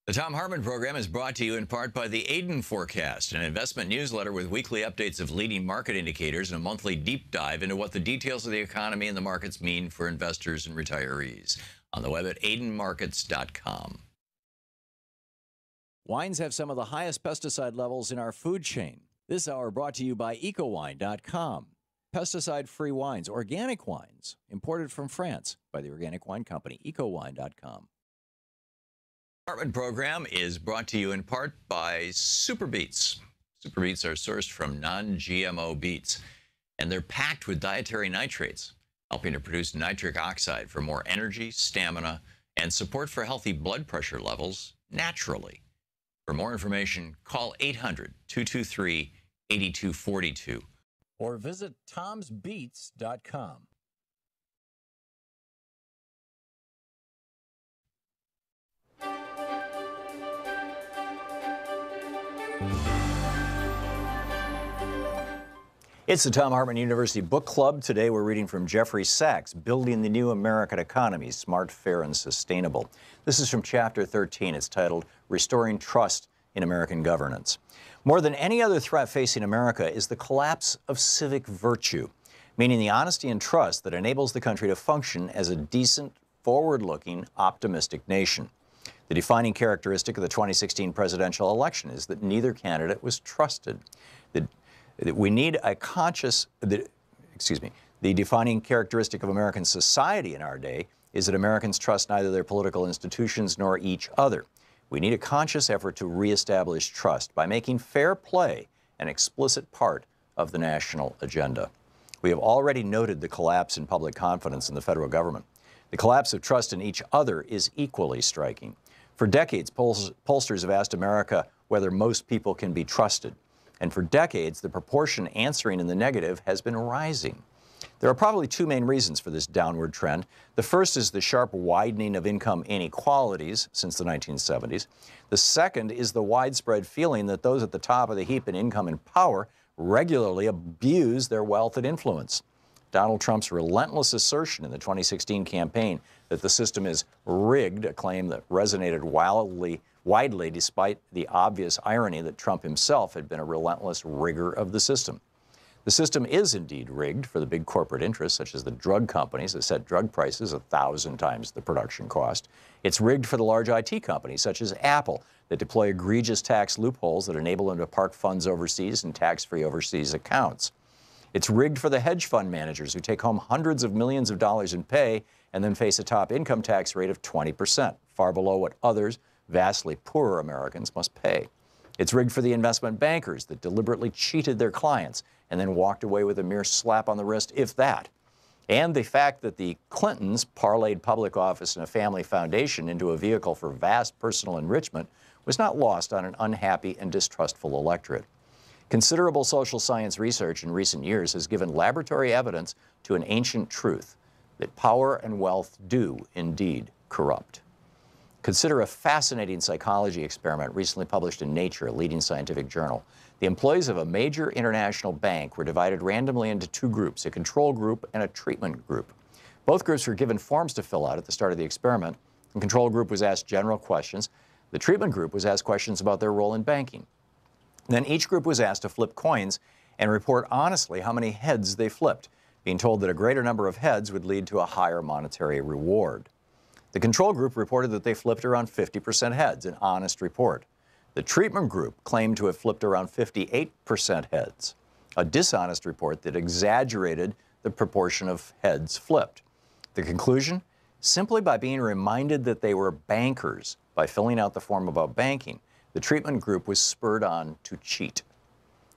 The Thom Hartmann Program is brought to you in part by the Aiden Forecast, an investment newsletter with weekly updates of leading market indicators and a monthly deep dive into what the details of the economy and the markets mean for investors and retirees. On the web at aidenmarkets.com. Wines have some of the highest pesticide levels in our food chain. This hour brought to you by ecowine.com. Pesticide-free wines, organic wines, imported from France by the Organic Wine Company, ecowine.com. Hartmann Program is brought to you in part by Super Beets. Super Beets are sourced from non-GMO beets, and they're packed with dietary nitrates, helping to produce nitric oxide for more energy, stamina, and support for healthy blood pressure levels naturally. For more information, call 800-223-8242 or visit tomsbeets.com. It's the Thom Hartmann University Book Club. Today we're reading from Jeffrey Sachs, Building the New American Economy, Smart, Fair, and Sustainable. This is from Chapter 13. It's titled, Restoring Trust in American Governance. More than any other threat facing America is the collapse of civic virtue, meaning the honesty and trust that enables the country to function as a decent, forward-looking, optimistic nation. The defining characteristic of the 2016 presidential election is that neither candidate was trusted. The defining characteristic of American society in our day is that Americans trust neither their political institutions nor each other. We need a conscious effort to reestablish trust by making fair play an explicit part of the national agenda. We have already noted the collapse in public confidence in the federal government. The collapse of trust in each other is equally striking. For decades, pollsters have asked America whether most people can be trusted. And for decades, the proportion answering in the negative has been rising. There are probably two main reasons for this downward trend. The first is the sharp widening of income inequalities since the 1970s. The second is the widespread feeling that those at the top of the heap in income and power regularly abuse their wealth and influence. Donald Trump's relentless assertion in the 2016 campaign that the system is rigged, a claim that resonated widely despite the obvious irony that Trump himself had been a relentless rigger of the system. The system is indeed rigged for the big corporate interests, such as the drug companies that set drug prices 1,000 times the production cost. It's rigged for the large IT companies, such as Apple, that deploy egregious tax loopholes that enable them to park funds overseas in tax-free overseas accounts. It's rigged for the hedge fund managers who take home hundreds of millions of dollars in pay and then face a top income tax rate of 20%, far below what others, vastly poorer Americans, must pay. It's rigged for the investment bankers that deliberately cheated their clients and then walked away with a mere slap on the wrist, if that. And the fact that the Clintons parlayed public office and a family foundation into a vehicle for vast personal enrichment was not lost on an unhappy and distrustful electorate. Considerable social science research in recent years has given laboratory evidence to an ancient truth that power and wealth do indeed corrupt. Consider a fascinating psychology experiment recently published in Nature, a leading scientific journal. The employees of a major international bank were divided randomly into two groups, a control group and a treatment group. Both groups were given forms to fill out at the start of the experiment. The control group was asked general questions. The treatment group was asked questions about their role in banking. Then each group was asked to flip coins and report honestly how many heads they flipped, being told that a greater number of heads would lead to a higher monetary reward. The control group reported that they flipped around 50% heads, an honest report. The treatment group claimed to have flipped around 58% heads, a dishonest report that exaggerated the proportion of heads flipped. The conclusion? Simply by being reminded that they were bankers by filling out the form about banking, the treatment group was spurred on to cheat.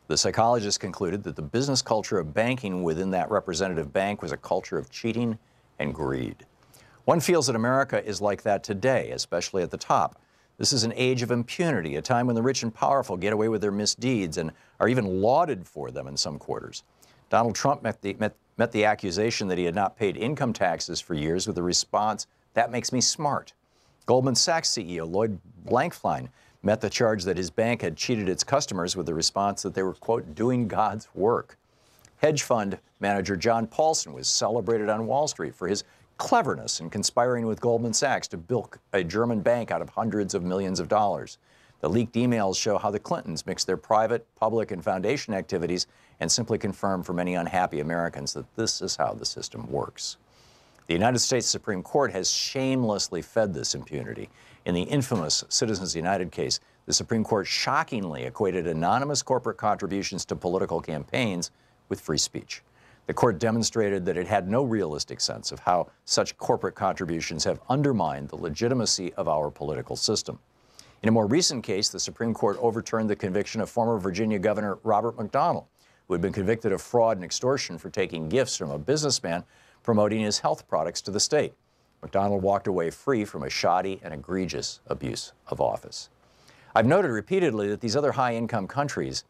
The psychologists concluded that the business culture of banking within that representative bank was a culture of cheating and greed. One feels that America is like that today, especially at the top. This is an age of impunity, a time when the rich and powerful get away with their misdeeds and are even lauded for them in some quarters. Donald Trump met the accusation that he had not paid income taxes for years with the response, "That makes me smart." Goldman Sachs CEO Lloyd Blankfein met the charge that his bank had cheated its customers with the response that they were, quote, doing God's work. Hedge fund manager John Paulson was celebrated on Wall Street for his cleverness in conspiring with Goldman Sachs to bilk a German bank out of hundreds of millions of dollars. The leaked emails show how the Clintons mixed their private, public, and foundation activities and simply confirm for many unhappy Americans that this is how the system works. The United States Supreme Court has shamelessly fed this impunity. In the infamous Citizens United case, the Supreme Court shockingly equated anonymous corporate contributions to political campaigns with free speech. The court demonstrated that it had no realistic sense of how such corporate contributions have undermined the legitimacy of our political system. In a more recent case, the Supreme Court overturned the conviction of former Virginia Governor Robert McDonnell, who had been convicted of fraud and extortion for taking gifts from a businessman promoting his health products to the state. McDonnell walked away free from a shoddy and egregious abuse of office. I've noted repeatedly that these other high-income countries,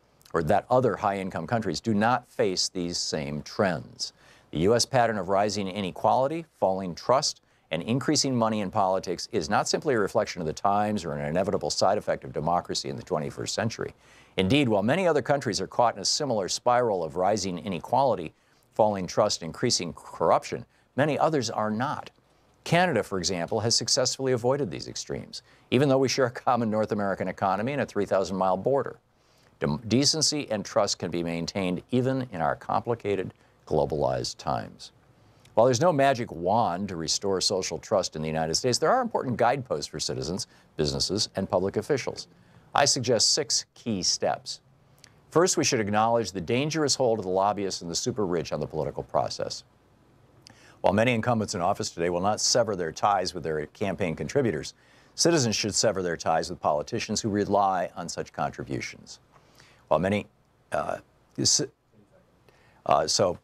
do not face these same trends. The U.S. pattern of rising inequality, falling trust, and increasing money in politics is not simply a reflection of the times or an inevitable side effect of democracy in the 21st century. Indeed, while many other countries are caught in a similar spiral of rising inequality, falling trust, increasing corruption, many others are not. Canada, for example, has successfully avoided these extremes, even though we share a common North American economy and a 3,000-mile border. Decency and trust can be maintained even in our complicated, globalized times. While there's no magic wand to restore social trust in the United States, there are important guideposts for citizens, businesses, and public officials. I suggest 6 key steps. First, we should acknowledge the dangerous hold of the lobbyists and the super rich on the political process. While many incumbents in office today will not sever their ties with their campaign contributors, citizens should sever their ties with politicians who rely on such contributions. While many, so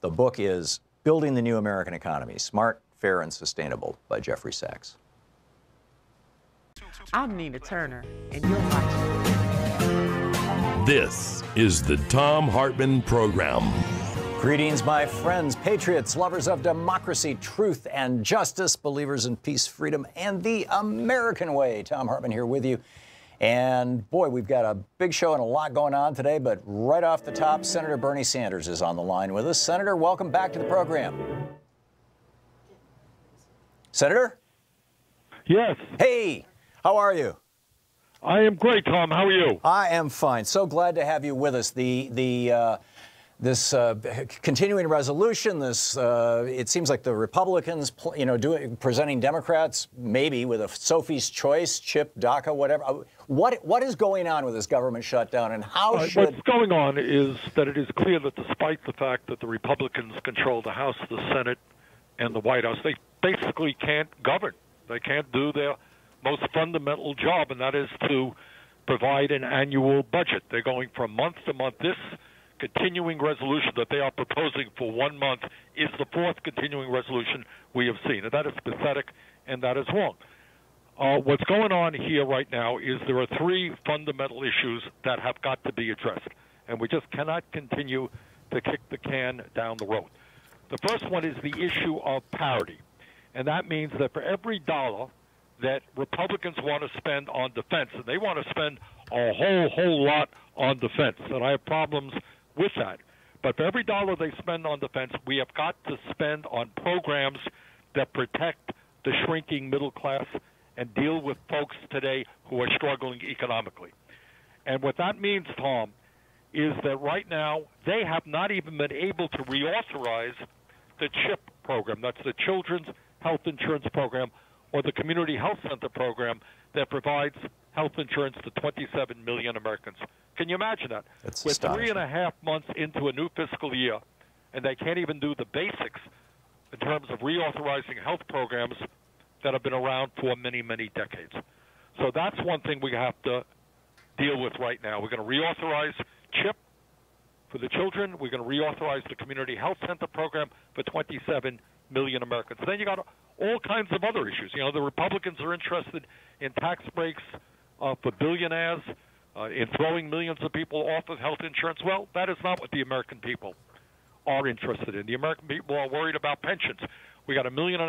the book is Building the New American Economy, Smart, Fair, and Sustainable by Jeffrey Sachs. I'm Nina Turner, and you're watching. This is the Thom Hartmann Program. Greetings, my friends, patriots, lovers of democracy, truth, and justice, believers in peace, freedom, and the American way. Thom Hartmann here with you. And boy, we've got a big show and a lot going on today, but right off the top, Senator Bernie Sanders is on the line with us. Senator, welcome back to the program. Senator? Yes. Hey, how are you? I am great, Tom. How are you? I am fine. So glad to have you with us. This continuing resolution, it seems like the Republicans, presenting Democrats maybe with a Sophie's Choice, chip, DACA, whatever. What is going on with this government shutdown, and how should... What's going on is that it is clear that despite the fact that the Republicans control the House, the Senate, and the White House, they basically can't govern. They can't do their most fundamental job, and that is to provide an annual budget. They're going from month to month. This continuing resolution that they are proposing for 1 month is the 4th continuing resolution we have seen, and that is pathetic, and that is wrong. What's going on here right now is there are 3 fundamental issues that have got to be addressed, and we just cannot continue to kick the can down the road. The first one is the issue of parity, and that means that for every dollar that Republicans want to spend on defense, and they want to spend a whole lot on defense, and I have problems with that. But for every dollar they spend on defense, we have got to spend on programs that protect the shrinking middle class and deal with folks today who are struggling economically. And what that means, Tom, is that right now they have not even been able to reauthorize the CHIP program. That's the Children's Health Insurance Program, or the Community Health Center program that provides health insurance to 27 million Americans. Can you imagine that? That's We're astonishing. 3.5 months into a new fiscal year, and they can't even do the basics in terms of reauthorizing health programs that have been around for many, many decades. So that's one thing we have to deal with right now. We're going to reauthorize CHIP for the children. We're going to reauthorize the Community Health Center program for 27 million Americans. Then you got all kinds of other issues. You know, the Republicans are interested in tax breaks for billionaires, in throwing millions of people off of health insurance. Well, that is not what the American people are interested in. The American people are worried about pensions. We got 1.5 million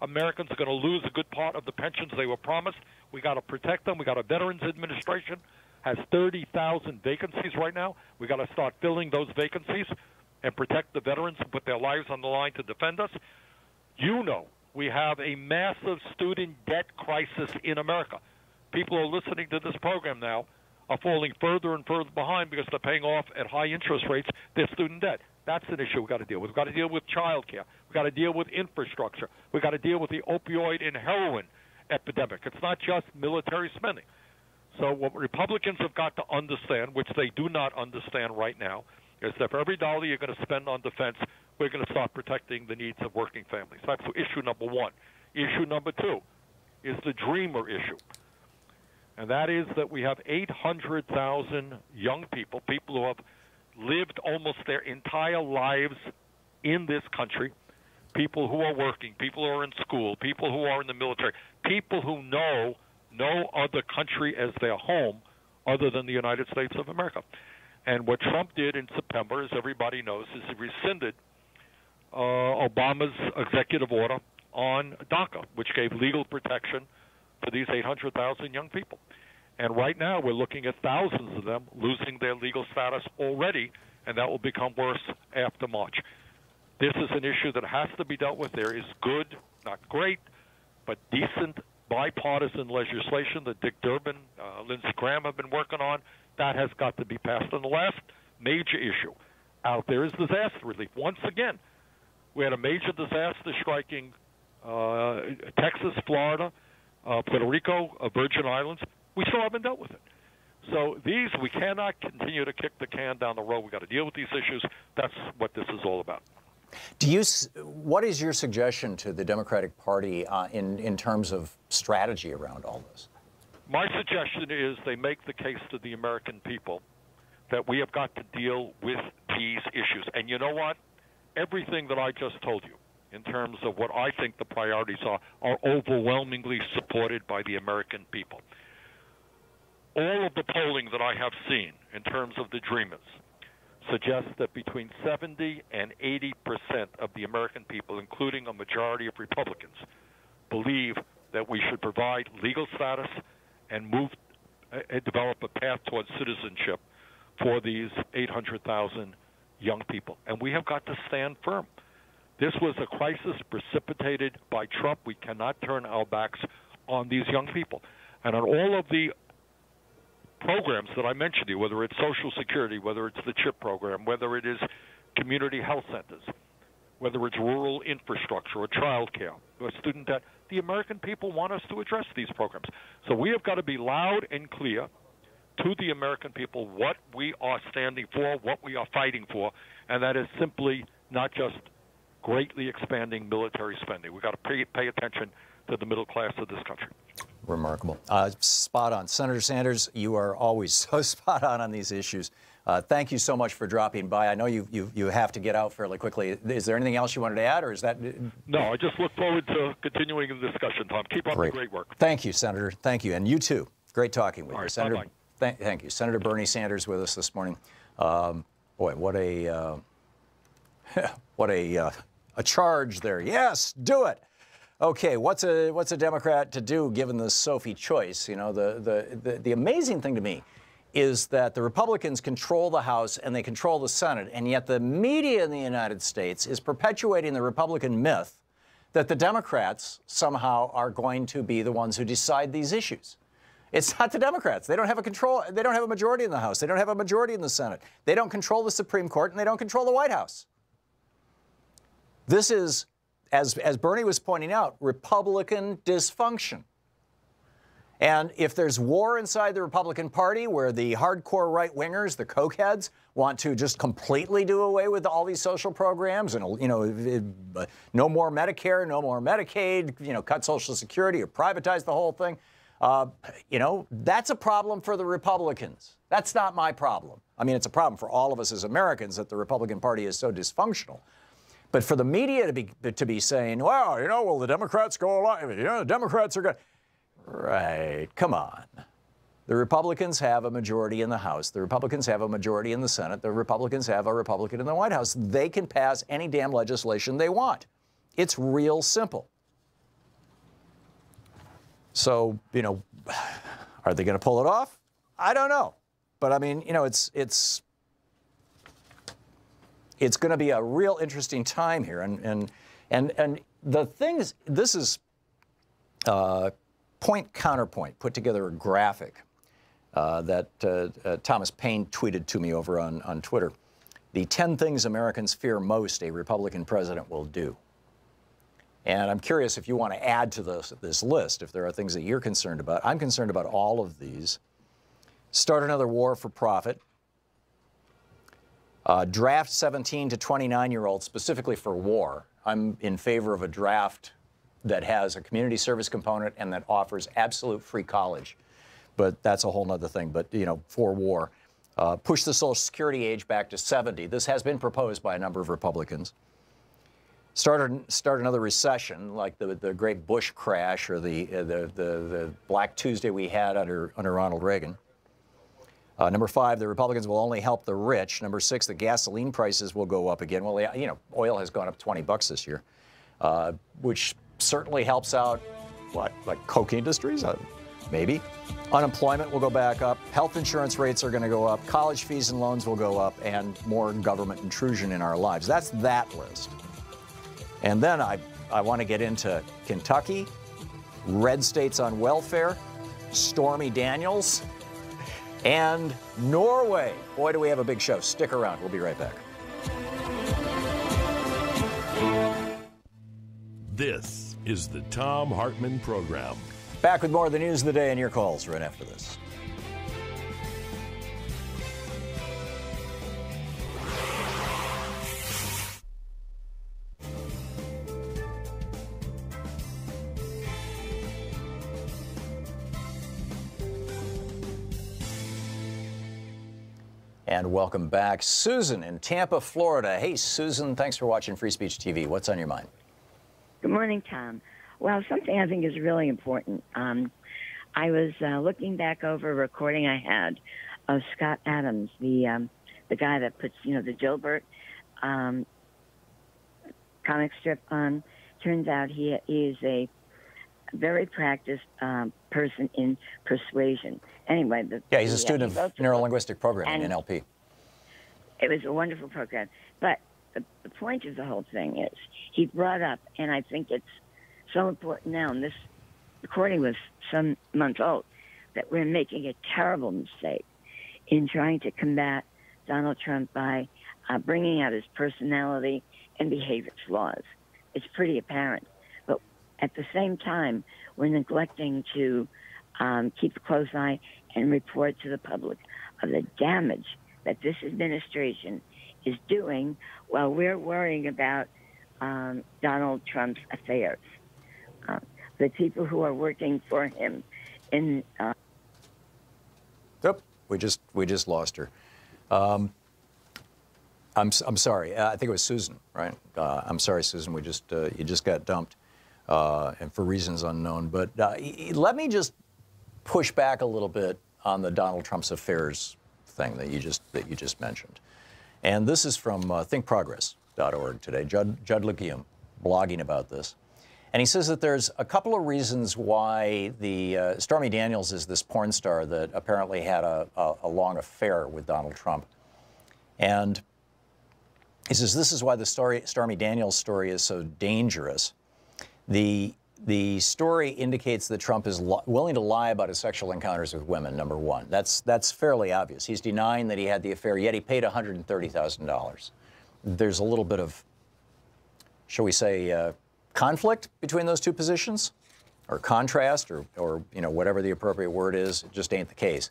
Americans are going to lose a good part of the pensions they were promised. We got to protect them. We got a Veterans Administration has 30,000 vacancies right now. We got to start filling those vacancies and protect the veterans and put their lives on the line to defend us. You know We have a massive student debt crisis in America. People who are listening to this program now are falling further and further behind because they're paying off at high interest rates their student debt. That's an issue we've got to deal with. We've got to deal with child care. We've got to deal with infrastructure. We've got to deal with the opioid and heroin epidemic. It's not just military spending. So what Republicans have got to understand, which they do not understand right now, is that for every dollar you're going to spend on defense, we're going to start protecting the needs of working families. That's issue number one. Issue number two is the dreamer issue. And that is that we have 800,000 young people, people who have lived almost their entire lives in this country, people who are working, people who are in school, people who are in the military, people who know no other country as their home other than the United States of America. And what Trump did in September, as everybody knows, is he rescinded Obama's executive order on DACA, which gave legal protection for these 800,000 young people. And right now we're looking at thousands of them losing their legal status already, and that will become worse after March. This is an issue that has to be dealt with. There is good, not great, but decent bipartisan legislation that Dick Durbin, Lindsey Graham have been working on. That has got to be passed. And the last major issue out there is disaster relief. Once again, we had a major disaster striking Texas, Florida, Puerto Rico, Virgin Islands. We still haven't dealt with it. So we cannot continue to kick the can down the road. We've got to deal with these issues. That's what this is all about. What is your suggestion to the Democratic Party in terms of strategy around all this? My suggestion is they make the case to the American people that we have got to deal with these issues. And you know what? Everything that I just told you in terms of what I think the priorities are overwhelmingly supported by the American people. All of the polling that I have seen in terms of the Dreamers suggests that between 70 and 80% of the American people, including a majority of Republicans, believe that we should provide legal status and develop a path towards citizenship for these 800,000 young people. And we have got to stand firm. This was a crisis precipitated by Trump. We cannot turn our backs on these young people. And on all of the programs that I mentioned to you, whether it's Social Security, whether it's the CHIP program, whether it is community health centers, whether it's rural infrastructure or child care or student debt, the American people want us to address these programs. So we have got to be loud and clear to the American people what we are standing for, what we are fighting for, and that is simply not just greatly expanding military spending. We've got to pay attention to the middle class of this country. Remarkable. Spot on. Senator Sanders, you are always so spot on these issues. Thank you so much for dropping by. I know you have to get out fairly quickly. Is there anything else you wanted to add, or is that? No, I just look forward to continuing the discussion, Tom. Keep up the great work. Thank you, Senator. Thank you. And you too. Great talking with you. Right, Senator, bye-bye. Thank you. Senator Bernie Sanders with us this morning. Boy, what a what a charge there. Yes, do it. Okay, what's a Democrat to do given the Sophie choice? You know, the amazing thing to me is that the Republicans control the House and they control the Senate, and yet the media in the United States is perpetuating the Republican myth that the Democrats somehow are going to be the ones who decide these issues. It's not the Democrats. They don't have they don't have a majority in the House. They don't have a majority in the Senate. They don't control the Supreme Court, and they don't control the White House. This is, as Bernie was pointing out, Republican dysfunction. And if there's war inside the Republican Party where the hardcore right-wingers, the cokeheads, want to just completely do away with all these social programs and, you know, no more Medicare, no more Medicaid, you know, cut Social Security or privatize the whole thing, you know, that's a problem for the Republicans. That's not my problem. I mean, it's a problem for all of us as Americans that the Republican Party is so dysfunctional. But for the media to be saying, well, you know, will the Democrats go along? You know, the Democrats are going. Right. Come on. The Republicans have a majority in the House. The Republicans have a majority in the Senate. The Republicans have a Republican in the White House. They can pass any damn legislation they want. It's real simple. So, you know, are they going to pull it off? I don't know. But I mean, you know, it's going to be a real interesting time here. And the things, this is point counterpoint, put together a graphic that Thomas Paine tweeted to me over on Twitter. The 10 things Americans fear most a Republican president will do. And I'm curious if you want to add to this list, if there are things that you're concerned about. I'm concerned about all of these. Start another war for profit. Draft 17 to 29-year-olds specifically for war. I'm in favor of a draft that has a community service component and that offers absolute free college. But that's a whole other thing, but, you know, for war. Push the Social Security age back to 70. This has been proposed by a number of Republicans. Start another recession, like the Great Bush crash or the Black Tuesday we had under Ronald Reagan. Number 5, the Republicans will only help the rich. Number 6, the gasoline prices will go up again. Well, you know, oil has gone up 20 bucks this year, which certainly helps out, what, like Coke industries? Maybe. Unemployment will go back up. Health insurance rates are going to go up. College fees and loans will go up, and more government intrusion in our lives. That's that list. And then I want to get into Kentucky, red states on welfare, Stormy Daniels, and Norway. Boy, do we have a big show. Stick around. We'll be right back. This is the Thom Hartmann Program. Back with more of the news of the day and your calls right after this. And welcome back. Susan in Tampa, Florida. Hey, Susan, thanks for watching Free Speech TV. What's on your mind? Good morning, Tom. Well, something I think is really important. I was looking back over a recording I had of Scott Adams, the guy that puts, you know, the Dilbert comic strip on. Turns out he is a very practiced person in persuasion. Anyway, he's a student of neurolinguistic programming in NLP. It was a wonderful program. But the point of the whole thing is he brought up, and I think it's so important now, and this recording was some months old, that we're making a terrible mistake in trying to combat Donald Trump by bringing out his personality and behavior flaws. It's pretty apparent. But at the same time, we're neglecting to keep a close eye and report to the public of the damage that this administration is doing while we're worrying about Donald Trump's affairs. The people who are working for him in... Yep, we just lost her. I'm sorry. I think it was Susan, right? I'm sorry, Susan. You just got dumped, and for reasons unknown. But let me just push back a little bit on the Donald Trump's affairs thing that you just mentioned. And this is from thinkprogress.org today. Judd Lukiam blogging about this. And he says that there's a couple of reasons why the Stormy Daniels is this porn star that apparently had a long affair with Donald Trump. And he says this is why the Stormy Daniels story is so dangerous. The story indicates that Trump is willing to lie about his sexual encounters with women, number one. That's fairly obvious. He's denying that he had the affair, yet he paid $130,000. There's a little bit of, shall we say, conflict between those two positions, or contrast, or you know, whatever the appropriate word is. It just ain't the case.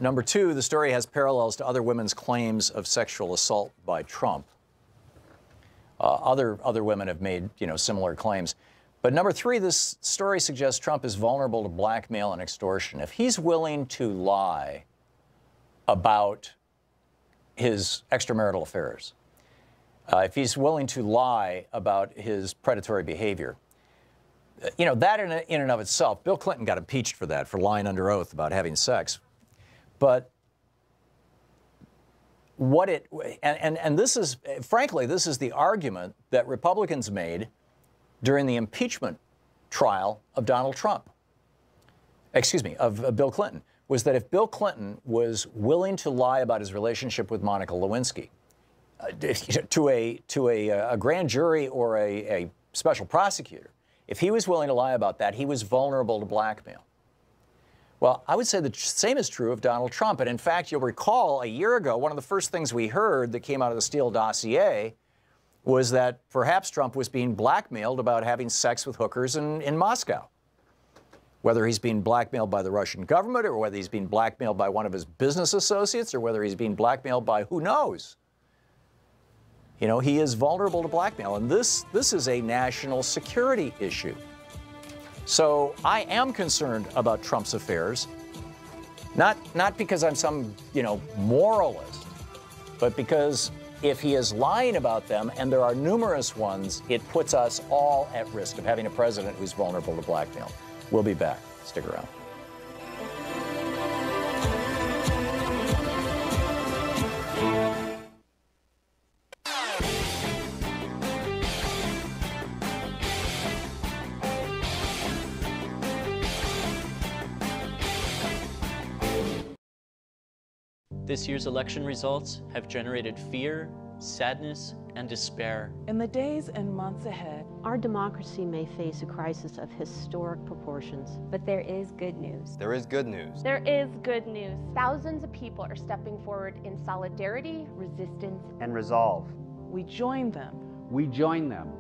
Number two, the story has parallels to other women's claims of sexual assault by Trump. Other women have made, you know, similar claims. But number three, this story suggests Trump is vulnerable to blackmail and extortion. If he's willing to lie about his extramarital affairs, if he's willing to lie about his predatory behavior, you know, that in and of itself, Bill Clinton got impeached for that, for lying under oath about having sex. But this is, frankly, this is the argument that Republicans made during the impeachment trial of Donald Trump. Excuse me, of Bill Clinton, was that if Bill Clinton was willing to lie about his relationship with Monica Lewinsky to a grand jury or a special prosecutor, if he was willing to lie about that, he was vulnerable to blackmail. Well, I would say the same is true of Donald Trump. And in fact, you'll recall a year ago, one of the first things we heard that came out of the Steele dossier was that perhaps Trump was being blackmailed about having sex with hookers in Moscow. Whether he's being blackmailed by the Russian government or whether he's being blackmailed by one of his business associates or whether he's being blackmailed by who knows. You know, he is vulnerable to blackmail. And this is a national security issue. So I am concerned about Trump's affairs, not because I'm some, moralist, but because if he is lying about them, and there are numerous ones, it puts us all at risk of having a president who's vulnerable to blackmail. We'll be back. Stick around. This year's election results have generated fear, sadness, and despair. In the days and months ahead, our democracy may face a crisis of historic proportions. But there is good news. There is good news. There is good news. Thousands of people are stepping forward in solidarity, resistance, and resolve. We join them. We join them.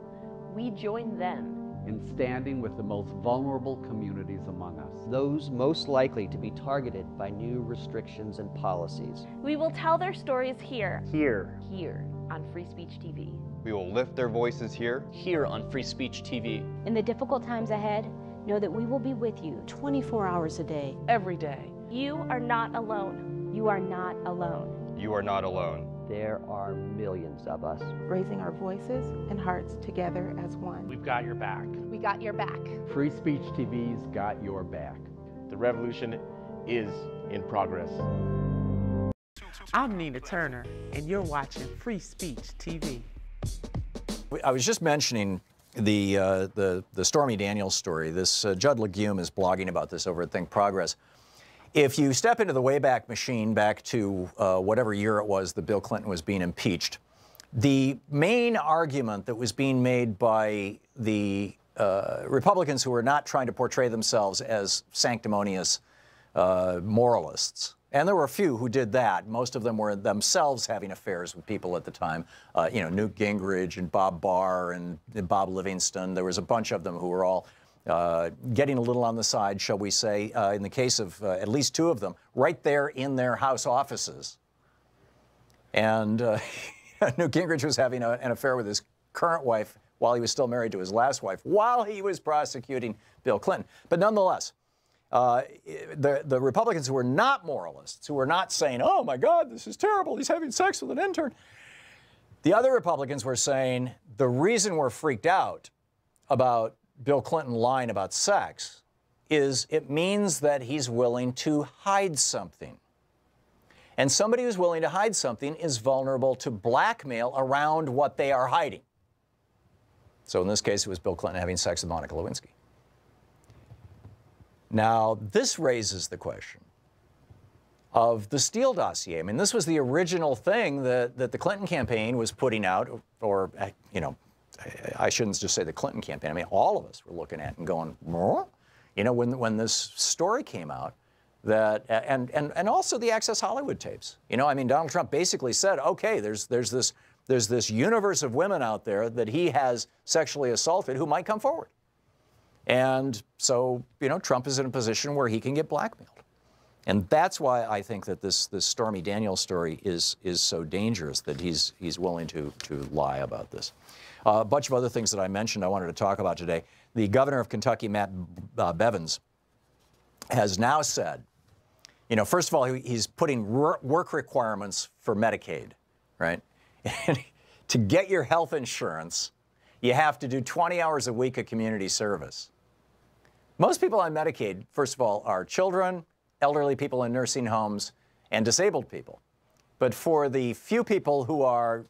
We join them in standing with the most vulnerable communities among us. Those most likely to be targeted by new restrictions and policies. We will tell their stories here. Here on Free Speech TV. We will lift their voices here on Free Speech TV. In the difficult times ahead, know that we will be with you 24 hours a day. Every day. You are not alone. You are not alone. You are not alone. There are millions of us. Raising our voices and hearts together as one. We've got your back. We got your back. Free Speech TV's got your back. The revolution is in progress. I'm Nina Turner, and you're watching Free Speech TV. I was just mentioning the Stormy Daniels story. This Judd Legume is blogging about this over at Think Progress. If you step into the Wayback Machine back to whatever year it was that Bill Clinton was being impeached, the main argument that was being made by the Republicans who were not trying to portray themselves as sanctimonious moralists, and there were a few who did that. Most of them were themselves having affairs with people at the time. Newt Gingrich and Bob Barr and Bob Livingston. There was a bunch of them who were all getting a little on the side, shall we say, in the case of at least two of them, right there in their House offices. And Newt Gingrich was having an affair with his current wife while he was still married to his last wife, while he was prosecuting Bill Clinton. But nonetheless, the Republicans who were not moralists, who were not saying, oh my God, this is terrible, he's having sex with an intern. The other Republicans were saying, the reason we're freaked out about Bill Clinton lying about sex is it means that he's willing to hide something. And somebody who's willing to hide something is vulnerable to blackmail around what they are hiding. So in this case, it was Bill Clinton having sex with Monica Lewinsky. Now, this raises the question of the Steele dossier. I mean, this was the original thing that the Clinton campaign was putting out, or, I shouldn't just say the Clinton campaign. I mean, all of us were looking at it and going, when this story came out, that and also the Access Hollywood tapes. Donald Trump basically said, okay, there's this universe of women out there that he has sexually assaulted who might come forward. And so, Trump is in a position where he can get blackmailed. And that's why I think that this Stormy Daniels story is so dangerous, that he's willing to lie about this. A bunch of other things that I mentioned I wanted to talk about today. The governor of Kentucky, Matt Bevins, has now said, first of all, he's putting work requirements for Medicaid, right? To get your health insurance, you have to do 20 hours a week of community service. Most people on Medicaid, first of all, are children, elderly people in nursing homes, and disabled people. But for the few people who are,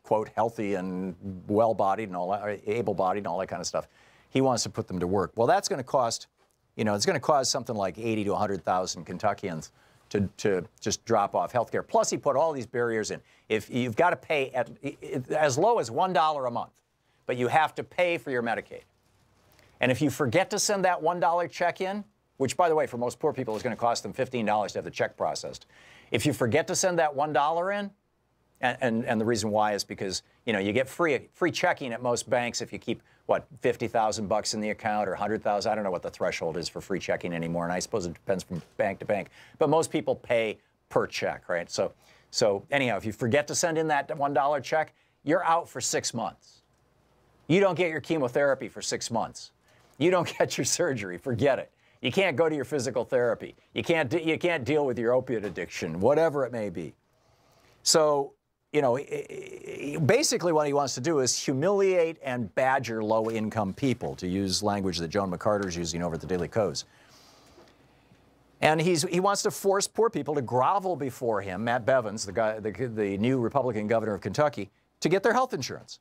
quote, healthy and well-bodied and all that, able-bodied and all that kind of stuff, he wants to put them to work. Well, that's going to cost, it's going to cause something like 80 to 100,000 Kentuckians to just drop off health care. Plus, he put all these barriers in. If you've got to pay as low as $1 a month, but you have to pay for your Medicaid. And if you forget to send that $1 check in, which, by the way, for most poor people is going to cost them $15 to have the check processed. If you forget to send that $1 in, and the reason why is because, you know, you get free checking at most banks if you keep, what, $50,000 in the account or $100,000. I don't know what the threshold is for free checking anymore, and I suppose it depends from bank to bank. But most people pay per check, right? So anyhow, if you forget to send in that $1 check, you're out for 6 months. You don't get your chemotherapy for 6 months. You don't get your surgery. Forget it. You can't go to your physical therapy. You can't deal with your opiate addiction, whatever it may be. So, you know, basically what he wants to do is humiliate and badger low-income people, to use language that Joan McCarter's using over at the Daily Kos. And he wants to force poor people to grovel before him, Matt Bevins, the new Republican governor of Kentucky, to get their health insurance.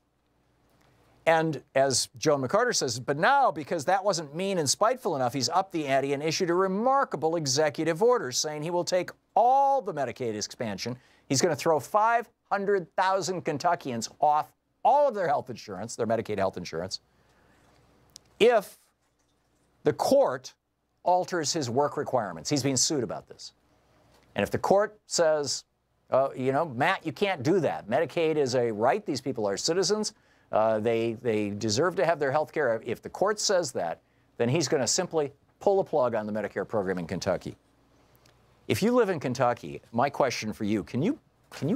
And as Joan McCarter says, but now, because that wasn't mean and spiteful enough, he's upped the ante and issued a remarkable executive order saying he will take all the Medicaid expansion. He's going to throw 500,000 Kentuckians off all of their health insurance, their Medicaid health insurance, if the court alters his work requirements. He's being sued about this. And if the court says, you know, Matt, you can't do that. Medicaid is a right. These people are citizens. They deserve to have their health care. If the court says that, then he's going to simply pull the plug on the Medicare program in Kentucky. If you live in Kentucky, my question for you, can you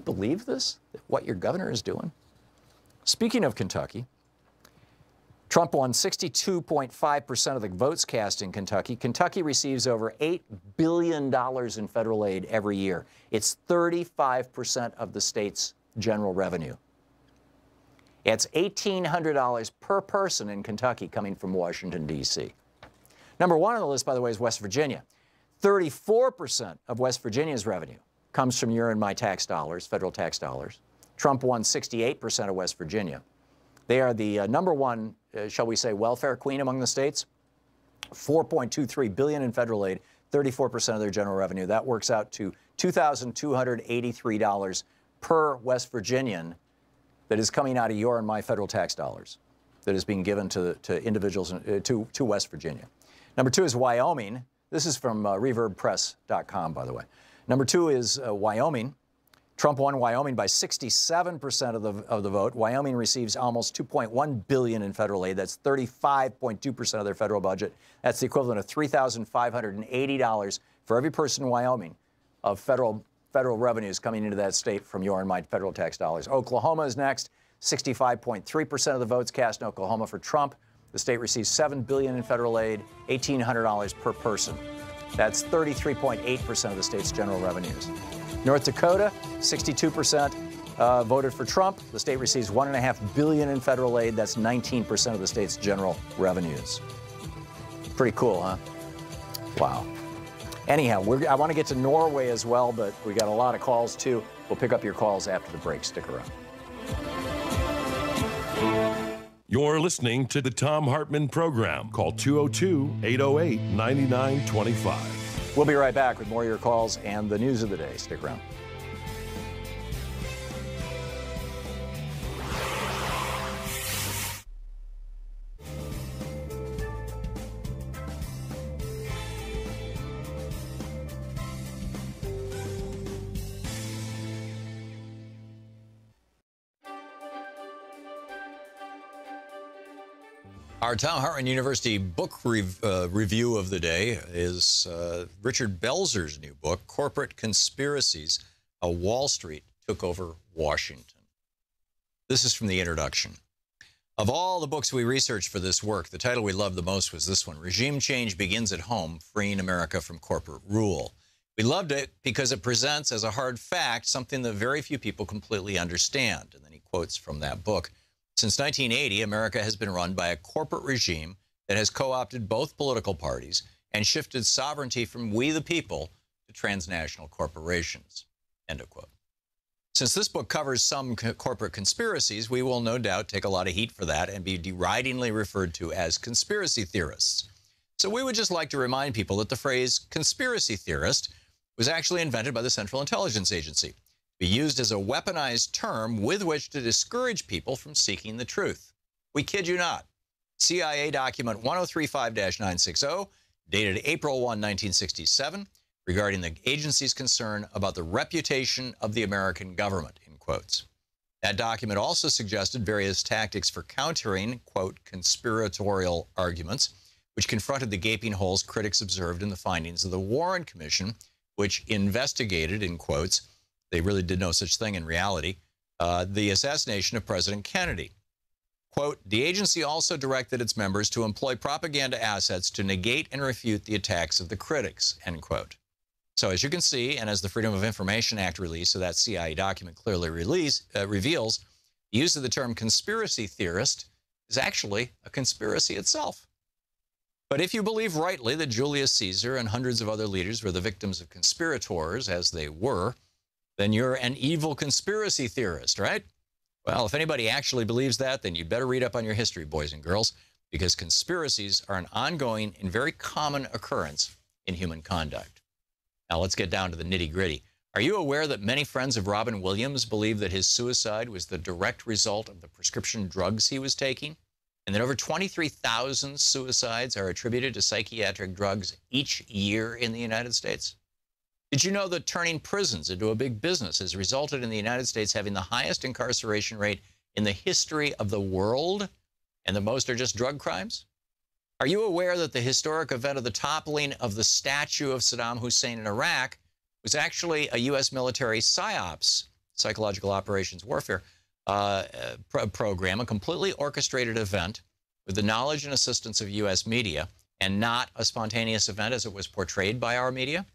believe this, what your governor is doing? Speaking of Kentucky, Trump won 62.5% of the votes cast in Kentucky. Kentucky receives over $8 billion in federal aid every year. It's 35% of the state's general revenue. It's $1,800 per person in Kentucky coming from Washington, D.C. Number one on the list, by the way, is West Virginia. 34% of West Virginia's revenue comes from your and my tax dollars, federal tax dollars. Trump won 68% of West Virginia. They are the number one, shall we say, welfare queen among the states. $4.23 billion in federal aid, 34% of their general revenue. That works out to $2,283 per West Virginian that is coming out of your and my federal tax dollars that is being given to individuals, to West Virginia. Number two is Wyoming. This is from ReverbPress.com, by the way. Number two is Wyoming. Trump won Wyoming by 67% of the vote. Wyoming receives almost $2.1 billion in federal aid. That's 35.2% of their federal budget. That's the equivalent of $3,580 for every person in Wyoming of federal revenues coming into that state from your and my federal tax dollars. Oklahoma is next. 65.3% of the votes cast in Oklahoma for Trump. The state receives $7 billion in federal aid, $1,800 per person. That's 33.8% of the state's general revenues. North Dakota, 62% voted for Trump. The state receives $1.5 billion in federal aid. That's 19% of the state's general revenues. Pretty cool, huh? Wow. Anyhow, I want to get to Norway as well, but we got a lot of calls too. We'll pick up your calls after the break. Stick around. You're listening to the Thom Hartmann Program. Call 202-808-9925. We'll be right back with more of your calls and the news of the day. Stick around. Our Thom Hartmann University book review of the day is Richard Belzer's new book, Corporate Conspiracies, How Wall Street Took Over Washington. This is from the introduction. Of all the books we researched for this work, the title we loved the most was this one, Regime Change Begins at Home, Freeing America from Corporate Rule. We loved it because it presents as a hard fact something that very few people completely understand. And then he quotes from that book. Since 1980, America has been run by a corporate regime that has co-opted both political parties and shifted sovereignty from we the people to transnational corporations. End of quote. Since this book covers some corporate conspiracies, we will no doubt take a lot of heat for that and be deridingly referred to as conspiracy theorists. So we would just like to remind people that the phrase conspiracy theorist was actually invented by the Central Intelligence Agency, be used as a weaponized term with which to discourage people from seeking the truth. We kid you not. CIA document 1035-960, dated April 1, 1967, regarding the agency's concern about the reputation of the American government, in quotes. That document also suggested various tactics for countering, quote, conspiratorial arguments, which confronted the gaping holes critics observed in the findings of the Warren Commission, which investigated, in quotes, they really did no such thing in reality, the assassination of President Kennedy. Quote, the agency also directed its members to employ propaganda assets to negate and refute the attacks of the critics, end quote. So as you can see, and as the Freedom of Information Act release of that CIA document clearly reveals, the use of the term conspiracy theorist is actually a conspiracy itself. But if you believe rightly that Julius Caesar and hundreds of other leaders were the victims of conspirators, as they were, then you're an evil conspiracy theorist, right? Well, if anybody actually believes that, then you better read up on your history, boys and girls, because conspiracies are an ongoing and very common occurrence in human conduct. Now, let's get down to the nitty-gritty. Are you aware that many friends of Robin Williams believe that his suicide was the direct result of the prescription drugs he was taking, and that over 23,000 suicides are attributed to psychiatric drugs each year in the United States? Did you know that turning prisons into a big business has resulted in the United States having the highest incarceration rate in the history of the world, and that most are just drug crimes? Are you aware that the historic event of the toppling of the statue of Saddam Hussein in Iraq was actually a U.S. military PSYOPs, psychological operations warfare, program, a completely orchestrated event with the knowledge and assistance of U.S. media, and not a spontaneous event as it was portrayed by our media?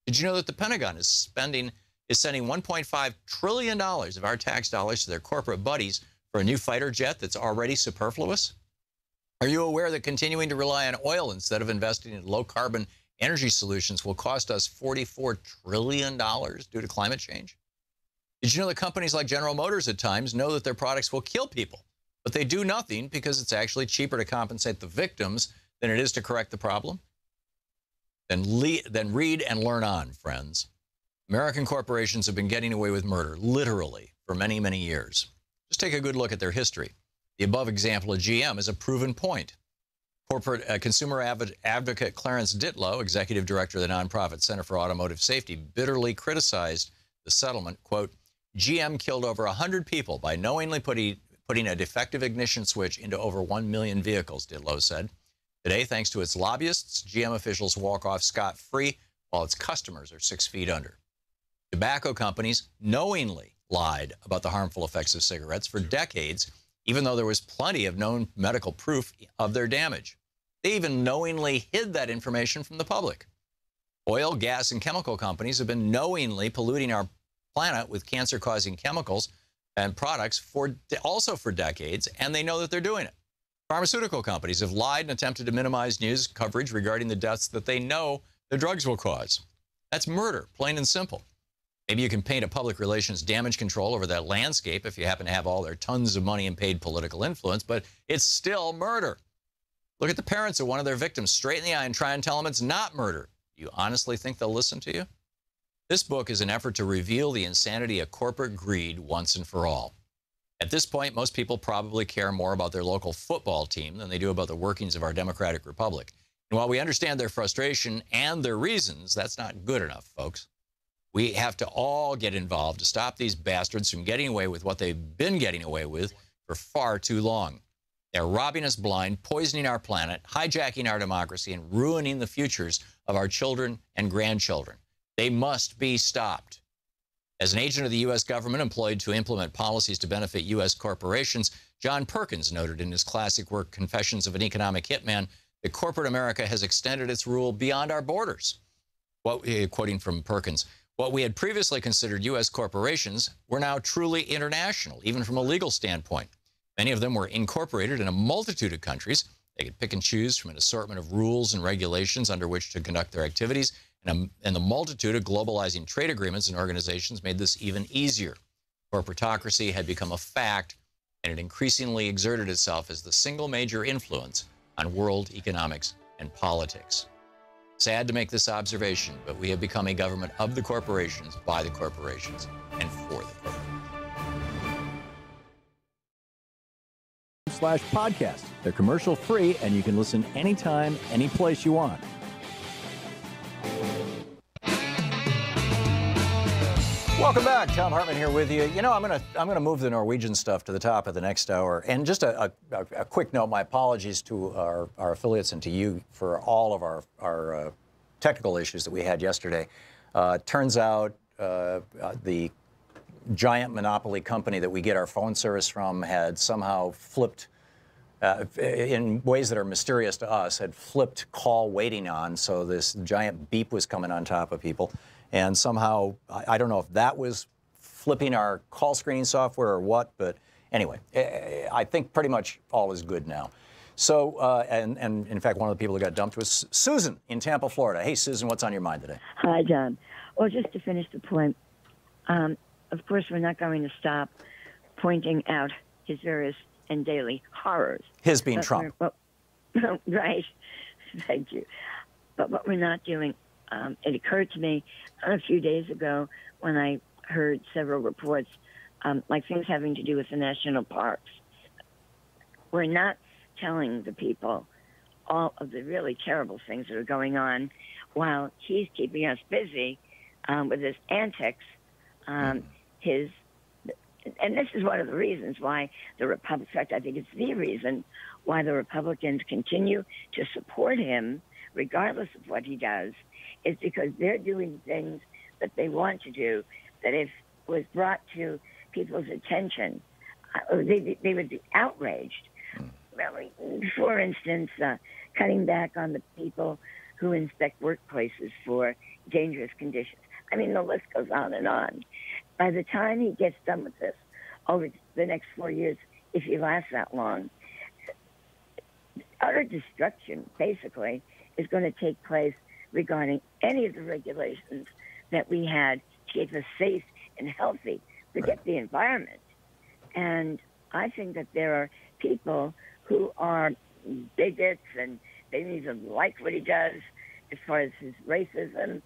Did you know that the Pentagon is sending $1.5 trillion of our tax dollars to their corporate buddies for a new fighter jet that's already superfluous? Are you aware that continuing to rely on oil instead of investing in low-carbon energy solutions will cost us $44 trillion due to climate change? Did you know that companies like General Motors at times know that their products will kill people, but they do nothing because it's actually cheaper to compensate the victims than it is to correct the problem? Then read and learn on, friends. American corporations have been getting away with murder, literally, for many, many years. Just take a good look at their history. The above example of GM is a proven point. Corporate consumer advocate Clarence Ditlow, executive director of the nonprofit Center for Automotive Safety, bitterly criticized the settlement. Quote, GM killed over 100 people by knowingly putting a defective ignition switch into over 1 million vehicles, Ditlow said. Today, thanks to its lobbyists, GM officials walk off scot-free while its customers are 6 feet under. Tobacco companies knowingly lied about the harmful effects of cigarettes for decades, even though there was plenty of known medical proof of their damage. They even knowingly hid that information from the public. Oil, gas, and chemical companies have been knowingly polluting our planet with cancer-causing chemicals and products also for decades, and they know that they're doing it. Pharmaceutical companies have lied and attempted to minimize news coverage regarding the deaths that they know the drugs will cause. That's murder, plain and simple. Maybe you can paint a public relations damage control over that landscape if you happen to have all their tons of money and paid political influence, but it's still murder. Look at the parents of one of their victims straight in the eye and try and tell them it's not murder. Do you honestly think they'll listen to you? This book is an effort to reveal the insanity of corporate greed once and for all. At this point, most people probably care more about their local football team than they do about the workings of our democratic republic. And while we understand their frustration and their reasons, that's not good enough, folks. We have to all get involved to stop these bastards from getting away with what they've been getting away with for far too long. They're robbing us blind, poisoning our planet, hijacking our democracy, and ruining the futures of our children and grandchildren. They must be stopped. As an agent of the U.S. government employed to implement policies to benefit U.S. corporations, John Perkins noted in his classic work, Confessions of an Economic Hitman, that corporate America has extended its rule beyond our borders. Quoting from Perkins, what we had previously considered U.S. corporations were now truly international, even from a legal standpoint. Many of them were incorporated in a multitude of countries. They could pick and choose from an assortment of rules and regulations under which to conduct their activities, and the multitude of globalizing trade agreements and organizations made this even easier. Corporatocracy had become a fact, and it increasingly exerted itself as the single major influence on world economics and politics. Sad to make this observation, but we have become a government of the corporations, by the corporations, and for the corporations. radio.com/podcast. They're commercial free, and you can listen anytime, any place you want. Welcome back. Thom Hartmann here with you. You know, I'm gonna move the Norwegian stuff to the top of the next hour. And just a quick note, my apologies to our affiliates and to you for all of our technical issues that we had yesterday. Turns out the giant monopoly company that we get our phone service from had somehow flipped, in ways that are mysterious to us, had flipped call waiting on. So this giant beep was coming on top of people. And somehow, I don't know if that was flipping our call screening software or what, but anyway, I think pretty much all is good now. So, and in fact, one of the people who got dumped was Susan in Tampa, Florida. Hey, Susan, what's on your mind today? Hi, John. Well, just to finish the point, of course, we're not going to stop pointing out his various and daily horrors. His being Trump. Right. Thank you. But what we're not doing, it occurred to me a few days ago when I heard several reports, like things having to do with the national parks. We're not telling the people all of the really terrible things that are going on while he's keeping us busy with his antics. And this is one of the reasons why the Republicans, in fact, I think it's the reason why the Republicans continue to support him, regardless of what he does, is because they're doing things that they want to do that if was brought to people's attention, they would be outraged. Really, for instance, cutting back on the people who inspect workplaces for dangerous conditions. I mean, the list goes on and on. By the time he gets done with this, over the next 4 years, if he lasts that long, utter destruction, basically, is going to take place regarding any of the regulations that we had to keep us safe and healthy, forget the environment. And I think that there are people who are bigots and they don't even like what he does as far as his racism.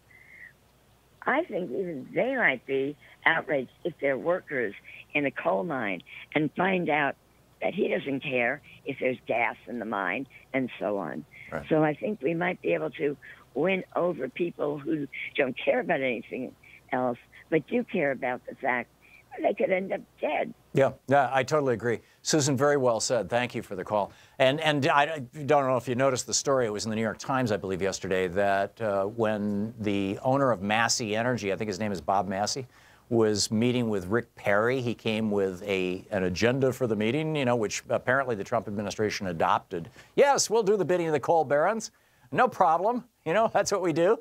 I think even they might be outraged if they're workers in a coal mine and find out that he doesn't care if there's gas in the mine and so on. Right. So I think we might be able to win over people who don't care about anything else, but do care about the fact that they could end up dead. Yeah, I totally agree. Susan, very well said. Thank you for the call. And I don't know if you noticed the story. It was in the New York Times, I believe, yesterday, that when the owner of Massey Energy, I think his name is Bob Massey, was meeting with Rick Perry, he came with an agenda for the meeting, you know, which apparently the Trump administration adopted. Yes, we'll do the bidding of the coal barons. No problem. You know, that's what we do.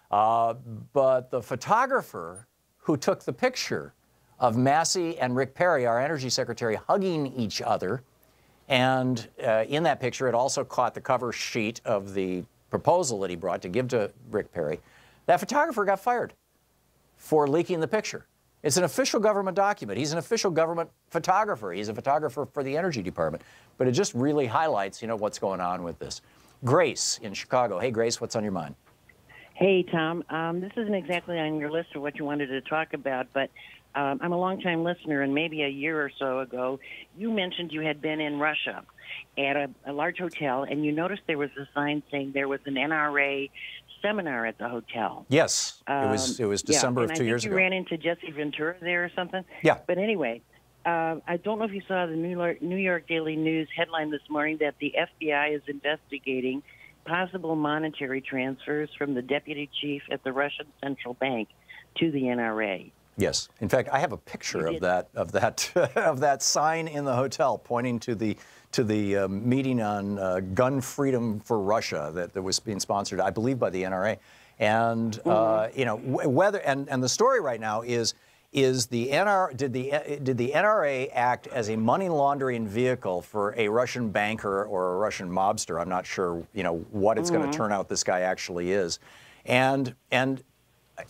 But the photographer who took the picture of Massey and Rick Perry, our energy secretary, hugging each other, and in that picture, it also caught the cover sheet of the proposal that he brought to give to Rick Perry. That photographer got fired for leaking the picture. It's an official government document. He's an official government photographer. He's a photographer for the Energy Department. But it just really highlights, you know, what's going on with this. Grace in Chicago. Hey, Grace, what's on your mind? Hey, Tom. This isn't exactly on your list of what you wanted to talk about, but I'm a longtime listener, and maybe a year or so ago, you mentioned you had been in Russia at a large hotel, and you noticed there was a sign saying there was an NRA seminar at the hotel. Yes, it was December of 2 years ago. You ran into Jesse Ventura there or something. Yeah. But anyway, I don't know if you saw the New York Daily News headline this morning that the FBI is investigating possible monetary transfers from the deputy chief at the Russian Central Bank to the NRA. Yes. In fact, I have a picture of that sign in the hotel pointing to the meeting on gun freedom for Russia that was being sponsored, I believe, by the NRA. And you know, whether and the story right now is did the NRA act as a money laundering vehicle for a Russian banker or a Russian mobster? I'm not sure, you know, what it's going to turn out this guy actually is, and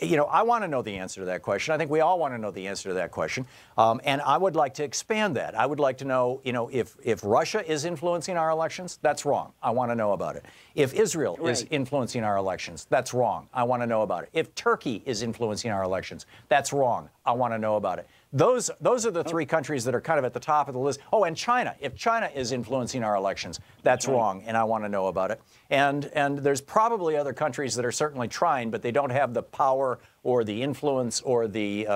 you know, I want to know the answer to that question. I think we all want to know the answer to that question. And I would like to expand that. I would like to know, you know, if Russia is influencing our elections, that's wrong. I want to know about it. If Israel is influencing our elections, that's wrong. I want to know about it. If Turkey is influencing our elections, that's wrong. I want to know about it. those are the three countries that are kind of at the top of the list. Oh, and China. If China is influencing our elections, that's wrong, and I want to know about it. And there's probably other countries that are certainly trying, but they don't have the power or the influence or the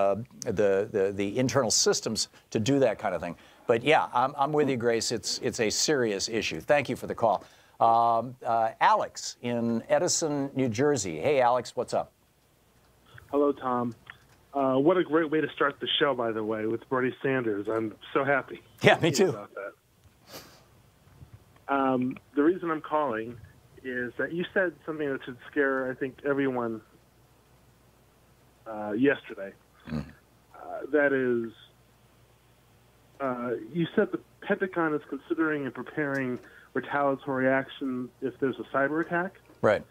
internal systems to do that kind of thing. But yeah, I'm with you, Grace. It's a serious issue. Thank you for the call. Alex in Edison, New Jersey. Hey, Alex, what's up? Hello, Tom. What a great way to start the show, by the way, with Bernie Sanders. I'm so happy. Yeah, me too. About that. The reason I'm calling is that you said something that should scare, I think, everyone yesterday. That is, you said the Pentagon is considering and preparing retaliatory action if there's a cyber attack. Right.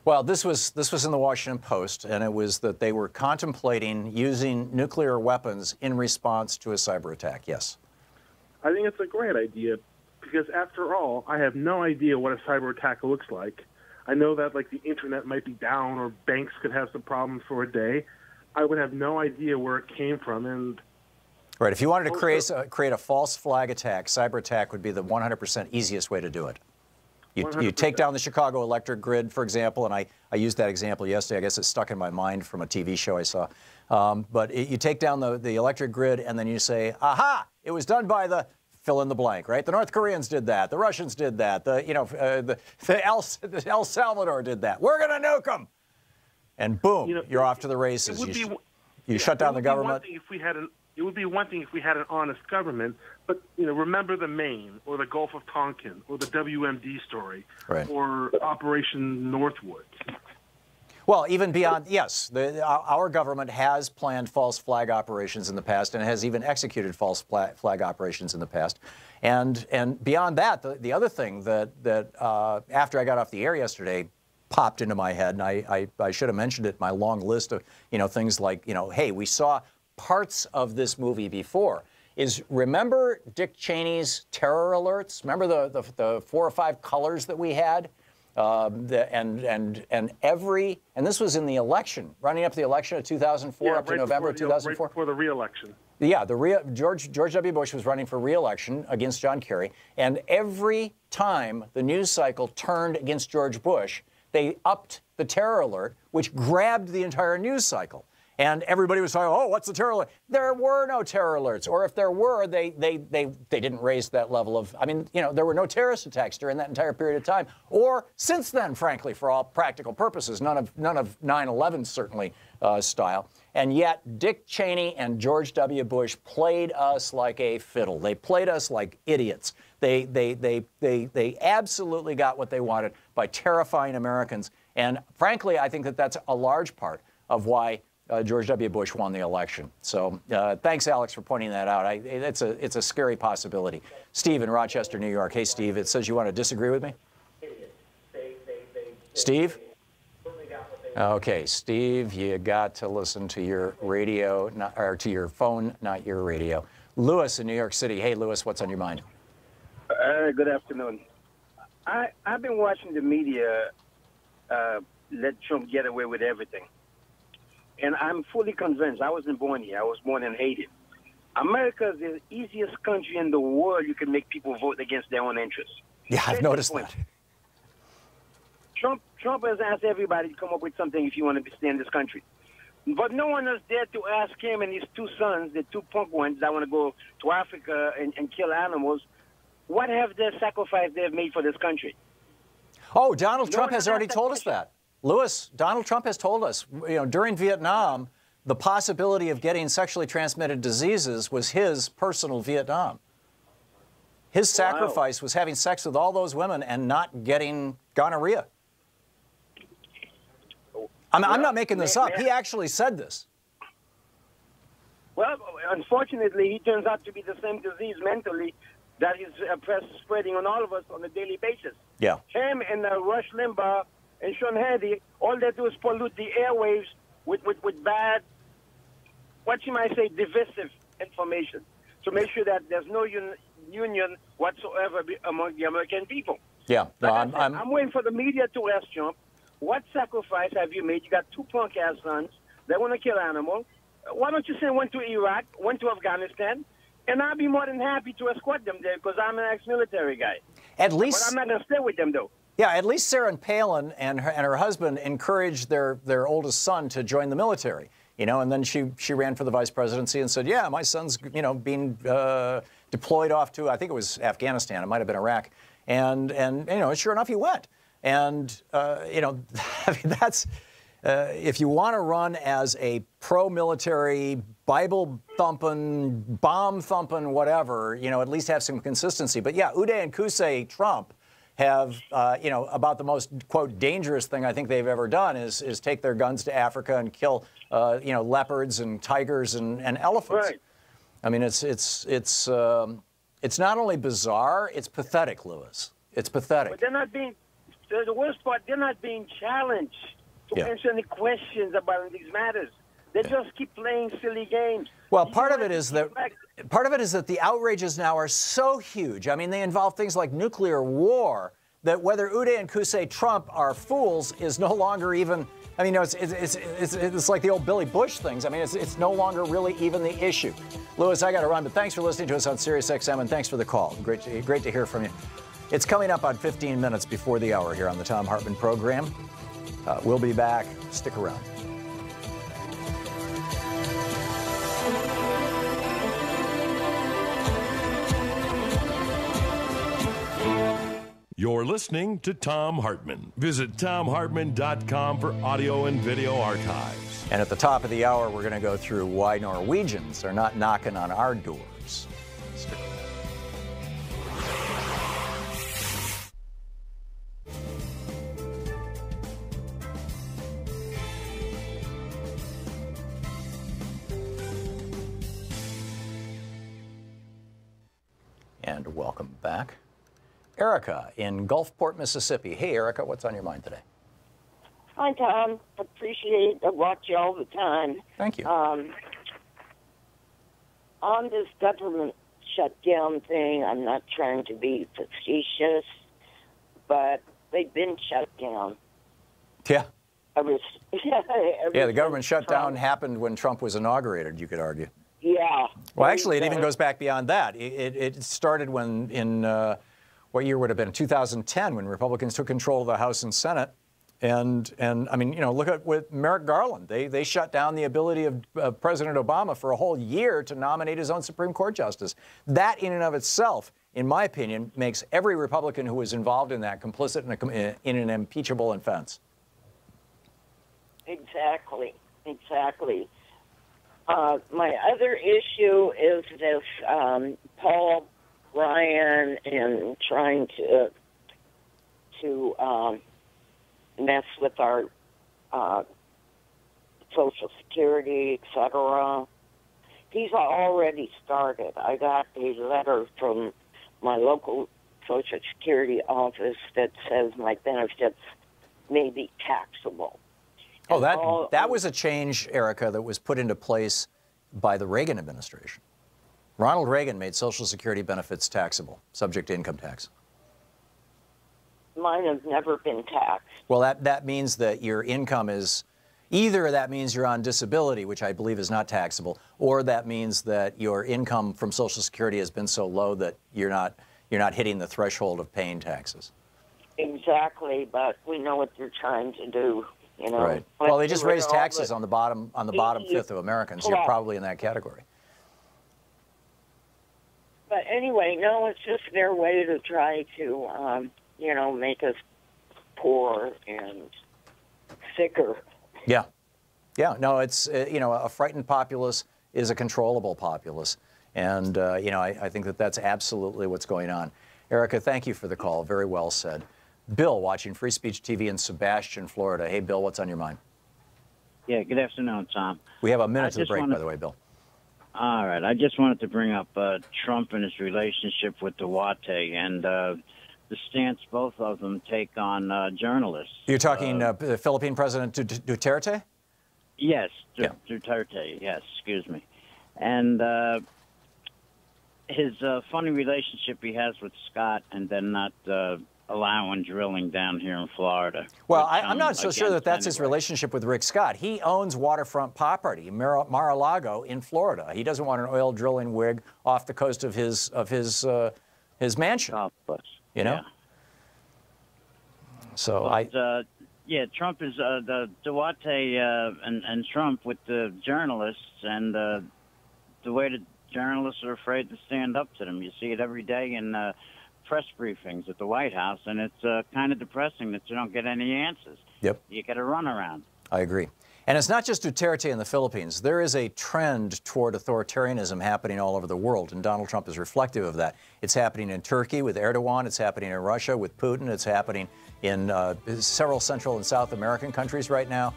Well, this was in the Washington Post, and it was that they were contemplating using nuclear weapons in response to a cyber attack. Yes. I think it's a great idea because, after all, I have no idea what a cyber attack looks like. I know that, like, the internet might be down or banks could have some problems for a day. I would have no idea where it came from. And right. If you wanted to create a false flag attack, cyber attack would be the 100% easiest way to do it. You take down the Chicago electric grid, for example, and I used that example yesterday. I guess it stuck in my mind from a TV show I saw. But you take down the electric grid, and then you say, aha, it was done by the fill in the blank, right? The North Koreans did that. The Russians did that. The El Salvador did that. We're going to nuke them. And boom, you're off to the races. You shut down the government. It would be one thing if we had an honest government, but remember the Maine or the Gulf of Tonkin or the WMD story, right, or Operation Northwood. Well, even beyond, yes, our government has planned false flag operations in the past and has even executed false flag operations in the past. And beyond that, the other thing that after I got off the air yesterday popped into my head, and I should have mentioned it in my long list of things like hey, we saw parts of this movie before, is remember Dick Cheney's terror alerts? Remember the 4 or 5 colors that we had? And this was in the election, running up to the election of 2004, up to November 2004. Right before the re-election. Yeah, George W. Bush was running for re-election against John Kerry, and every time the news cycle turned against George Bush, they upped the terror alert, which grabbed the entire news cycle. And everybody was saying, oh, what's the terror alert? There were no terror alerts. Or if there were, they didn't raise that level of, there were no terrorist attacks during that entire period of time. Or since then, frankly, for all practical purposes, none of 9/11 certainly style. And yet Dick Cheney and George W. Bush played us like a fiddle. They played us like idiots. They absolutely got what they wanted by terrifying Americans. And frankly, I think that that's a large part of why George W. Bush won the election. So thanks, Alex, for pointing that out. It's a scary possibility. Steve in Rochester, New York. Hey, Steve, it says you want to disagree with me? Steve? Okay, Steve, you got to listen to your radio, or to your phone, not your radio. Lewis in New York City. Hey, Lewis, what's on your mind? Good afternoon. I've been watching the media let Trump get away with everything. And I'm fully convinced. I wasn't born here. I was born in Haiti. America is the easiest country in the world you can make people vote against their own interests. Yeah, I've noticed that. Trump has asked everybody to come up with something if you want to stay in this country. But no one has dared to ask him and his 2 sons, the 2 punk ones that want to go to Africa and kill animals, what have their sacrifice they've made for this country? Oh, Donald Trump has already told us that. Lewis, Donald Trump has told us, during Vietnam, the possibility of getting sexually transmitted diseases was his personal Vietnam. His sacrifice was having sex with all those women and not getting gonorrhea. I'm not making this up. He actually said this. Well, unfortunately, he turns out to be the same disease mentally that is spreading on all of us on a daily basis. Yeah. Him and Rush Limbaugh and Sean Hannity, all they do is pollute the airwaves with bad, what you might say, divisive information to make sure that there's no union whatsoever among the American people. Yeah. No, I'm waiting for the media to ask Trump, what sacrifice have you made? You got 2 punk-ass sons. They want to kill animals. Why don't you send one to Iraq, one to Afghanistan, and I'll be more than happy to escort them there because I'm an ex-military guy. At least, but I'm not going to stay with them though. Yeah, at least Sarah Palin and her husband encouraged their oldest son to join the military. You know, and then she ran for the vice presidency and said, yeah, my son's, you know, being deployed off to, I think it was Afghanistan, it might have been Iraq, and you know, sure enough, he went. And you know, I mean, that's if you want to run as a pro-military, Bible-thumping, bomb-thumping, whatever, you know, at least have some consistency. But yeah, Uday and Qusay Trump have, you know, about the most, quote, dangerous thing I think they've ever done is take their guns to Africa and kill, you know, leopards and tigers and elephants. Right. I mean, it's not only bizarre, it's pathetic, Lewis. It's pathetic. But they're not being, the worst part, they're not being challenged to answer any questions about these matters. They just keep playing silly games. Well, part of it is that the outrages now are so huge. I mean, they involve things like nuclear war, that whether Uday and Qusay Trump are fools is no longer even. I mean, no, it's like the old Billy Bush things. I mean, it's no longer really even the issue. Lewis, I got to run, but thanks for listening to us on SiriusXM, and thanks for the call. Great to hear from you. It's coming up on 15 minutes before the hour here on the Thom Hartmann Program. We'll be back. Stick around. You're listening to Thom Hartmann. Visit ThomHartmann.com for audio and video archives. And at the top of the hour, we're going to go through why Norwegians are not knocking on our doors. And welcome back. Erica in Gulfport, Mississippi. Hey, Erica, what's on your mind today? Hi, Tom. Appreciate I watch you all the time. Thank you. On this government shutdown thing, I'm not trying to be facetious, but they've been shut down. Yeah. Yeah, the government shutdown happened when Trump was inaugurated, you could argue. Yeah. Well, actually, it even goes back beyond that. It started when, in what year would it have been? 2010, when Republicans took control of the House and Senate. And I mean, you know, look at with Merrick Garland. They shut down the ability of President Obama for a whole year to nominate his own Supreme Court justice. That, in and of itself, in my opinion, makes every Republican who was involved in that complicit in an impeachable offense. Exactly. My other issue is this Paul Ryan and trying to mess with our Social Security, etc. He's already started. I got a letter from my local Social Security office that says my benefits may be taxable. Oh, that was a change, Erica, that was put into place by the Reagan administration. Ronald Reagan made Social Security benefits taxable, subject to income tax. Mine have never been taxed. Well, that means that your income is, either that means you're on disability, which I believe is not taxable, or that means that your income from Social Security has been so low that you're not hitting the threshold of paying taxes. Exactly, but we know what they're trying to do. You know, right. Well, they just raised taxes on the bottom fifth of Americans. You're probably in that category. But anyway, no, it's just their way to try to, you know, make us poor and sicker. Yeah. Yeah. No, it's, you know, a frightened populace is a controllable populace. And, you know, I think that that's absolutely what's going on. Erica, thank you for the call. Very well said. Bill, watching Free Speech TV in Sebastian, Florida. Hey, Bill, what's on your mind? Yeah, good afternoon, Tom. We have a minute to the break, by the way, Bill. All right. I just wanted to bring up Trump and his relationship with Duarte and the stance both of them take on journalists. You're talking the Philippine President Duterte? Yes, Duterte, yes, excuse me. And his funny relationship he has with Scott and then not allowing drilling down here in Florida. Well, which I'm not so sure that that's his relationship with Rick Scott. He owns waterfront property, Mar-a-Lago in Florida. He doesn't want an oil drilling rig off the coast of his mansion. You know. Yeah. So yeah, Trump is the Duarte and Trump with the journalists, and the way the journalists are afraid to stand up to them. You see it every day in press briefings at the White House, and it's kind of depressing that you don't get any answers. Yep. You get a runaround. I agree. And it's not just Duterte in the Philippines. There is a trend toward authoritarianism happening all over the world, and Donald Trump is reflective of that. It's happening in Turkey with Erdogan. It's happening in Russia with Putin. It's happening in several Central and South American countries right now.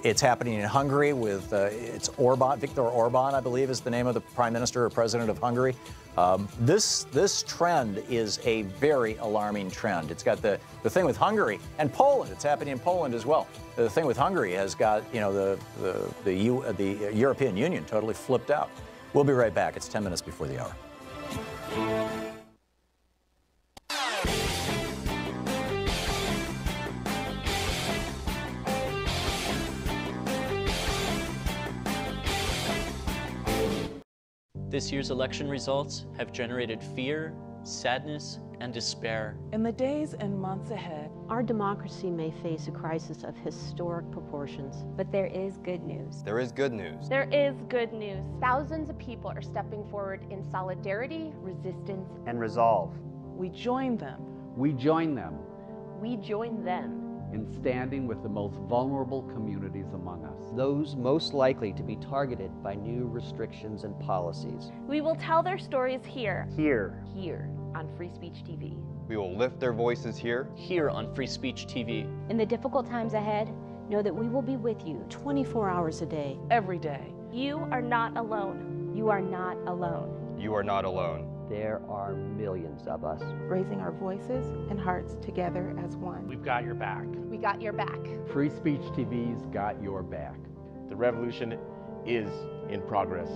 It's happening in Hungary with it's Orban, Viktor Orban, I believe is the name of the prime minister or president of Hungary. This trend is a very alarming trend. It's got the thing with Hungary and Poland. It's happening in Poland as well. The thing with Hungary has got, you know, the European Union totally flipped out. We'll be right back. It's 10 minutes before the hour. This year's election results have generated fear, sadness, and despair. In the days and months ahead, our democracy may face a crisis of historic proportions. But there is good news. There is good news. There is good news. Thousands of people are stepping forward in solidarity, resistance, and resolve. We join them. We join them. We join them in standing with the most vulnerable communities among us. Those most likely to be targeted by new restrictions and policies. We will tell their stories here. Here. Here on Free Speech TV. We will lift their voices here. Here on Free Speech TV. In the difficult times ahead, know that we will be with you 24 hours a day. Every day. You are not alone. You are not alone. You are not alone. There are millions of us. Raising our voices and hearts together as one. We've got your back. We got your back. Free Speech TV's got your back. The revolution is in progress.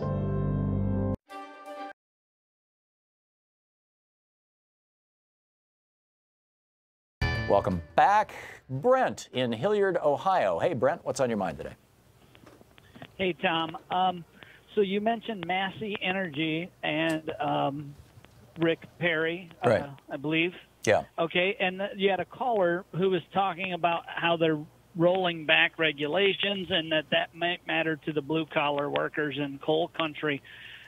Welcome back. Brent in Hilliard, Ohio. Hey, Brent, what's on your mind today? Hey, Tom. So you mentioned Massey Energy and Rick Perry, right. I believe. Yeah. Okay, and you had a caller who was talking about how they're rolling back regulations and that might matter to the blue-collar workers in coal country.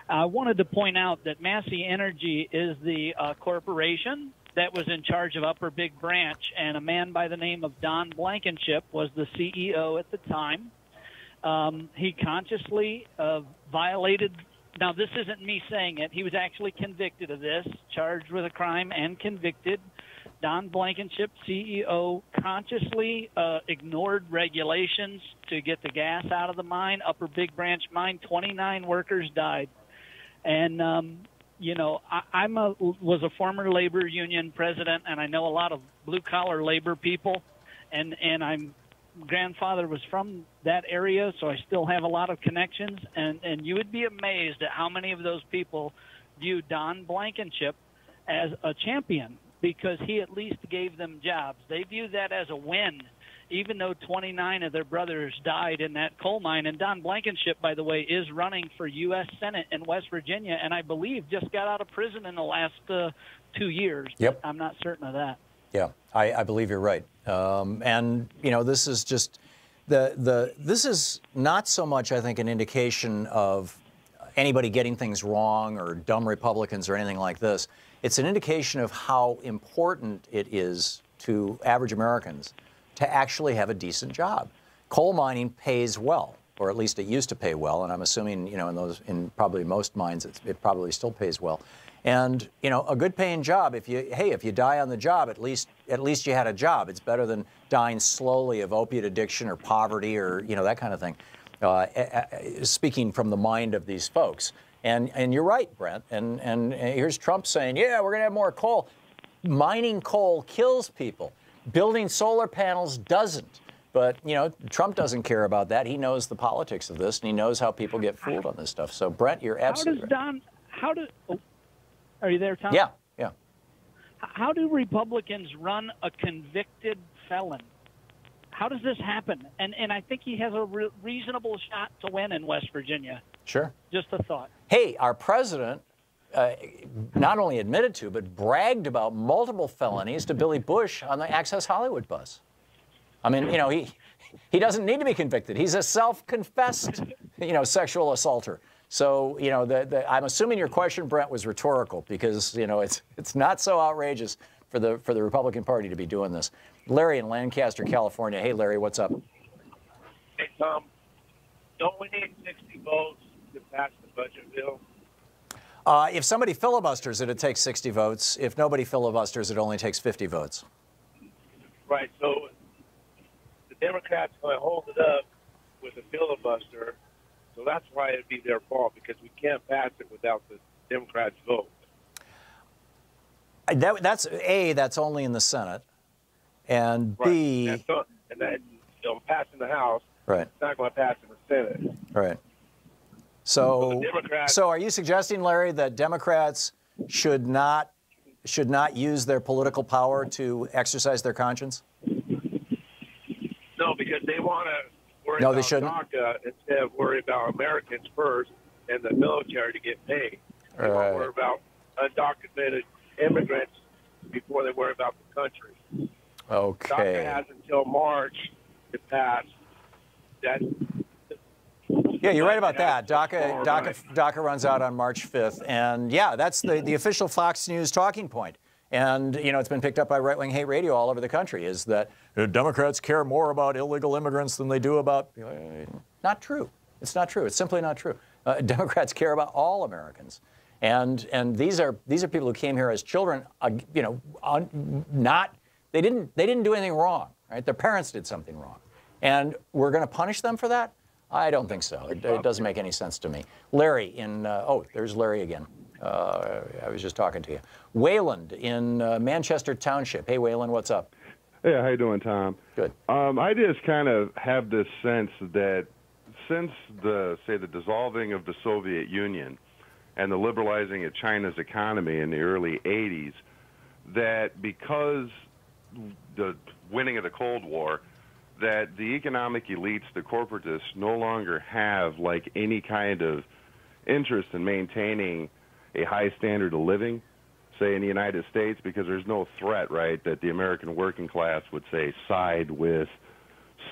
I wanted to point out that Massey Energy is the corporation that was in charge of Upper Big Branch, and a man by the name of Don Blankenship was the CEO at the time. He consciously violated. Now, this isn't me saying it. He was actually convicted of this, charged with a crime and convicted. Don Blankenship, CEO, consciously ignored regulations to get the gas out of the mine, Upper Big Branch mine. 29 workers died. And, you know, I was a former labor union president, and I know a lot of blue-collar labor people, and I'm grandfather was from that area, so I still have a lot of connections, and you would be amazed at how many of those people view Don Blankenship as a champion because he at least gave them jobs. They view that as a win, even though 29 of their brothers died in that coal mine. And Don Blankenship, by the way, is running for U.S. Senate in West Virginia, and I believe just got out of prison in the last 2 years. Yep. I'm not certain of that. Yeah, I believe you're right. And, you know, this is just, this is not so much, I think, an indication of anybody getting things wrong or dumb Republicans or anything like this. It's an indication of how important it is to average Americans to actually have a decent job. Coal mining pays well, or at least it used to pay well, and I'm assuming, you know, in probably most mines, it probably still pays well. And, you know, a good-paying job, if you die on the job, at least you had a job. It's better than dying slowly of opiate addiction or poverty or, you know, that kind of thing. Speaking from the mind of these folks. And you're right, Brent. And here's Trump saying, yeah, we're going to have more coal. Mining coal kills people. Building solar panels doesn't. But, you know, Trump doesn't care about that. He knows the politics of this, and he knows how people get fooled on this stuff. So, Brent, you're absolutely right. Are you there, Tom? Yeah, yeah. How do Republicans run a convicted felon? How does this happen? And I think he has a reasonable shot to win in West Virginia. Sure. Just a thought. Hey, our president not only admitted to, but bragged about multiple felonies to Billy Bush on the Access Hollywood bus. I mean, you know, he doesn't need to be convicted. He's a self-confessed, you know, sexual assaulter. So, you know, I'm assuming your question, Brent, was rhetorical because, you know, it's not so outrageous for the Republican Party to be doing this. Larry in Lancaster, California. Hey, Larry, what's up? Hey, Tom. Don't we need 60 votes to pass the budget bill? If somebody filibusters it, it takes 60 votes. If nobody filibusters, it only takes 50 votes. Right. So the Democrats are going to hold it up with a filibuster. So that's why it'd be their fault, because we can't pass it without the Democrats' vote. That's only in the Senate. And Right. B... And that, you know, passing the House, right. It's not going to pass in the Senate. Right. So, Democrats, so are you suggesting, Larry, that Democrats should not use their political power to exercise their conscience? No, because they want to worry No, about they shouldn't. DACA instead of worry about Americans first and the military to get paid. They want to worry about undocumented immigrants before they worry about the country. Okay. DACA has until March to pass. That. Yeah, you're right about that. DACA runs out on March 5th. And yeah, that's the official Fox News talking point. And, you know, it's been picked up by right-wing hate radio all over the country, is that Democrats care more about illegal immigrants than they do about... Not true. It's not true. It's simply not true. Democrats care about all Americans. And these are people who came here as children, you know, they didn't do anything wrong, right? Their parents did something wrong. And we're going to punish them for that? I don't think so. It doesn't make any sense to me. Larry in, there's Larry again. I was just talking to you. Wayland in Manchester Township. Hey, Wayland, what's up? Hey, how you doing, Tom? Good. I just kind of have this sense that since the dissolving of the Soviet Union and the liberalizing of China's economy in the early 80s, that because the winning of the Cold War, that the economic elites, the corporatists, no longer have like any kind of interest in maintaining a high standard of living, say in the United States, because there's no threat, right, that the American working class would say side with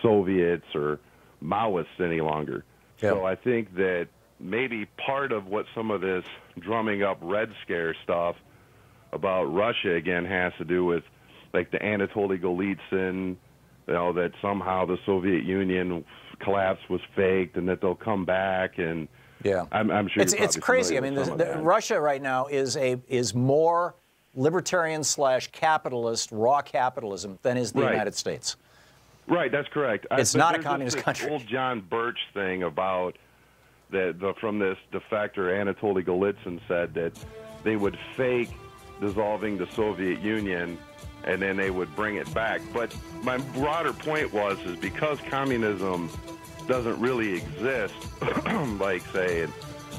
Soviets or Maoists any longer. Yeah. So I think that maybe part of what some of this drumming up Red Scare stuff about Russia again has to do with like the Anatoly Golitsyn, you know, that somehow the Soviet Union collapse was faked and that they'll come back. And yeah, I'm sure it's crazy. I mean, Russia right now is more libertarian / capitalist, raw capitalism than is the United States. Right, that's correct. It's not a communist country. Old John Birch thing about from this defector Anatoly Golitsyn said that they would fake dissolving the Soviet Union and then they would bring it back. But my broader point is because communism doesn't really exist, like, say,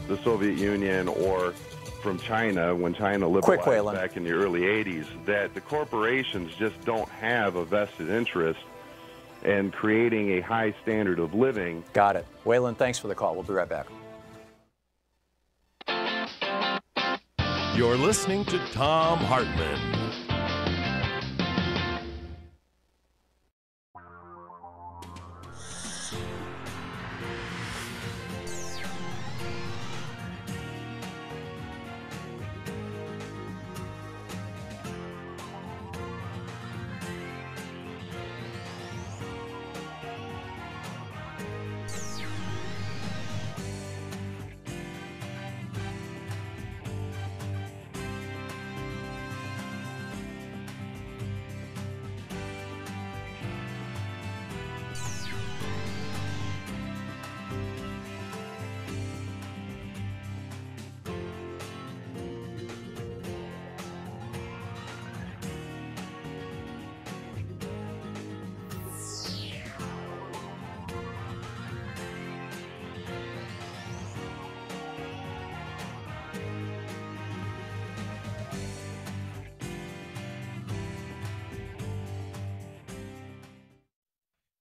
the Soviet Union or from China, when China liberalized back in the early 80s, that the corporations just don't have a vested interest in creating a high standard of living. Got it. Waylon, thanks for the call. We'll be right back. You're listening to Thom Hartmann.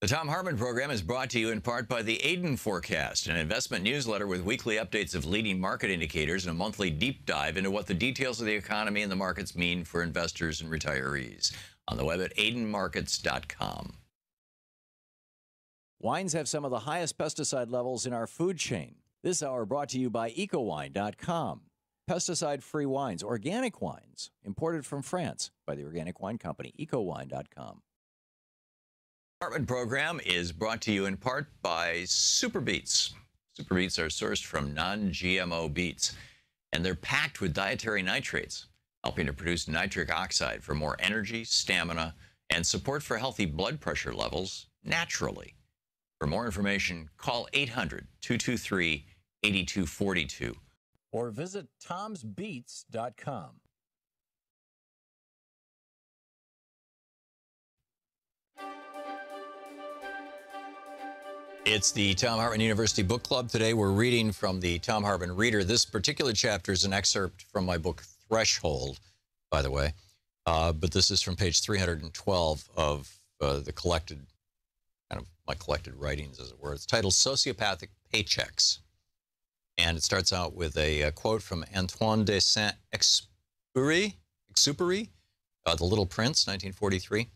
The Thom Hartmann Program is brought to you in part by the Aiden Forecast, an investment newsletter with weekly updates of leading market indicators and a monthly deep dive into what the details of the economy and the markets mean for investors and retirees. On the web at aidenmarkets.com. Wines have some of the highest pesticide levels in our food chain. This hour brought to you by ecowine.com. Pesticide-free wines, organic wines, imported from France by the organic wine company, ecowine.com. Hartmann Program is brought to you in part by Super Beets. Super Beets are sourced from non-GMO beets, and they're packed with dietary nitrates, helping to produce nitric oxide for more energy, stamina, and support for healthy blood pressure levels naturally. For more information, call 800-223-8242 or visit tomsbeets.com. It's the Thom Hartmann University Book Club. Today we're reading from the Thom Hartmann Reader. This particular chapter is an excerpt from my book Threshold, by the way. But this is from page 312 of the collected, kind of my collected writings, as it were. It's titled Sociopathic Paychecks. And it starts out with a quote from Antoine de Saint-Exupéry, The Little Prince, 1943.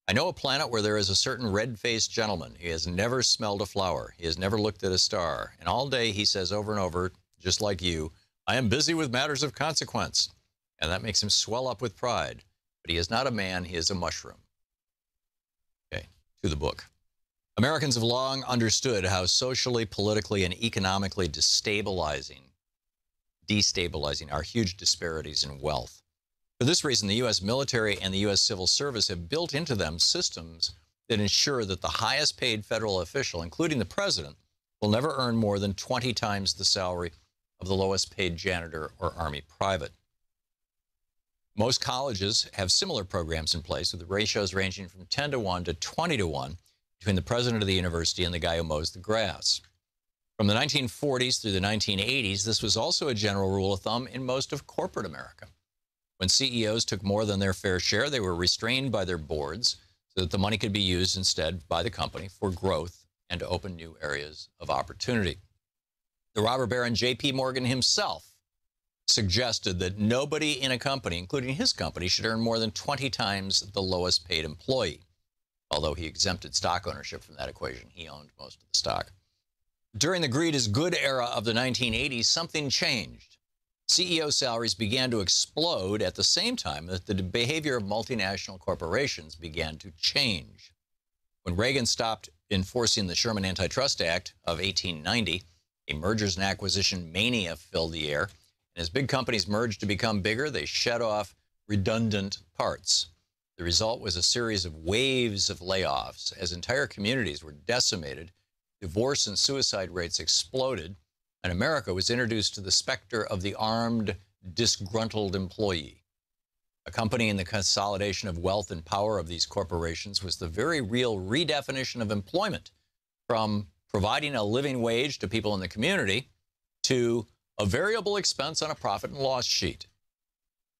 I know a planet where there is a certain red-faced gentleman. He has never smelled a flower. He has never looked at a star. And all day he says over and over, just like you, I am busy with matters of consequence. And that makes him swell up with pride. But he is not a man, he is a mushroom. Okay, to the book. Americans have long understood how socially, politically, and economically destabilizing are huge disparities in wealth. For this reason, the U.S. military and the U.S. civil service have built into them systems that ensure that the highest paid federal official, including the president, will never earn more than 20 times the salary of the lowest paid janitor or Army private. Most colleges have similar programs in place, with the ratios ranging from 10 to 1 to 20 to 1 between the president of the university and the guy who mows the grass. From the 1940s through the 1980s, this was also a general rule of thumb in most of corporate America. When CEOs took more than their fair share, they were restrained by their boards so that the money could be used instead by the company for growth and to open new areas of opportunity. The robber baron J.P. Morgan himself suggested that nobody in a company, including his company, should earn more than 20 times the lowest paid employee. Although he exempted stock ownership from that equation, he owned most of the stock. During the greed is good era of the 1980s, something changed. CEO salaries began to explode at the same time that the behavior of multinational corporations began to change. When Reagan stopped enforcing the Sherman Antitrust Act of 1890, a mergers and acquisition mania filled the air, and as big companies merged to become bigger, they shed off redundant parts. The result was a series of waves of layoffs as entire communities were decimated, divorce and suicide rates exploded, and America was introduced to the specter of the armed, disgruntled employee. Accompanying the consolidation of wealth and power of these corporations was the very real redefinition of employment, from providing a living wage to people in the community to a variable expense on a profit and loss sheet.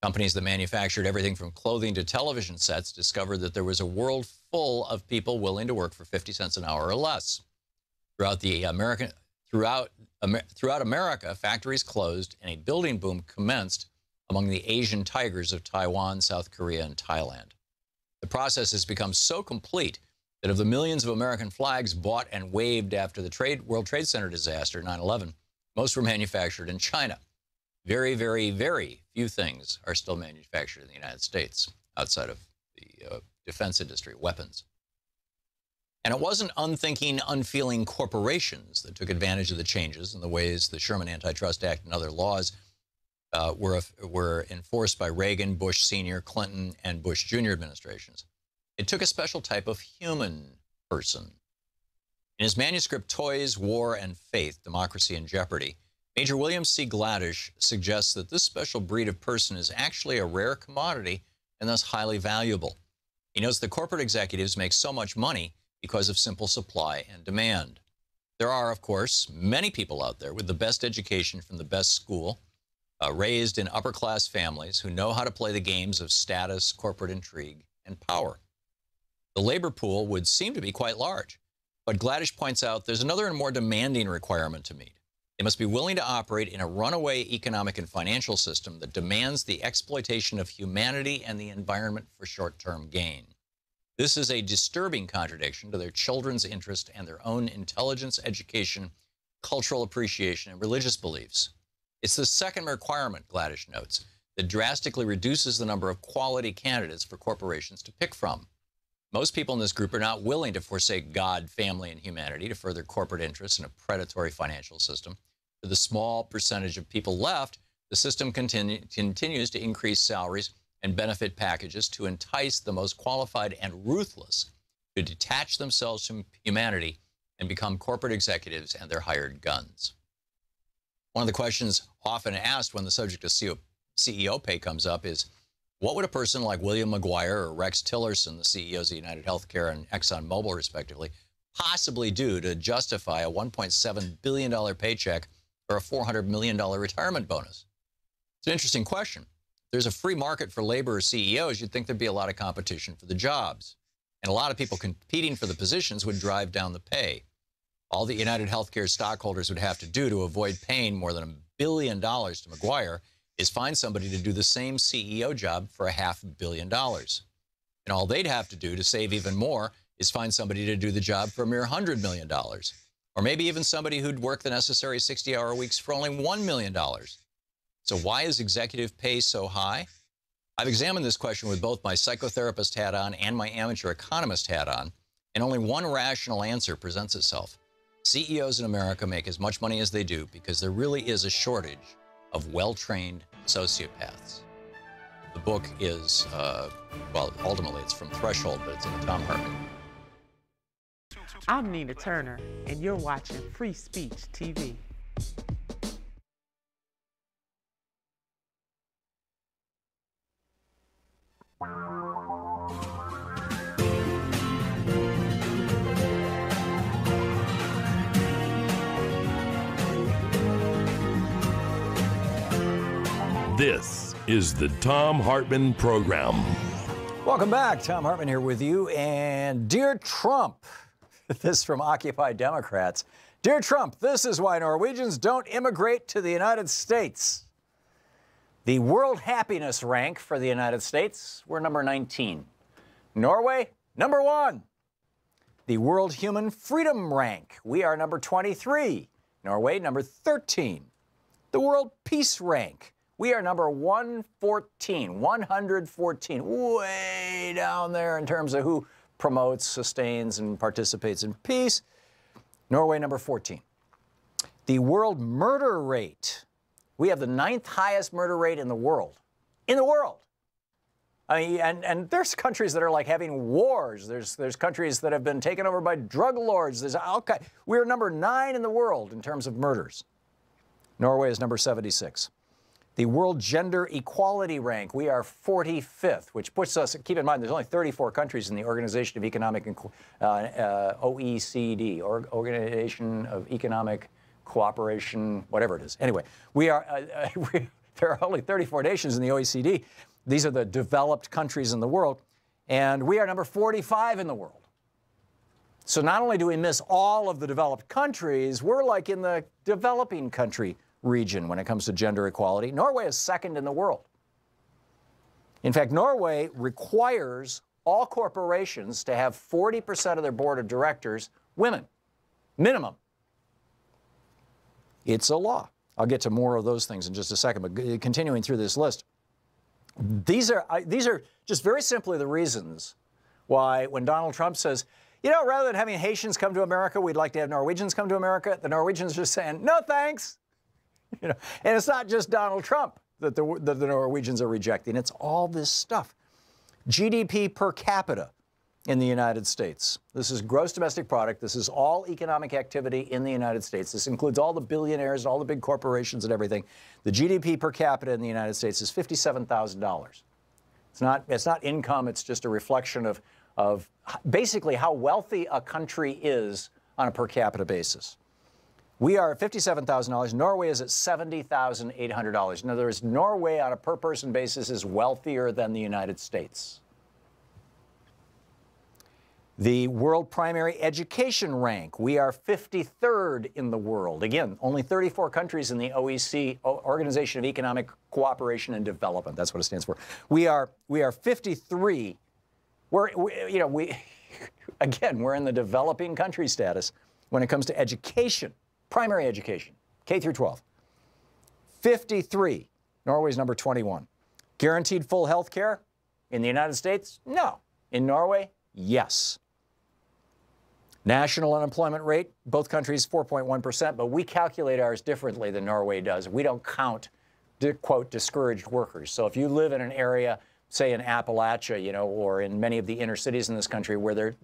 Companies that manufactured everything from clothing to television sets discovered that there was a world full of people willing to work for 50 cents an hour or less. Throughout America, factories closed and a building boom commenced among the Asian tigers of Taiwan, South Korea, and Thailand. The process has become so complete that of the millions of American flags bought and waved after the World Trade Center disaster, 9/11, most were manufactured in China. Very, very, very few things are still manufactured in the United States outside of the defense industry, weapons. And it wasn't unthinking, unfeeling corporations that took advantage of the changes in the ways the Sherman Antitrust Act and other laws were enforced by Reagan, Bush Sr., Clinton, and Bush Jr. administrations. It took a special type of human person. In his manuscript, Toys, War, and Faith, Democracy in Jeopardy, Major William C. Gladish suggests that this special breed of person is actually a rare commodity and thus highly valuable. He notes that corporate executives make so much money because of simple supply and demand. There are, of course, many people out there with the best education from the best school, raised in upper-class families who know how to play the games of status, corporate intrigue, and power. The labor pool would seem to be quite large. But Gladish points out there's another and more demanding requirement to meet. They must be willing to operate in a runaway economic and financial system that demands the exploitation of humanity and the environment for short-term gain. This is a disturbing contradiction to their children's interest and their own intelligence, education, cultural appreciation, and religious beliefs. It's the second requirement, Gladish notes, that drastically reduces the number of quality candidates for corporations to pick from. Most people in this group are not willing to forsake God, family, and humanity to further corporate interests in a predatory financial system. For the small percentage of people left, the system continues to increase salaries and benefit packages to entice the most qualified and ruthless to detach themselves from humanity and become corporate executives and their hired guns. One of the questions often asked when the subject of CEO pay comes up is, what would a person like William McGuire or Rex Tillerson, the CEOs of United Healthcare and ExxonMobil, respectively, possibly do to justify a $1.7 billion paycheck or a $400 million retirement bonus? It's an interesting question. If there's a free market for labor or CEOs, you'd think there'd be a lot of competition for the jobs. And a lot of people competing for the positions would drive down the pay. All that United Healthcare stockholders would have to do to avoid paying more than $1 billion to McGuire is find somebody to do the same CEO job for $500 million. And all they'd have to do to save even more is find somebody to do the job for a mere $100 million. Or maybe even somebody who'd work the necessary 60-hour weeks for only $1 million. So why is executive pay so high? I've examined this question with both my psychotherapist hat on and my amateur economist hat on, and only one rational answer presents itself. CEOs in America make as much money as they do because there really is a shortage of well-trained sociopaths. The book is, well, ultimately it's from Threshold, but it's in the Thom Hartmann. I'm Nina Turner, and you're watching Free Speech TV. This is the Thom Hartmann Program. Welcome back. Thom Hartmann here with you. And Dear Trump, this from Occupy Democrats. Dear Trump, this is why Norwegians don't immigrate to the United States. The World Happiness Rank for the United States, we're number 19. Norway, number 1. The World Human Freedom Rank, we are number 23. Norway, number 13. The World Peace Rank, we are number 114, 114, way down there in terms of who promotes, sustains, and participates in peace. Norway, number 14. The world murder rate, we have the 9th highest murder rate in the world. In the world! I mean, and there's countries that are like having wars. There's countries that have been taken over by drug lords. Okay. We're number 9 in the world in terms of murders. Norway is number 76. The World Gender Equality Rank, we are 45th, which puts us, keep in mind, there's only 34 countries in the Organization of Economic, OECD, Organization of Economic Cooperation, whatever it is. Anyway, we are, there are only 34 nations in the OECD. These are the developed countries in the world, and we are number 45 in the world. So not only do we miss all of the developed countries, we're like in the developing country region when it comes to gender equality. Norway is 2nd in the world. In fact, Norway requires all corporations to have 40% of their board of directors women, minimum. It's a law. I'll get to more of those things in just a second, but continuing through this list. These are just very simply the reasons why when Donald Trump says, you know, rather than having Haitians come to America, we'd like to have Norwegians come to America, the Norwegians are just saying, no thanks. You know, and it's not just Donald Trump that the Norwegians are rejecting. It's all this stuff. GDP per capita in the United States. This is gross domestic product. This is all economic activity in the United States. This includes all the billionaires and all the big corporations and everything. The GDP per capita in the United States is $57,000. It's not income. It's just a reflection of basically how wealthy a country is on a per capita basis. We are at $57,000. Norway is at $70,800. In other words, Norway on a per-person basis is wealthier than the United States. The World Primary Education Rank, we are 53rd in the world. Again, only 34 countries in the OECD, Organization of Economic Cooperation and Development. That's what it stands for. We are 53. Again, we're in the developing country status when it comes to education, primary education, K through 12. 53. Norway's number 21. Guaranteed full health care in the United States? No. In Norway? Yes. National unemployment rate, both countries 4.1%, but we calculate ours differently than Norway does. We don't count, quote, discouraged workers. So if you live in an area, say in Appalachia, or in many of the inner cities in this country where there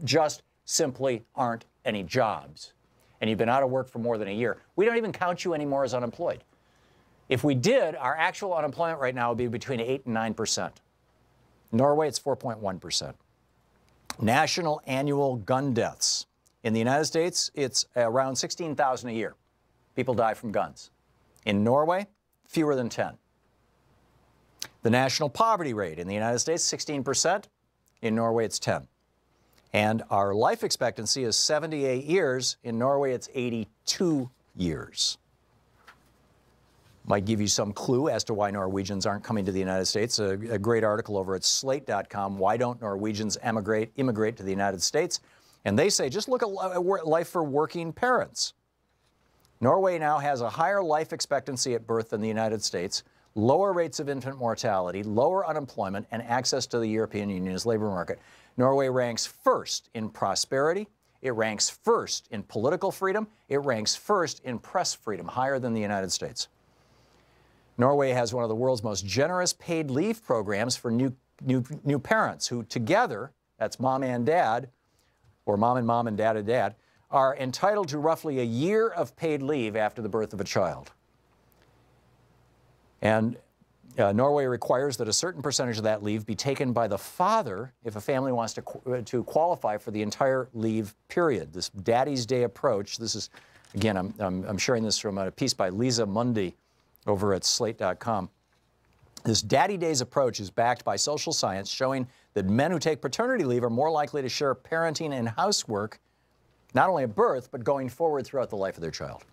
just simply aren't any jobs, and you've been out of work for more than a year, we don't even count you anymore as unemployed. If we did, our actual unemployment right now would be between 8 and 9%. Norway, it's 4.1%. National annual gun deaths. In the United States, it's around 16,000 a year. People die from guns. In Norway, fewer than 10. The national poverty rate in the United States, 16%. In Norway, it's 10. And our life expectancy is 78 years. In Norway, it's 82 years. Might give you some clue as to why Norwegians aren't coming to the United States. A great article over at slate.com, Why Don't Norwegians Immigrate to the United States? And they say, just look at life for working parents. Norway now has a higher life expectancy at birth than the United States, lower rates of infant mortality, lower unemployment, and access to the European Union's labor market. Norway ranks first in prosperity. It ranks first in political freedom. It ranks first in press freedom, higher than the United States. Norway has one of the world's most generous paid leave programs for new parents who together, that's mom and dad, or mom and dad and dad, are entitled to roughly a year of paid leave after the birth of a child. And Norway requires that a certain percentage of that leave be taken by the father if a family wants to qualify for the entire leave period. This Daddy's Day approach, this is, again, I'm sharing this from a piece by Lisa Mundy over at slate.com. This Daddy Days approach is backed by social science showing that men who take paternity leave are more likely to share parenting and housework, not only at birth, but going forward throughout the life of their child.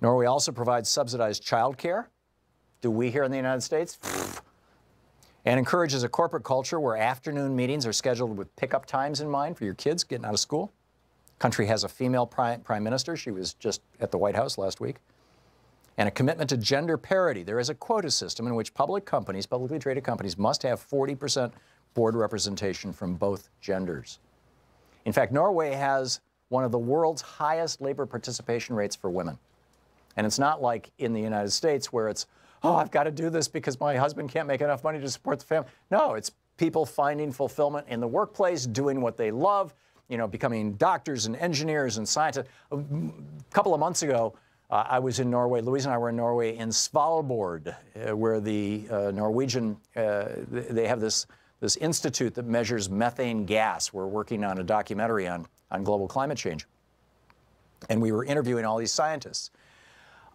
Norway also provides subsidized child care. Do we here in the United States? And encourages a corporate culture where afternoon meetings are scheduled with pickup times in mind for your kids getting out of school. Country has a female prime minister. She was just at the White House last week. And a commitment to gender parity. There is a quota system in which publicly traded companies must have 40% board representation from both genders. In fact, Norway has one of the world's highest labor participation rates for women. And it's not like in the United States where it's, oh, I've got to do this because my husband can't make enough money to support the family. No, it's people finding fulfillment in the workplace, doing what they love, becoming doctors and engineers and scientists. A couple of months ago, I was in Norway, Louise and I were in Norway in Svalbard, where the Norwegian, they have this institute that measures methane gas. We're working on a documentary on global climate change. And we were interviewing all these scientists.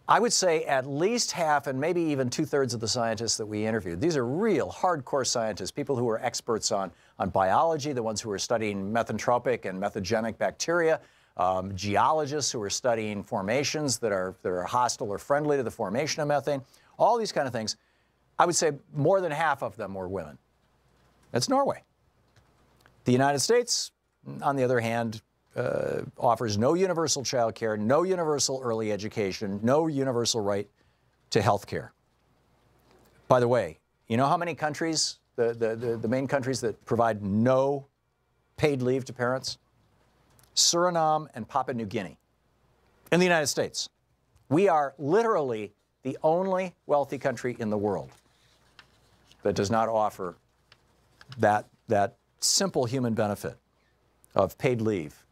I would say at least half and maybe even 2/3 of the scientists that we interviewed, these are real hardcore scientists, people who are experts on biology, the ones who are studying methantropic and methogenic bacteria, geologists who are studying formations that are hostile or friendly to the formation of methane, all these kind of things. I would say more than half of them were women. That's Norway. The United States, on the other hand, offers no universal child care, no universal early education, no universal right to health care. By the way, you know how many countries, the main countries that provide no paid leave to parents? Suriname and Papua New Guinea. In the United States, we are literally the only wealthy country in the world that does not offer that simple human benefit of paid leave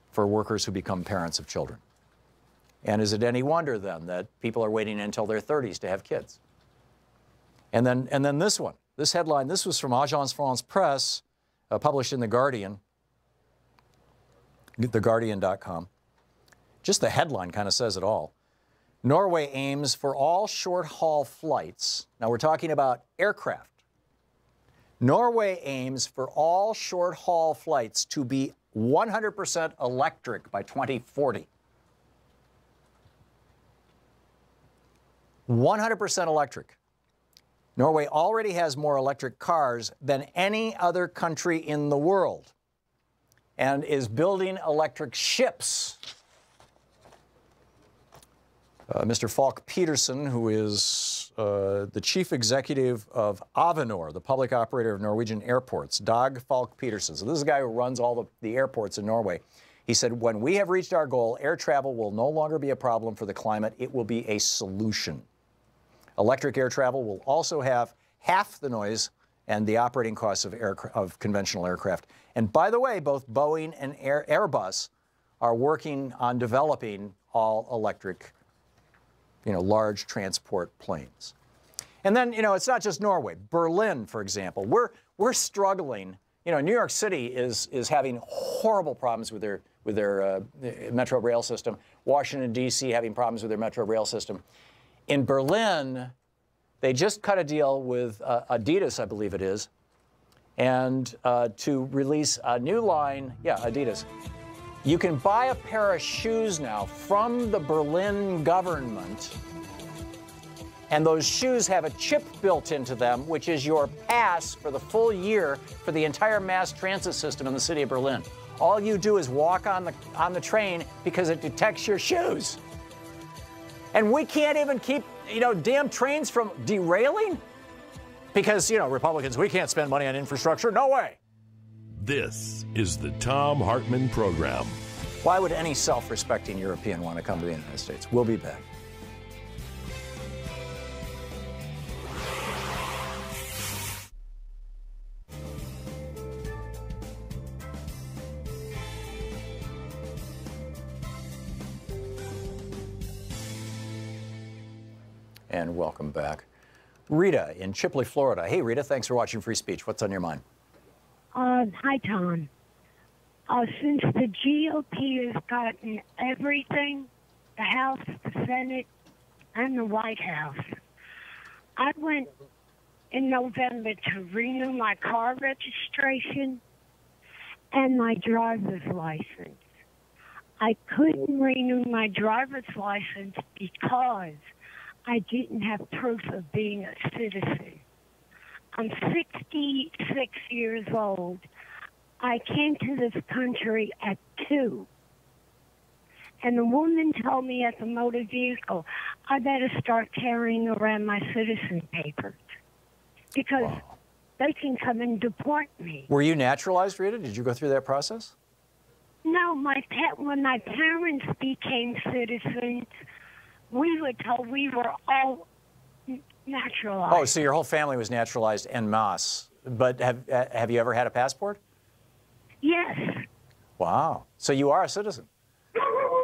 for workers who become parents of children. And is it any wonder then that people are waiting until their 30s to have kids? And then this one, this headline, this was from Agence France Presse, published in The Guardian, theguardian.com. Just the headline kind of says it all. Norway aims for all short-haul flights, now we're talking about aircraft, Norway aims for all short-haul flights to be 100% electric by 2040. 100% electric. Norway already has more electric cars than any other country in the world and is building electric ships. Mr. Falk Petersen, who is the chief executive of Avinor, the public operator of Norwegian airports, Dag Falk Petersen. So this is a guy who runs all the airports in Norway. He said, when we have reached our goal, air travel will no longer be a problem for the climate. It will be a solution. Electric air travel will also have half the noise and the operating costs of conventional aircraft. And by the way, both Boeing and Airbus are working on developing all electric, large transport planes. And then, it's not just Norway. Berlin, for example, we're struggling. New York City is having horrible problems with their metro rail system. Washington, D.C. having problems with their metro rail system. In Berlin, they just cut a deal with Adidas, I believe it is, and to release a new line. Yeah, Adidas. You can buy a pair of shoes now from the Berlin government, and those shoes have a chip built into them, which is your pass for the full year for the entire mass transit system in the city of Berlin. All you do is walk on the train because it detects your shoes. And we can't even keep, damn trains from derailing? Because, Republicans, we can't spend money on infrastructure. No way. This is the Thom Hartmann Program. Why would any self-respecting European want to come to the United States? We'll be back. And welcome back. Rita in Chipley, Florida. Hey, Rita, thanks for watching Free Speech. What's on your mind? Hi, Tom. Since the GOP has gotten everything, the House, the Senate, and the White House, I went in November to renew my car registration and my driver's license. I couldn't renew my driver's license because I didn't have proof of being a citizen. I'm 66 years old. I came to this country at 2. And the woman told me at the motor vehicle, I better start carrying around my citizen papers because they can come and deport me. Were you naturalized, Rita? Did you go through that process? No, when my parents became citizens, we were told we were all naturalized. Oh, so your whole family was naturalized en masse. But have you ever had a passport? Yes. Wow. So you are a citizen?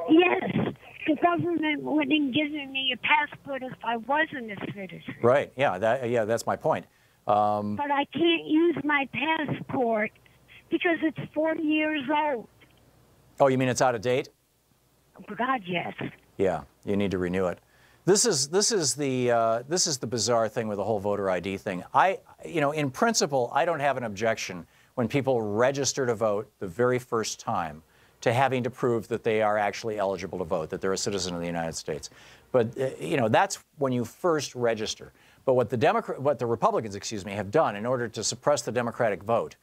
Yes. The government wouldn't give me a passport if I wasn't a citizen. Right. Yeah, that's my point. But I can't use my passport because it's 40 years old. Oh, you mean it's out of date? God, yes. Yeah, you need to renew it. This is the bizarre thing with the whole voter ID thing. In principle, I don't have an objection when people register to vote the very first time to having to prove that they are actually eligible to vote, that they're a citizen of the United States. But that's when you first register. But what the Republicans, have done in order to suppress the Democratic vote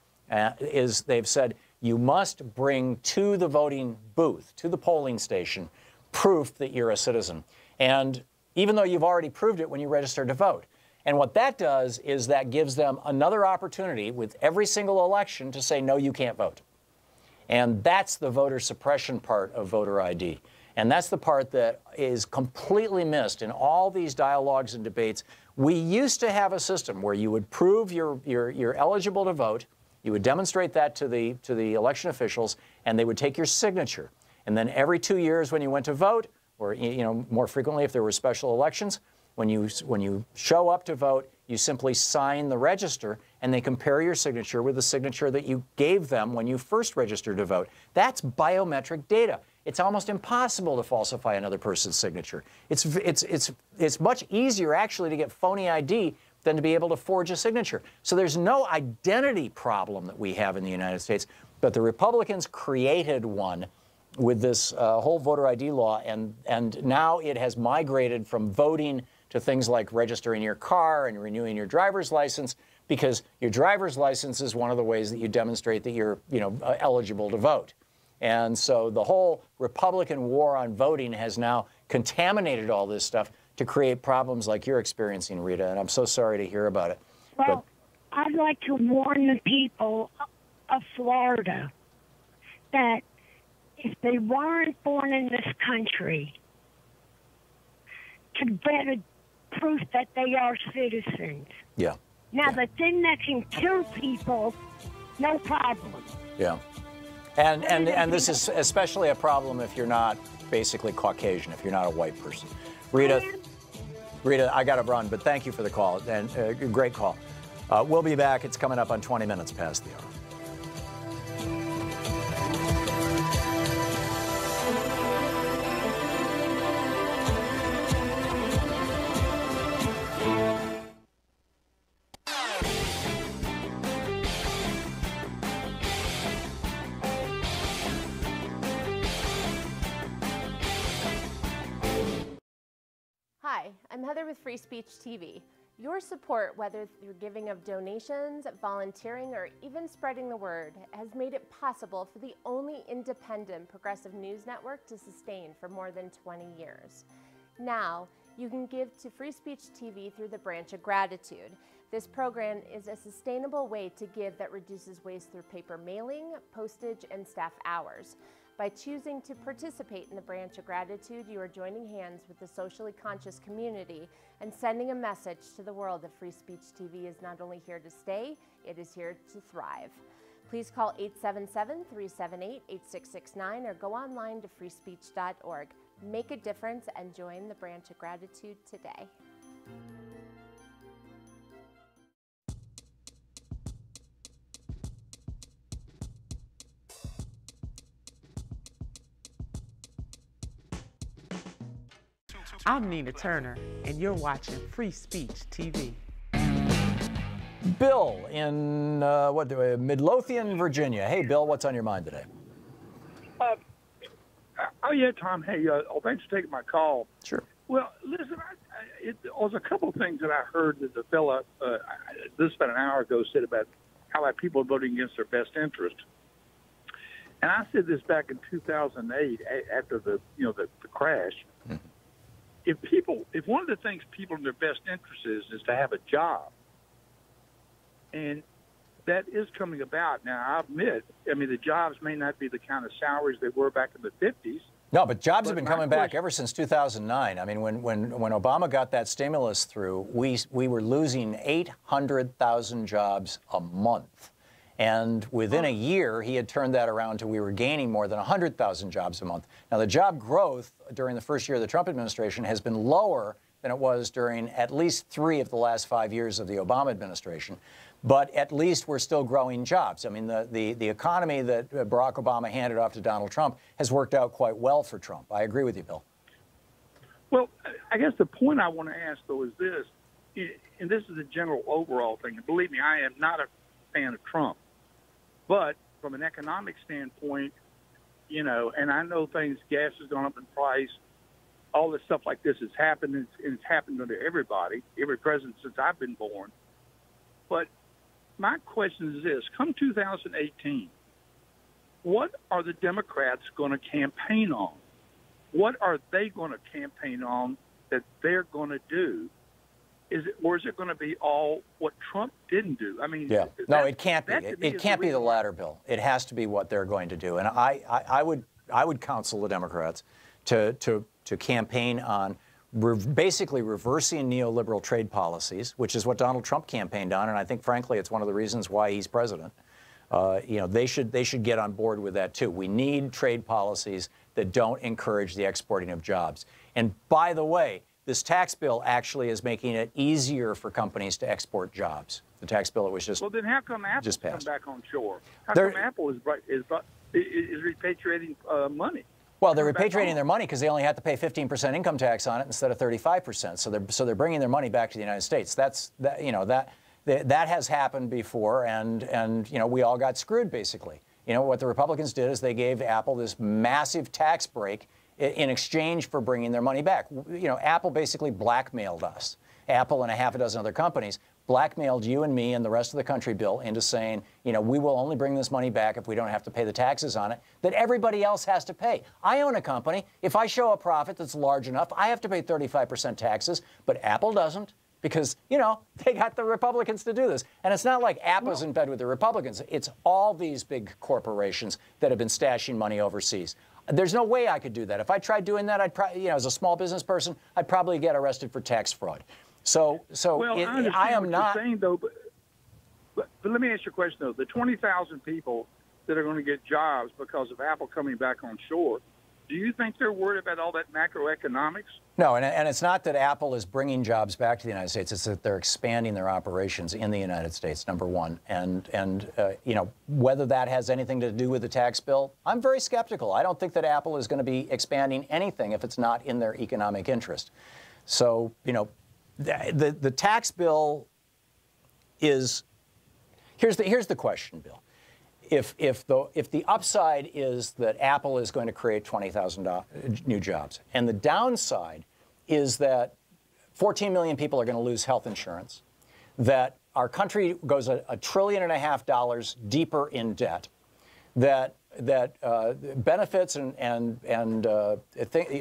is they've said you must bring to the voting booth, to the polling station, proof that you're a citizen. And even though you've already proved it when you register to vote. And what that does is that gives them another opportunity with every single election to say, no, you can't vote. And that's the voter suppression part of voter ID. And that's the part that is completely missed in all these dialogues and debates. We used to have a system where you would prove you're eligible to vote, you would demonstrate that to the election officials, and they would take your signature. And then every 2 years when you went to vote, or more frequently if there were special elections, when you show up to vote, you simply sign the register, and they compare your signature with the signature that you gave them when you first registered to vote. That's biometric data. It's almost impossible to falsify another person's signature. It's much easier actually to get phony ID than to be able to forge a signature. So there's no identity problem that we have in the United States, but the Republicans created one with this whole voter ID law, and now it has migrated from voting to things like registering your car and renewing your driver's license, because your driver's license is one of the ways that you demonstrate that you're, eligible to vote. And so the whole Republican war on voting has now contaminated all this stuff to create problems like you're experiencing, Rita, and I'm so sorry to hear about it. Well, I'd like to warn the people of Florida that if they weren't born in this country, to get a proof that they are citizens. Yeah. Now, the thing that can kill people, no problem. Yeah. And this is especially a problem if you're not basically Caucasian, if you're not a white person. Rita, I got to run, but thank you for the call, and great call. We'll be back. It's coming up on 20 minutes past the hour. Hi, I'm Heather with Free Speech TV. Your support, whether through giving of donations, volunteering, or even spreading the word, has made it possible for the only independent progressive news network to sustain for more than 20 years. Now, you can give to Free Speech TV through the Branch of Gratitude. This program is a sustainable way to give that reduces waste through paper mailing, postage, and staff hours. By choosing to participate in the Branch of Gratitude, you are joining hands with the socially conscious community and sending a message to the world that Free Speech TV is not only here to stay, it is here to thrive. Please call 877-378-8669 or go online to freespeech.org. Make a difference and join the Branch of Gratitude today. I'm Nina Turner, and you're watching Free Speech TV. Bill in Midlothian, Virginia. Hey, Bill, what's on your mind today? Yeah, Tom. Hey, thanks for taking my call. Sure. Well, listen, it was a couple of things that I heard that the fella, this about an hour ago, said about how people are voting against their best interest. And I said this back in 2008 after the crash. Mm-hmm. If one of the things people in their best interest is to have a job, and that is coming about now, I admit, the jobs may not be the kind of salaries they were back in the 50s. No, but jobs have been coming back ever since 2009. I mean, when Obama got that stimulus through, we were losing 800,000 jobs a month. And within a year, he had turned that around to we were gaining more than 100,000 jobs a month. Now, the job growth during the first year of the Trump administration has been lower than it was during at least 3 of the last 5 years of the Obama administration. But at least we're still growing jobs. I mean, the economy that Barack Obama handed off to Donald Trump has worked out quite well for Trump. I agree with you, Bill. Well, I guess the point I want to ask, though, is this, and this is a general overall thing. And believe me, I am not a fan of Trump. But from an economic standpoint, and I know gas has gone up in price, all this stuff like this has happened, and it's happened to everybody, every president since I've been born. But my question is this, come 2018, what are the Democrats going to campaign on? What are they going to campaign on that they're going to do? Or is it going to be all what Trump didn't do? I mean, yeah. No, it can't be. It can't be the latter, Bill. It has to be what they're going to do. And I would counsel the Democrats to campaign on basically reversing neoliberal trade policies, which is what Donald Trump campaigned on, and I think, frankly, it's one of the reasons why he's president. They should get on board with that too. We need trade policies that don't encourage the exporting of jobs. And by the way, this tax bill actually is making it easier for companies to export jobs. The tax bill that was just well, then how come Apple's come back on shore? How come Apple is repatriating money? Well, they're repatriating their money because they only have to pay 15% income tax on it instead of 35%. So they're bringing their money back to the United States. That has happened before, and we all got screwed basically. What the Republicans did is they gave Apple this massive tax break in exchange for bringing their money back. Apple basically blackmailed us. Apple and a half a dozen other companies blackmailed you and me and the rest of the country, Bill, into saying, we will only bring this money back if we don't have to pay the taxes on it that everybody else has to pay. I own a company. If I show a profit that's large enough, I have to pay 35% taxes, but Apple doesn't because, they got the Republicans to do this. And it's not like Apple's in bed with the Republicans. It's all these big corporations that have been stashing money overseas. There's no way I could do that. If I tried doing that, I'd probably, as a small business person, I'd probably get arrested for tax fraud. I am not saying though, but let me ask you a question though. The 20,000 people that are going to get jobs because of Apple coming back on shore, do you think they're worried about all that macroeconomics? No, and it's not that Apple is bringing jobs back to the United States. It's that they're expanding their operations in the United States, number one. And whether that has anything to do with the tax bill, I'm very skeptical. I don't think that Apple is going to be expanding anything if it's not in their economic interest. So, the tax bill is, here's the question, Bill. If the upside is that Apple is going to create 20,000 new jobs, and the downside is that 14 million people are going to lose health insurance, that our country goes $1.5 trillion deeper in debt, that benefits and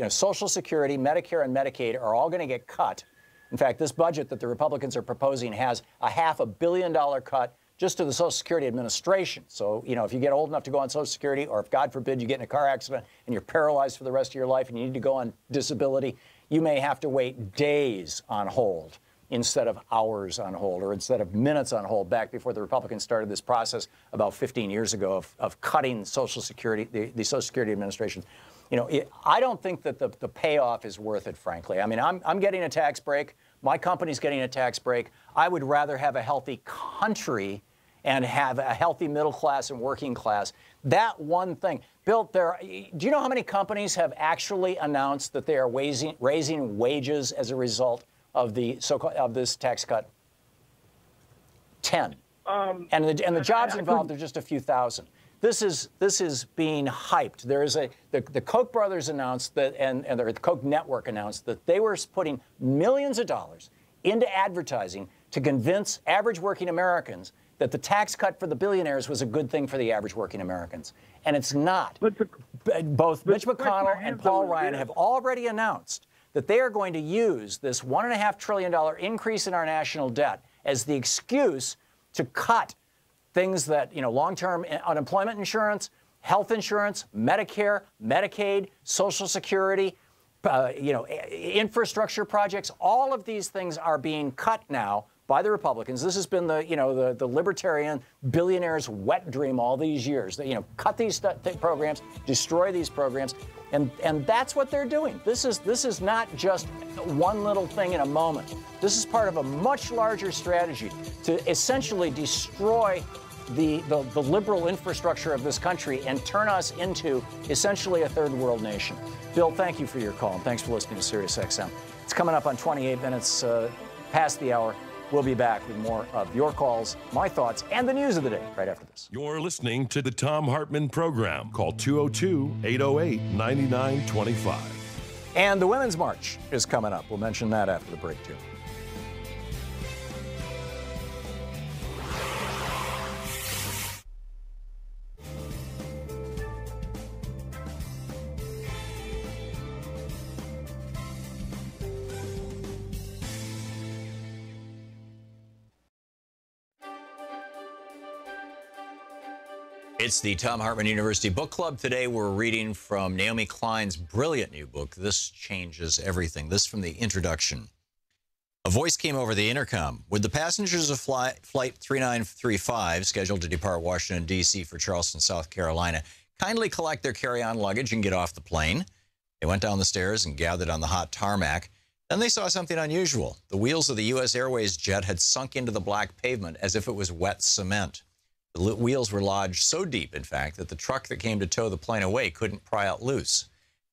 Social Security, Medicare, and Medicaid are all going to get cut. In fact, this budget that the Republicans are proposing has a $500 million cut just to the Social Security Administration. So, if you get old enough to go on Social Security, or if, God forbid, you get in a car accident and you're paralyzed for the rest of your life and you need to go on disability, you may have to wait days on hold instead of hours on hold, or instead of minutes on hold, back before the Republicans started this process about 15 years ago of cutting Social Security, the Social Security Administration. I don't think that the payoff is worth it, frankly. I mean, I'm getting a tax break. My company's getting a tax break. I would rather have a healthy country and have a healthy middle class and working class. That one thing. Bill, do you know how many companies have actually announced that they are raising wages as a result of this tax cut? 10. And the jobs involved are just a few thousand. This is being hyped. There is the Koch brothers announced that, and the Koch network announced that they were putting millions of dollars into advertising to convince average working Americans that the tax cut for the billionaires was a good thing for the average working Americans. And it's not. Both Mitch McConnell and Paul Ryan have already announced that they are going to use this $1.5 trillion increase in our national debt as the excuse to cut things that, long-term unemployment insurance, health insurance, Medicare, Medicaid, Social Security, infrastructure projects. All of these things are being cut now by the Republicans. This has been the libertarian billionaires' wet dream all these years. Cut these programs, destroy these programs, and that's what they're doing. This is not just one little thing in a moment. This is part of a much larger strategy to essentially destroy the liberal infrastructure of this country and turn us into essentially a third world nation. Bill, thank you for your call, and thanks for listening to SiriusXM. It's coming up on 28 minutes past the hour. We'll be back with more of your calls, my thoughts, and the news of the day right after this. You're listening to the Thom Hartmann Program. Call 202-808-9925. And the Women's March is coming up. We'll mention that after the break, too. It's the Thom Hartmann University Book Club. Today we're reading from Naomi Klein's brilliant new book, This Changes Everything. This from the introduction. A voice came over the intercom. Would the passengers of Flight 3935, scheduled to depart Washington, D.C. for Charleston, South Carolina, kindly collect their carry-on luggage and get off the plane? They went down the stairs and gathered on the hot tarmac. Then they saw something unusual. The wheels of the U.S. Airways jet had sunk into the black pavement as if it was wet cement. The wheels were lodged so deep, in fact, that the truck that came to tow the plane away couldn't pry out loose.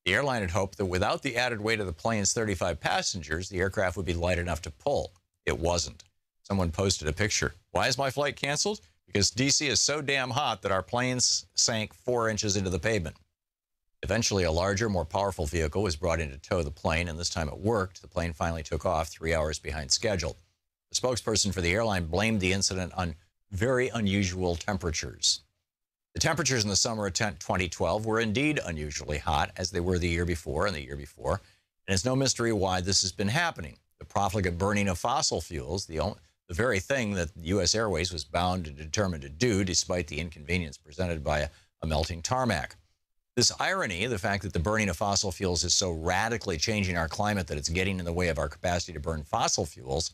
The airline had hoped that without the added weight of the plane's 35 passengers, the aircraft would be light enough to pull. It wasn't. Someone posted a picture. Why is my flight canceled? Because D.C. is so damn hot that our planes sank 4 inches into the pavement. Eventually, a larger, more powerful vehicle was brought in to tow the plane, and this time it worked. The plane finally took off 3 hours behind schedule. The spokesperson for the airline blamed the incident on very unusual temperatures. The temperatures in the summer of 2012 were indeed unusually hot, as they were the year before and the year before. And it's no mystery why this has been happening. The profligate burning of fossil fuels, the very thing that U.S. Airways was bound and determined to do, despite the inconvenience presented by a melting tarmac. This irony, the fact that the burning of fossil fuels is so radically changing our climate that it's getting in the way of our capacity to burn fossil fuels,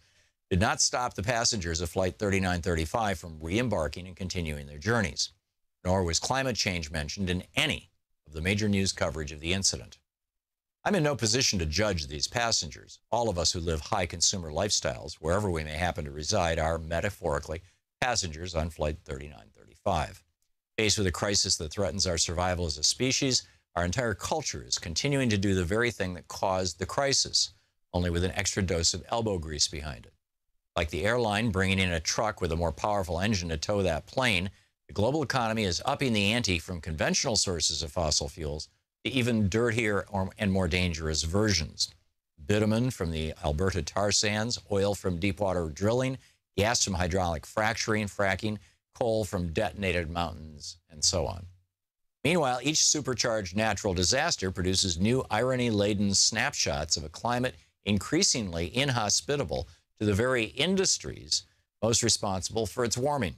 did not stop the passengers of Flight 3935 from re-embarking and continuing their journeys. Nor was climate change mentioned in any of the major news coverage of the incident. I'm in no position to judge these passengers. All of us who live high consumer lifestyles, wherever we may happen to reside, are metaphorically passengers on Flight 3935. Faced with a crisis that threatens our survival as a species, our entire culture is continuing to do the very thing that caused the crisis, only with an extra dose of elbow grease behind it. Like the airline bringing in a truck with a more powerful engine to tow that plane, the global economy is upping the ante from conventional sources of fossil fuels to even dirtier and more dangerous versions. Bitumen from the Alberta tar sands, oil from deepwater drilling, gas from hydraulic fracking, coal from detonated mountains, and so on. Meanwhile, each supercharged natural disaster produces new irony-laden snapshots of a climate increasingly inhospitable to the very industries most responsible for its warming,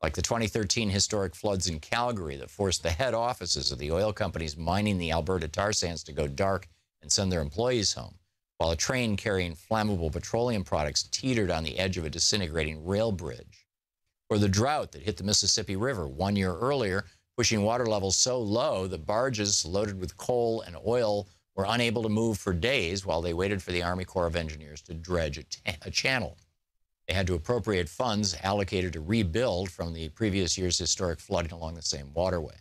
like the 2013 historic floods in Calgary that forced the head offices of the oil companies mining the Alberta tar sands to go dark and send their employees home, while a train carrying flammable petroleum products teetered on the edge of a disintegrating rail bridge. Or the drought that hit the Mississippi River 1 year earlier, pushing water levels so low that barges loaded with coal and oil were unable to move for days while they waited for the Army Corps of Engineers to dredge a channel. They had to appropriate funds allocated to rebuild from the previous year's historic flooding along the same waterway.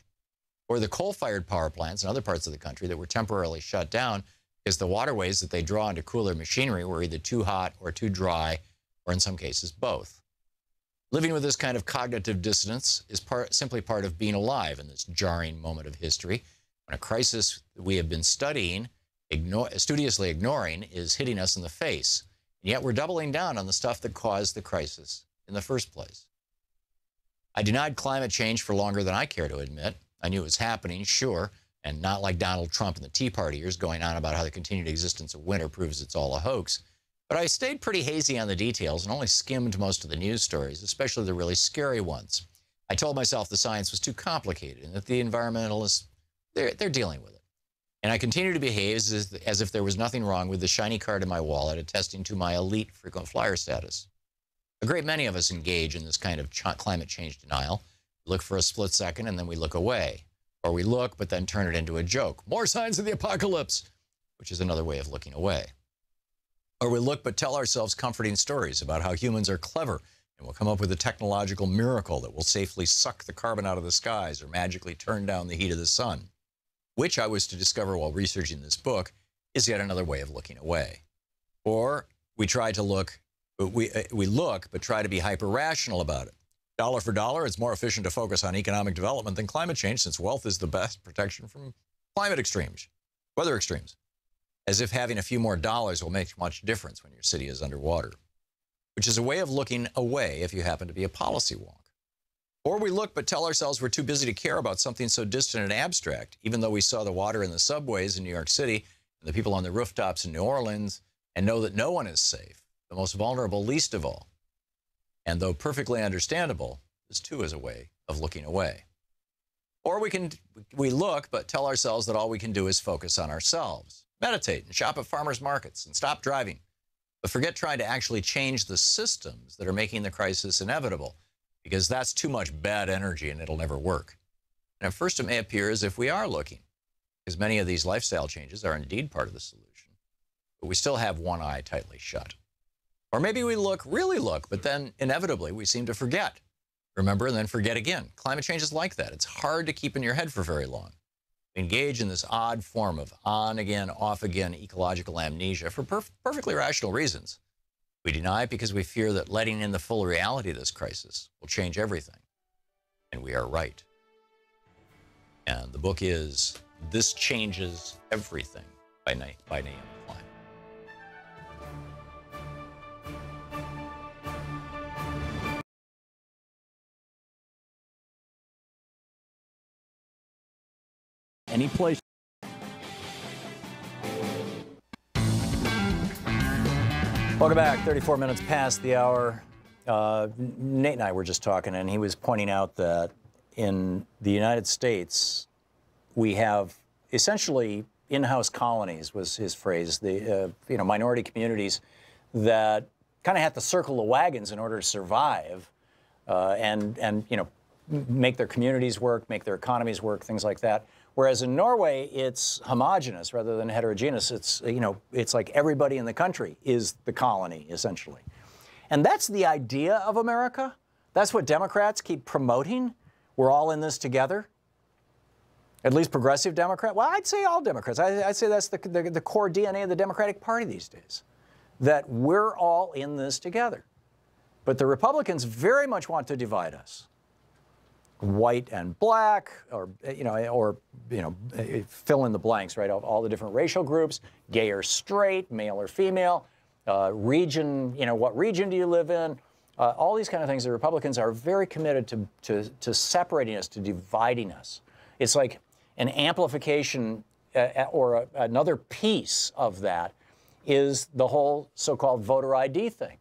Or the coal-fired power plants in other parts of the country that were temporarily shut down because the waterways that they draw into cooler machinery were either too hot or too dry, or in some cases, both. Living with this kind of cognitive dissonance is simply part of being alive in this jarring moment of history, when a crisis that we have been studiously ignoring is hitting us in the face. And yet we're doubling down on the stuff that caused the crisis in the first place. I denied climate change for longer than I care to admit. I knew it was happening, sure, and not like Donald Trump and the Tea Party years going on about how the continued existence of winter proves it's all a hoax. But I stayed pretty hazy on the details and only skimmed most of the news stories, especially the really scary ones. I told myself the science was too complicated and that the environmentalists, they're dealing with it. And I continued to behave as if there was nothing wrong with the shiny card in my wallet attesting to my elite frequent flyer status. A great many of us engage in this kind of climate change denial. We look for a split second and then we look away. Or we look but then turn it into a joke. More signs of the apocalypse, which is another way of looking away. Or we look but tell ourselves comforting stories about how humans are clever and will come up with a technological miracle that will safely suck the carbon out of the skies or magically turn down the heat of the sun, which I was to discover while researching this book is yet another way of looking away. Or we try to look, we look but try to be hyper-rational about it. Dollar for dollar, it's more efficient to focus on economic development than climate change, since wealth is the best protection from climate extremes, weather extremes. As if having a few more dollars will make much difference when your city is underwater, which is a way of looking away if you happen to be a policy wonk. Or we look but tell ourselves we're too busy to care about something so distant and abstract, even though we saw the water in the subways in New York City and the people on the rooftops in New Orleans and know that no one is safe, the most vulnerable least of all. And though perfectly understandable, this too is a way of looking away. Or we look but tell ourselves that all we can do is focus on ourselves. Meditate and shop at farmers markets and stop driving. But forget trying to actually change the systems that are making the crisis inevitable, because that's too much bad energy and it'll never work. And at first it may appear as if we are looking, because many of these lifestyle changes are indeed part of the solution. But we still have one eye tightly shut. Or maybe we look, really look, but then inevitably we seem to forget. Remember and then forget again. Climate change is like that. It's hard to keep in your head for very long. engage in this odd form of on-again, off-again ecological amnesia for perfectly rational reasons. We deny it because we fear that letting in the full reality of this crisis will change everything. And we are right. And the book is This Changes Everything by Naomi Klein. Any place. Welcome back. 34 minutes past the hour. Nate and I were just talking, and he was pointing out that in the United States, we have essentially in-house colonies, was his phrase, the minority communities that kind of have to circle the wagons in order to survive, and make their communities work, make their economies work, things like that. Whereas in Norway, it's homogenous rather than heterogeneous. It's like everybody in the country is the colony, essentially. And that's the idea of America. That's what Democrats keep promoting. We're all in this together. At least progressive Democrats. Well, I'd say all Democrats. I'd say that's the core DNA of the Democratic Party these days, that we're all in this together. But the Republicans very much want to divide us. White and black, or fill in the blanks, right? All the different racial groups, gay or straight, male or female, region, what region do you live in? All these kind of things. The Republicans are very committed to separating us, to dividing us. It's like an amplification or another piece of that is the whole so-called voter ID thing.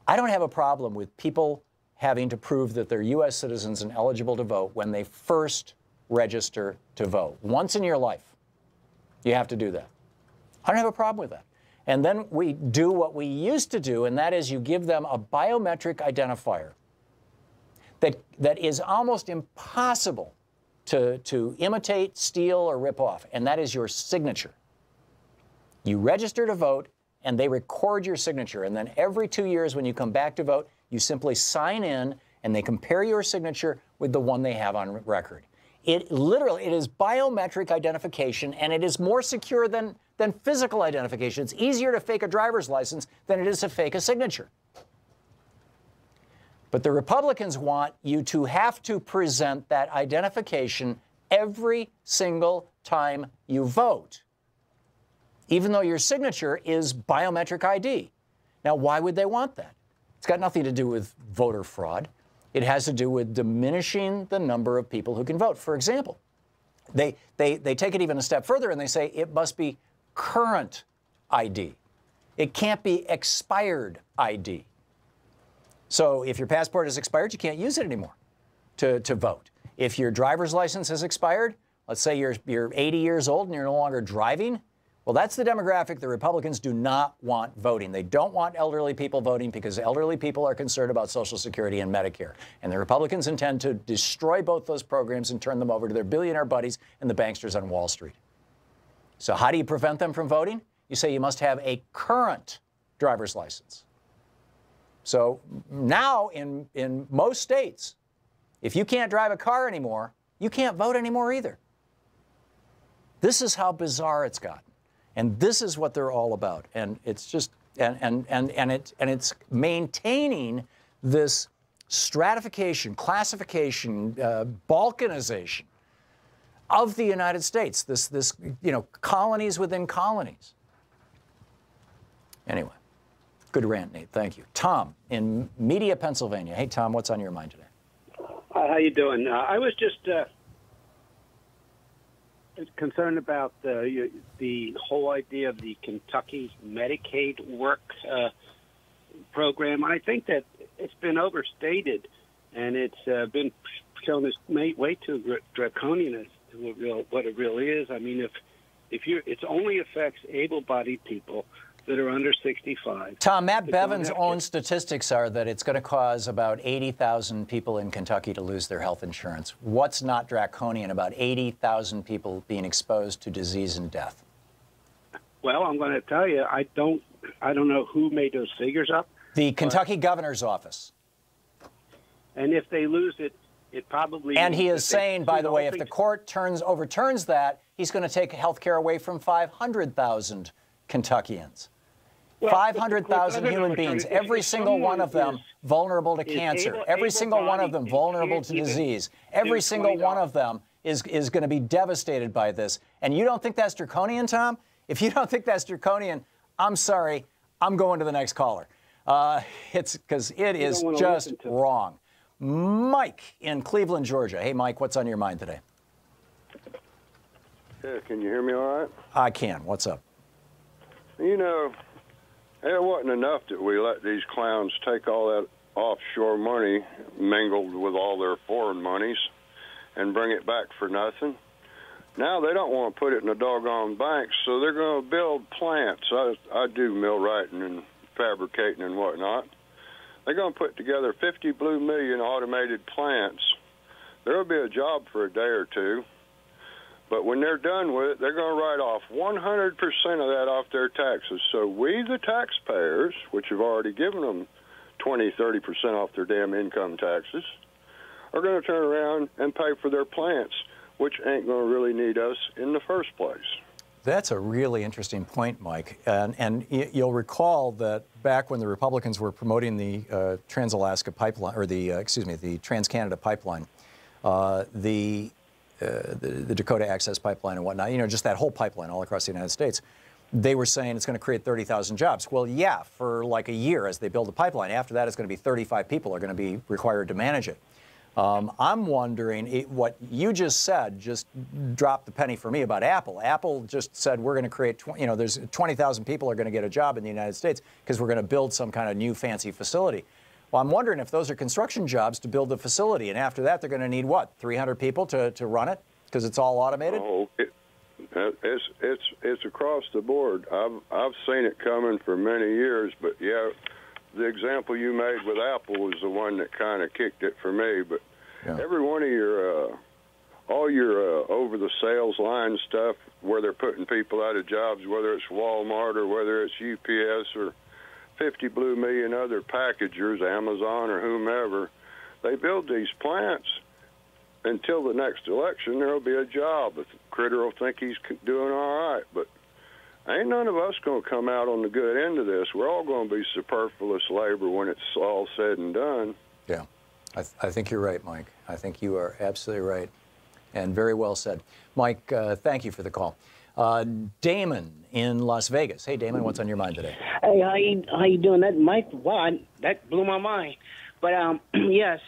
I don't have a problem with people having to prove that they're U.S. citizens and eligible to vote when they first register to vote. Once in your life, you have to do that. I don't have a problem with that. And then we do what we used to do, and that is you give them a biometric identifier that is almost impossible to imitate, steal, or rip off, and that is your signature. You register to vote, and they record your signature, and then every 2 years when you come back to vote, you simply sign in, and they compare your signature with the one they have on record. It is biometric identification, and it is more secure than physical identification. It's easier to fake a driver's license than it is to fake a signature. But the Republicans want you to have to present that identification every single time you vote, even though your signature is biometric ID. Now, why would they want that? It's got nothing to do with voter fraud. It has to do with diminishing the number of people who can vote. For example, they take it even a step further and they say it must be current ID. It can't be expired ID. So if your passport is expired, you can't use it anymore to vote. If your driver's license has expired, let's say you're 80 years old and you're no longer driving, well, that's the demographic the Republicans do not want voting. They don't want elderly people voting because elderly people are concerned about Social Security and Medicare. And the Republicans intend to destroy both those programs and turn them over to their billionaire buddies and the banksters on Wall Street. So how do you prevent them from voting? You say you must have a current driver's license. So now in most states, if you can't drive a car anymore, you can't vote anymore either. This is how bizarre it's gotten. And this is what they're all about. And it's just, and it's maintaining this stratification, classification, balkanization of the United States, this colonies within colonies. Anyway, good rant, Nate. Thank you. Tom in Media, Pennsylvania. Hey, Tom, what's on your mind today? Hi, how you doing? I was just concerned about the whole idea of the Kentucky Medicaid work program. I think that it's been overstated, and it's been shown as way too draconian as to what it really is. I mean, it only affects able-bodied people that are under 65. Tom, Matt Bevin's own statistics are that it's going to cause about 80,000 people in Kentucky to lose their health insurance. What's not draconian about 80,000 people being exposed to disease and death? Well, I'm going to tell you, I don't know who made those figures up. The Kentucky governor's office. And if they lose it, it probably. And he is if they saying, by do the whole way, if thing- the court overturns that, he's going to take health care away from 500,000 Kentuckians. Well, 500,000 if the human court beings, doesn't overturn it, every if single one of them someone vulnerable to is cancer, every single one of them able-bodied vulnerable and to can't even disease, every do single $20. one of them is going to be devastated by this. And you don't think that's draconian, Tom? If you don't think that's draconian, I'm sorry, I'm going to the next caller. It's because it is just wrong. Mike in Cleveland, Georgia. Hey, Mike, what's on your mind today? Yeah, can you hear me all right? I can. What's up? You know, it wasn't enough that we let these clowns take all that offshore money mingled with all their foreign monies and bring it back for nothing. Now they don't want to put it in the doggone banks, so they're going to build plants. I do millwrighting and fabricating and whatnot. They're going to put together 50 blue million automated plants. There will be a job for a day or two, but when they're done with it, they're going to write off 100% of that off their taxes. So we, the taxpayers, which have already given them 20, 30% off their damn income taxes, are going to turn around and pay for their plants, which ain't going to really need us in the first place. That's a really interesting point, Mike. And you'll recall that back when the Republicans were promoting the Trans-Alaska Pipeline, or the Trans-Canada Pipeline, the Dakota Access Pipeline and whatnot, you know, just that whole pipeline all across the United States, they were saying it's going to create 30,000 jobs. Well, yeah, for like a year as they build the pipeline. After that, it's going to be 35 people are going to be required to manage it. I'm wondering, what you just said just dropped the penny for me about Apple. Apple just said we're going to create, there's 20,000 people are going to get a job in the United States because we're going to build some kind of new fancy facility. Well, I'm wondering if those are construction jobs to build the facility, and after that they're going to need what, 300 people to run it because it's all automated? Oh, it's across the board. I've seen it coming for many years, but yeah. The example you made with Apple was the one that kind of kicked it for me. But every one of your, all your over-the-sales line stuff where they're putting people out of jobs, whether it's Walmart or whether it's UPS or 50 blue million other packagers, Amazon or whomever, they build these plants. Until the next election, there will be a job. The critter will think he's doing all right. But ain't none of us going to come out on the good end of this. We're all going to be superfluous labor when it's all said and done. Yeah, I think you're right, Mike. I think you are absolutely right, and very well said. Mike, thank you for the call. Damon in Las Vegas. Hey, Damon, what's on your mind today? Hey, how you doing? That Mike, wow, that blew my mind. But yes,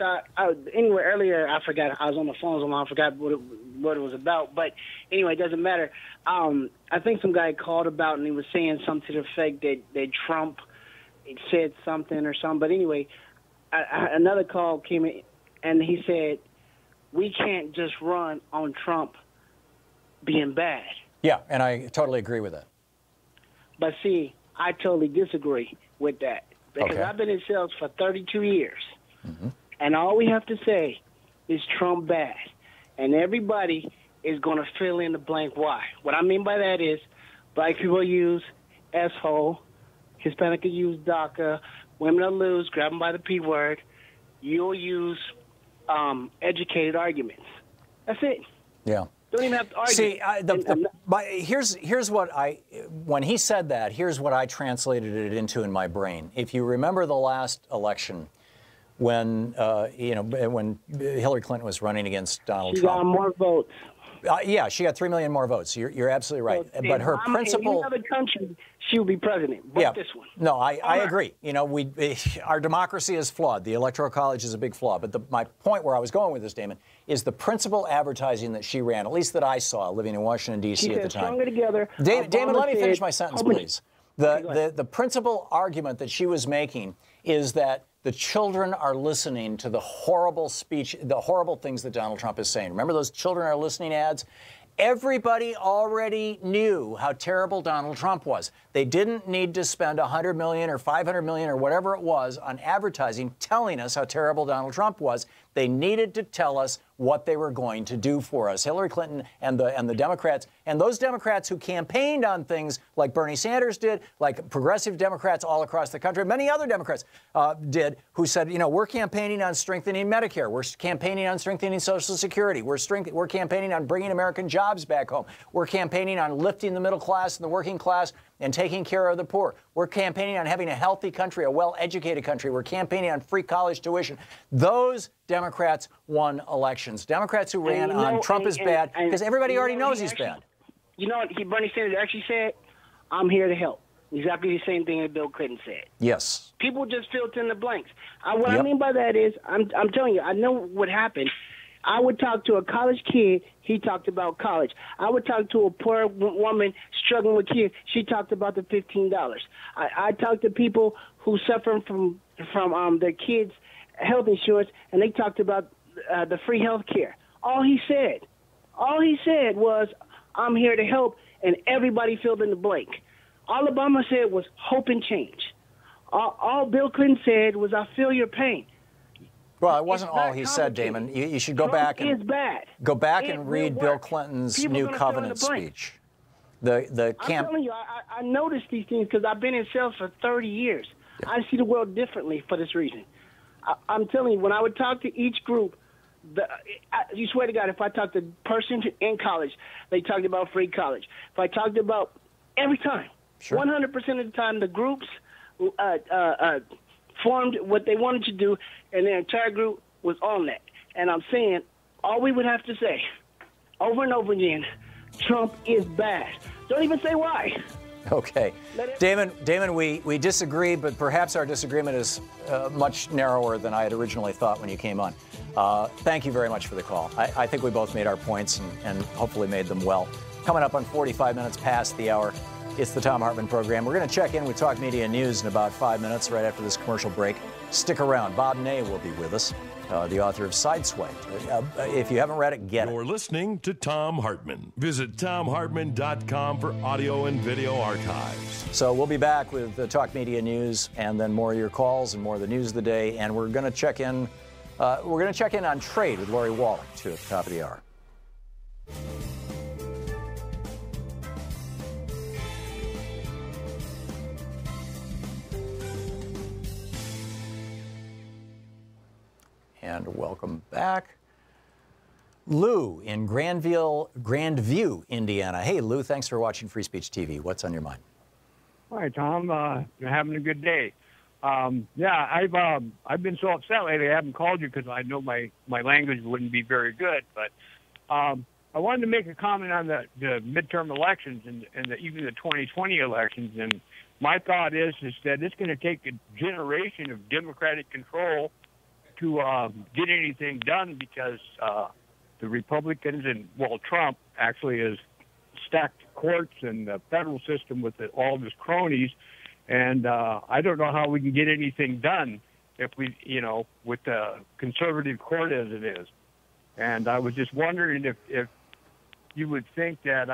anyway, earlier I forgot. I was on the phone so long, I forgot what it was about. But anyway, it doesn't matter. I think some guy called about and he was saying something to the effect that Trump said something or something. But anyway, another call came in and he said we can't just run on Trump being bad. Yeah, and I totally agree with that. But see, I totally disagree with that. Because I've been in sales for 32 years, and all we have to say is Trump bad, and everybody is going to fill in the blank why. What I mean by that is black people use asshole, Hispanic will use DACA, women will lose, grab them by the P word. You'll use educated arguments. That's it. Yeah. Don't even have to argue. See, here's what when he said that, here's what I translated it into in my brain. If you remember the last election, when when Hillary Clinton was running against Donald Trump, she got more votes. Yeah, she got 3 million more votes. You're absolutely right. So, but her principle. In any other country, she would be president. But this one. No, I agree. You know, our democracy is flawed. The Electoral College is a big flaw. But my point where I was going with this, Damon, is the principal advertising that she ran, at least that I saw living in Washington, D.C. at the time. Stronger together. Damon, let me finish my sentence, please. The principal argument that she was making is that the children are listening to the horrible speech, the horrible things that Donald Trump is saying. Remember those children are listening ads? Everybody already knew how terrible Donald Trump was. They didn't need to spend $100 million or $500 million or whatever it was on advertising telling us how terrible Donald Trump was. They needed to tell us what they were going to do for us. Hillary Clinton and the Democrats, and those Democrats who campaigned on things like Bernie Sanders did, like progressive Democrats all across the country, many other Democrats did, who said, you know, we're campaigning on strengthening Medicare. We're campaigning on strengthening Social Security. We're campaigning on bringing American jobs back home. We're campaigning on lifting the middle class and the working class and taking care of the poor. We're campaigning on having a healthy country, a well-educated country. We're campaigning on free college tuition. Those Democrats won elections. Democrats who ran on Trump is bad, because everybody already knows he's bad. You know what Bernie Sanders actually said? I'm here to help. Exactly the same thing that Bill Clinton said. Yes. People just filled in the blanks. What I mean by that is, I'm telling you, I know what happened. I would talk to a college kid, he talked about college. I would talk to a poor woman struggling with kids, she talked about the $15. I talked to people who suffer from their kids' health insurance, and they talked about the free health care. All he said was, I'm here to help, and everybody filled in the blank. All Obama said was hope and change. All Bill Clinton said was, I feel your pain. Well, it wasn't all he said, Damon. You should go back and go back and read Bill Clinton's New Covenant speech. I'm telling you, I noticed these things because I've been in sales for 30 years. Yeah. I see the world differently for this reason. I'm telling you, when I would talk to each group, you swear to God, if I talked to a person in college, they talked about free college. If I talked about every time, 100% of the time, the groups formed what they wanted to do, and their entire group was on that. And I'm saying, all we would have to say, over and over again, Trump is bad. Don't even say why. Okay. Damon, we disagree, but perhaps our disagreement is much narrower than I had originally thought when you came on. Thank you very much for the call. I think we both made our points and hopefully made them well. Coming up on 45 minutes past the hour, it's the Thom Hartmann Program. We're going to check in with Talk Media News in about 5 minutes, right after this commercial break. Stick around. Bob Ney will be with us, the author of Sideswipe. If you haven't read it, get it. You're listening to Thom Hartmann. Visit ThomHartmann.com for audio and video archives. So we'll be back with the Talk Media News, and then more of your calls and more of the news of the day. And we're going to check in. We're going to check in on trade with Lori Wallach too at the top of the hour. And welcome back. Lou in Grandview, Indiana. Hey, Lou, thanks for watching Free Speech TV. What's on your mind? Hi, Tom. You're having a good day. Yeah, I've been so upset lately. I haven't called you because I know my language wouldn't be very good. But I wanted to make a comment on the midterm elections and even the 2020 elections. And my thought is that it's going to take a generation of Democratic control to get anything done because the Republicans and, well, Trump actually has stacked courts and the federal system with all of his cronies. And I don't know how we can get anything done if we, with the conservative court as it is. And I was just wondering if you would think that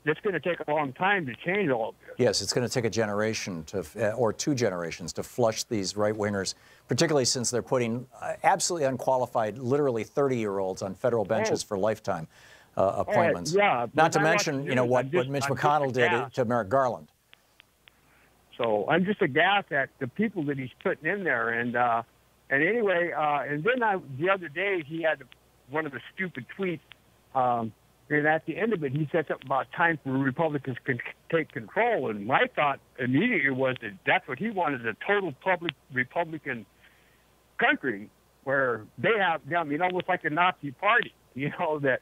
it's going to take a long time to change all of this. Yes, it's going to take a generation or 2 generations to flush these right-wingers, particularly since they're putting absolutely unqualified, literally 30-year-olds on federal benches for lifetime appointments. Yeah, not to mention, what Mitch McConnell did to Merrick Garland. So I'm just aghast at the people that he's putting in there. And anyway, and then the other day he had one of the stupid tweets. And at the end of it, he said something about time for Republicans can take control. And my thought immediately was that that's what he wanted, a total Republican country where they have, almost like a Nazi party, that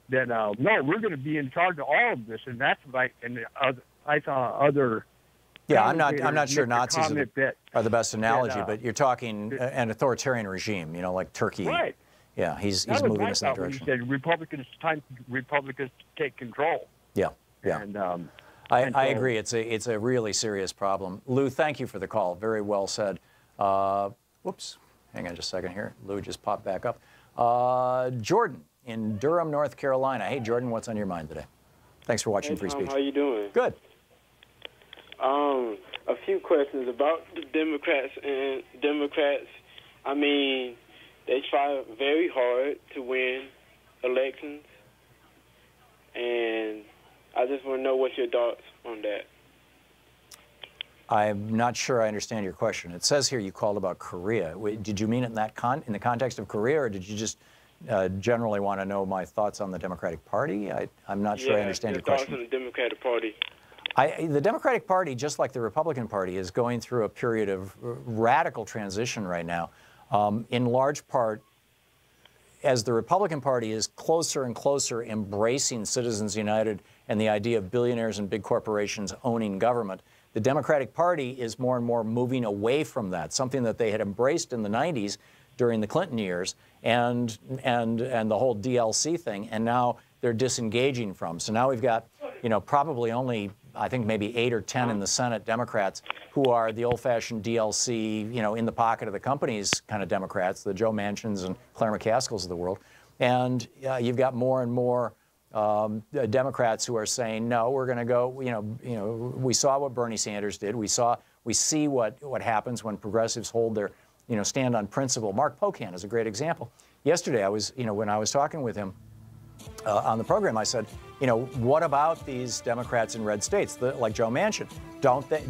no, we're going to be in charge of all of this. And that's I saw other. Yeah, I'm not sure Nazis are the best analogy, but you're talking an authoritarian regime, like Turkey. Right. Yeah, he's moving us in that direction. He said Republicans to take control. Yeah. And I agree. It's a really serious problem. Lou, thank you for the call. Very well said. Whoops. Hang on just a second here. Lou just popped back up. Jordan in Durham, North Carolina. Hey, Jordan, what's on your mind today? Thanks for watching Free Speech. How you doing? Good. A few questions about the Democrats. I mean, They try very hard to win elections, and I just want to know what's your thoughts on that. I'm not sure I understand your question. It says here you called about Korea. Did you mean it in that in the context of Korea, or did you just generally want to know my thoughts on the Democratic Party? I'm not sure I understand your question. Thoughts on the Democratic Party. The Democratic Party, just like the Republican Party, is going through a period of radical transition right now, in large part as the Republican Party is closer and closer embracing Citizens United and the idea of billionaires and big corporations owning government. The Democratic Party is more and more moving away from that, something that they had embraced in the 90s during the Clinton years and the whole DLC thing, and now they're disengaging from. So now we've got, probably only, I think maybe 8 or 10 in the Senate Democrats who are the old-fashioned DLC, in the pocket of the companies kind of Democrats, the Joe Manchins and Claire McCaskills of the world. And you've got more and more Democrats who are saying, no, we're going to go, we saw what Bernie Sanders did. We see what happens when progressives hold their, stand on principle. Mark Pocan is a great example. Yesterday, when I was talking with him on the program, I said, what about these Democrats in red states, like Joe Manchin?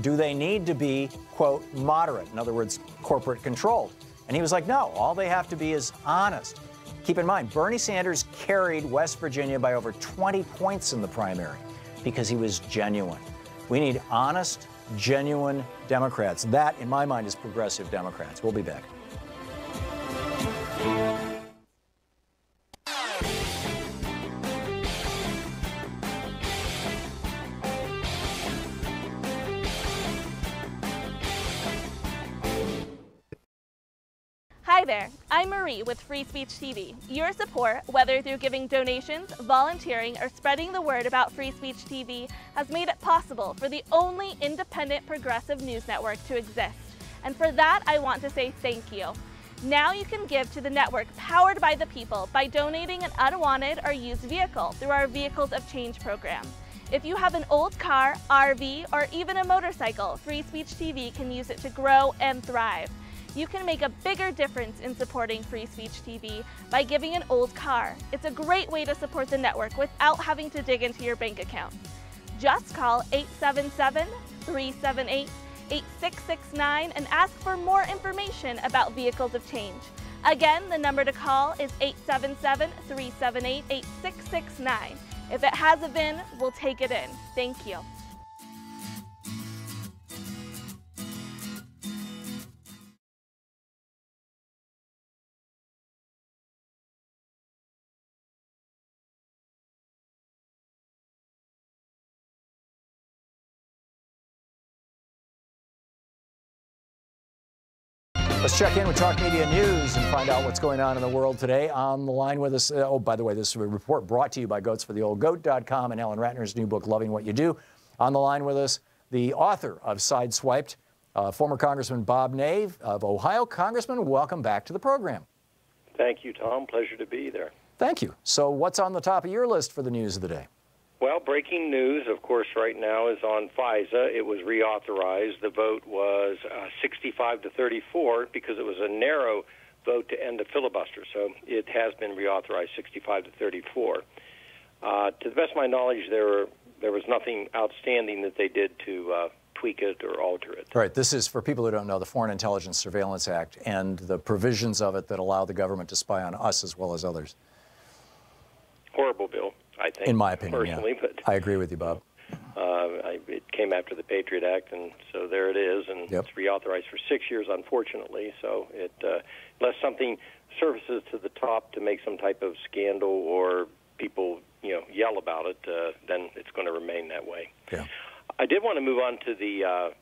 Do they need to be, quote, moderate? In other words, corporate controlled? And he was like, no, all they have to be is honest. Keep in mind, Bernie Sanders carried West Virginia by over 20 points in the primary because he was genuine. We need honest, genuine Democrats. That, in my mind, is progressive Democrats. We'll be back. Hi there, I'm Marie with Free Speech TV. Your support, whether through giving donations, volunteering, or spreading the word about Free Speech TV, has made it possible for the only independent progressive news network to exist. And for that, I want to say thank you. Now you can give to the network powered by the people by donating an unwanted or used vehicle through our Vehicles of Change program. If you have an old car, RV, or even a motorcycle, Free Speech TV can use it to grow and thrive. You can make a bigger difference in supporting Free Speech TV by giving an old car. It's a great way to support the network without having to dig into your bank account. Just call 877-378-8669 and ask for more information about Vehicles of Change. Again, the number to call is 877-378-8669. If it has a VIN, we'll take it in. Thank you. Let's check in with Talk Media News and find out what's going on in the world today. On the line with us, oh, by the way, this is a report brought to you by goatsfortheoldgoat.com and Ellen Ratner's new book, Loving What You Do. On the line with us, the author of Sideswiped, former Congressman Bob Nave of Ohio. Congressman, welcome back to the program. Thank you, Tom. Pleasure to be there. Thank you. So what's on the top of your list for the news of the day? Well, breaking news, of course, right now is on FISA. It was reauthorized. The vote was 65 to 34 because it was a narrow vote to end the filibuster. So it has been reauthorized 65 to 34. To the best of my knowledge, there was nothing outstanding that they did to tweak it or alter it. Right. This is, for people who don't know, the Foreign Intelligence Surveillance Act and the provisions of it that allow the government to spy on us as well as others. Horrible bill, I think. In my opinion, personally, yeah. But I agree with you, Bob. It came after the Patriot Act, and so there it is, and Yep. It's reauthorized for 6 years, unfortunately. So it, unless something surfaces to the top to make some type of scandal or people, yell about it, then it's going to remain that way. Yeah. I did want to move on to the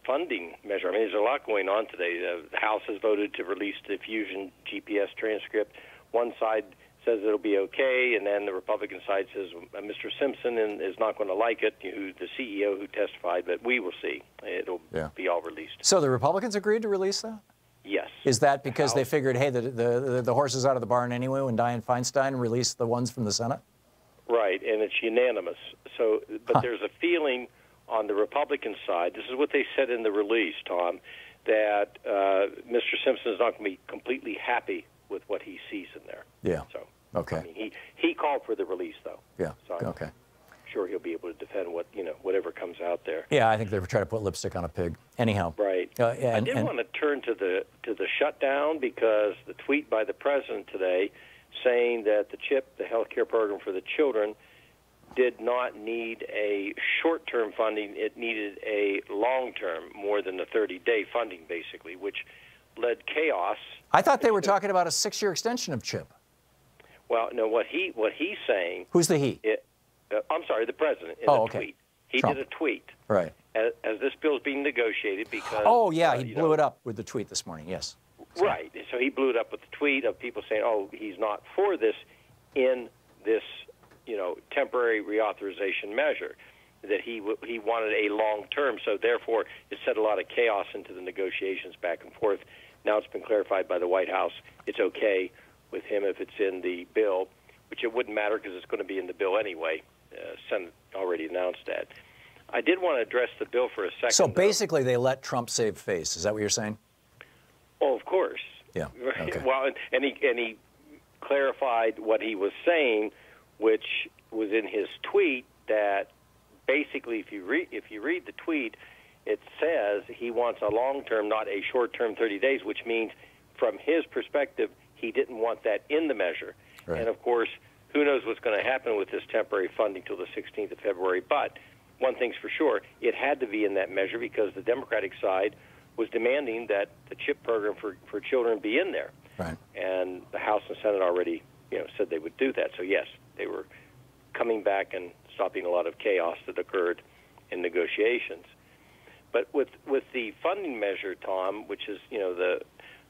funding measure. I mean, there's a lot going on today. The House has voted to release the Fusion GPS transcript. One side says it'll be okay, and then the Republican side says Mr. Simpson is not going to like it, the CEO who testified, but we will see. It'll be all released. So the Republicans agreed to release that? Yes. Is that because they figured, hey, the horse is out of the barn anyway when Dianne Feinstein released the ones from the Senate? Right, and it's unanimous. So, but there's a feeling on the Republican side, this is what they said in the release, Tom, that Mr. Simpson is not going to be completely happy with what he sees in there. Yeah. So, okay. I mean, he called for the release, though. Yeah. So I'm okay. sure he'll be able to defend whatever comes out there. Yeah, I think they're trying to put lipstick on a pig. Anyhow. Right. I did want to turn to the shutdown, because the tweet by the president today saying that the CHIP, the health care program for the children, did not need a short-term funding. It needed a long-term, more than a 30-day funding, basically, which led chaos. I thought they were talking about a 6-year extension of CHIP. Well, no, what he's saying. Who's the he? I'm sorry, the president in a tweet. He Trump. did a tweet. Right. As this bill is being negotiated, because. Oh yeah, he blew it up with the tweet this morning. Yes. Right. So he blew it up with the tweet of people saying, "Oh, he's not for this in this, temporary reauthorization measure." That he wanted a long term. So therefore, it set a lot of chaos into the negotiations back and forth. Now it's been clarified by the White House. It's okay with him if it's in the bill, which it wouldn't matter because it's going to be in the bill anyway. Senate already announced that. I did want to address the bill for a second. So basically, they let Trump save face. Is that what you're saying? Oh, of course. Yeah. Okay. Well, and he clarified what he was saying, which was in his tweet, that basically, if you read the tweet, it says he wants a long-term, not a short-term 30 days, which means from his perspective, he didn't want that in the measure. Right. And, of course, who knows what's going to happen with this temporary funding till the 16th of February. But one thing's for sure, it had to be in that measure because the Democratic side was demanding that the CHIP program for children be in there. Right. And the House and Senate already said they would do that. So, yes, they were coming back and stopping a lot of chaos that occurred in negotiations. But with the funding measure, Tom, which is, the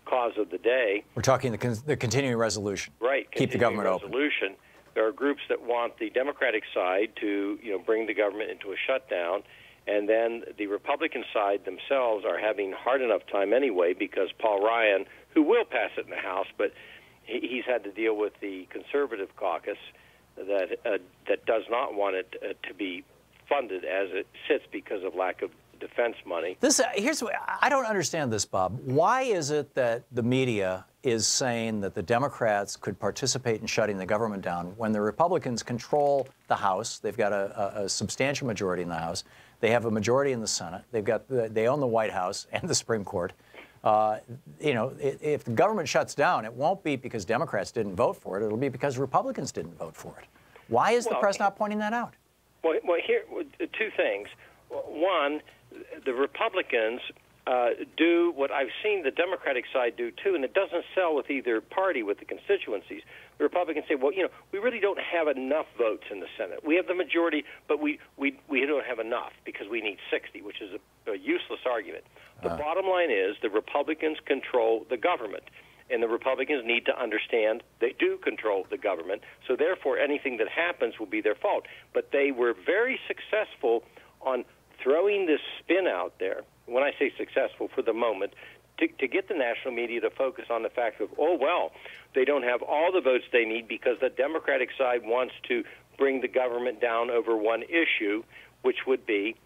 cause of the day. We're talking the continuing resolution. Right. Keep the government resolution. Open. There are groups that want the Democratic side to, bring the government into a shutdown. And then the Republican side themselves are having hard enough time anyway because Paul Ryan, who will pass it in the House, but he's had to deal with the conservative caucus that does not want it to be funded as it sits because of lack of defense money. I don't understand this, Bob. Why is it that the media is saying that the Democrats could participate in shutting the government down when the Republicans control the House? They've got a substantial majority in the House. They have a majority in the Senate. They own the White House and the Supreme Court. If the government shuts down, it won't be because Democrats didn't vote for it. It'll be because Republicans didn't vote for it. Why is the press not pointing that out? Well, here, two things. One, the Republicans do what I've seen the Democratic side do, too, and it doesn't sell with either party with the constituencies. The Republicans say, well, we really don't have enough votes in the Senate. We have the majority, but we don't have enough because we need 60, which is a useless argument. The bottom line is the Republicans control the government, and the Republicans need to understand they do control the government, so therefore anything that happens will be their fault. But they were very successful on throwing this spin out there, when I say successful for the moment, to get the national media to focus on the fact of, oh, well, they don't have all the votes they need because the Democratic side wants to bring the government down over one issue, which would be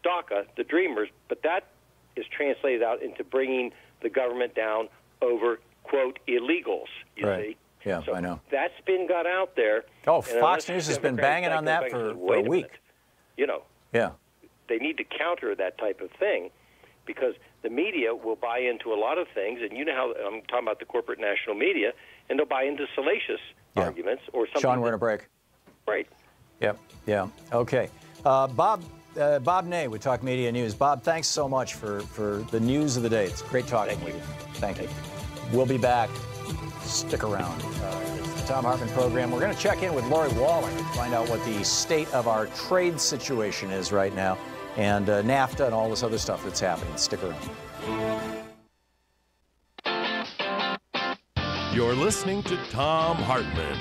DACA, the Dreamers. But that is translated out into bringing the government down over, quote, illegals, you see. Yeah, so I know. That spin got out there. Oh, Fox News has been banging on that for a week. Yeah. They need to counter that type of thing because the media will buy into a lot of things, and you know how I'm talking about the corporate national media, and they'll buy into salacious arguments or something. Sean, we're in a break. Right. Yep. Yeah. Okay. Bob Ney with Talk Media News. Bob, thanks so much for the news of the day. It's great talking with you. Thank you. We'll be back. Stick around. It's the Thom Hartmann Program. We're going to check in with Lori Waller to find out what the state of our trade situation is right now, and NAFTA and all this other stuff that's happening. Stick around. You're listening to Thom Hartmann.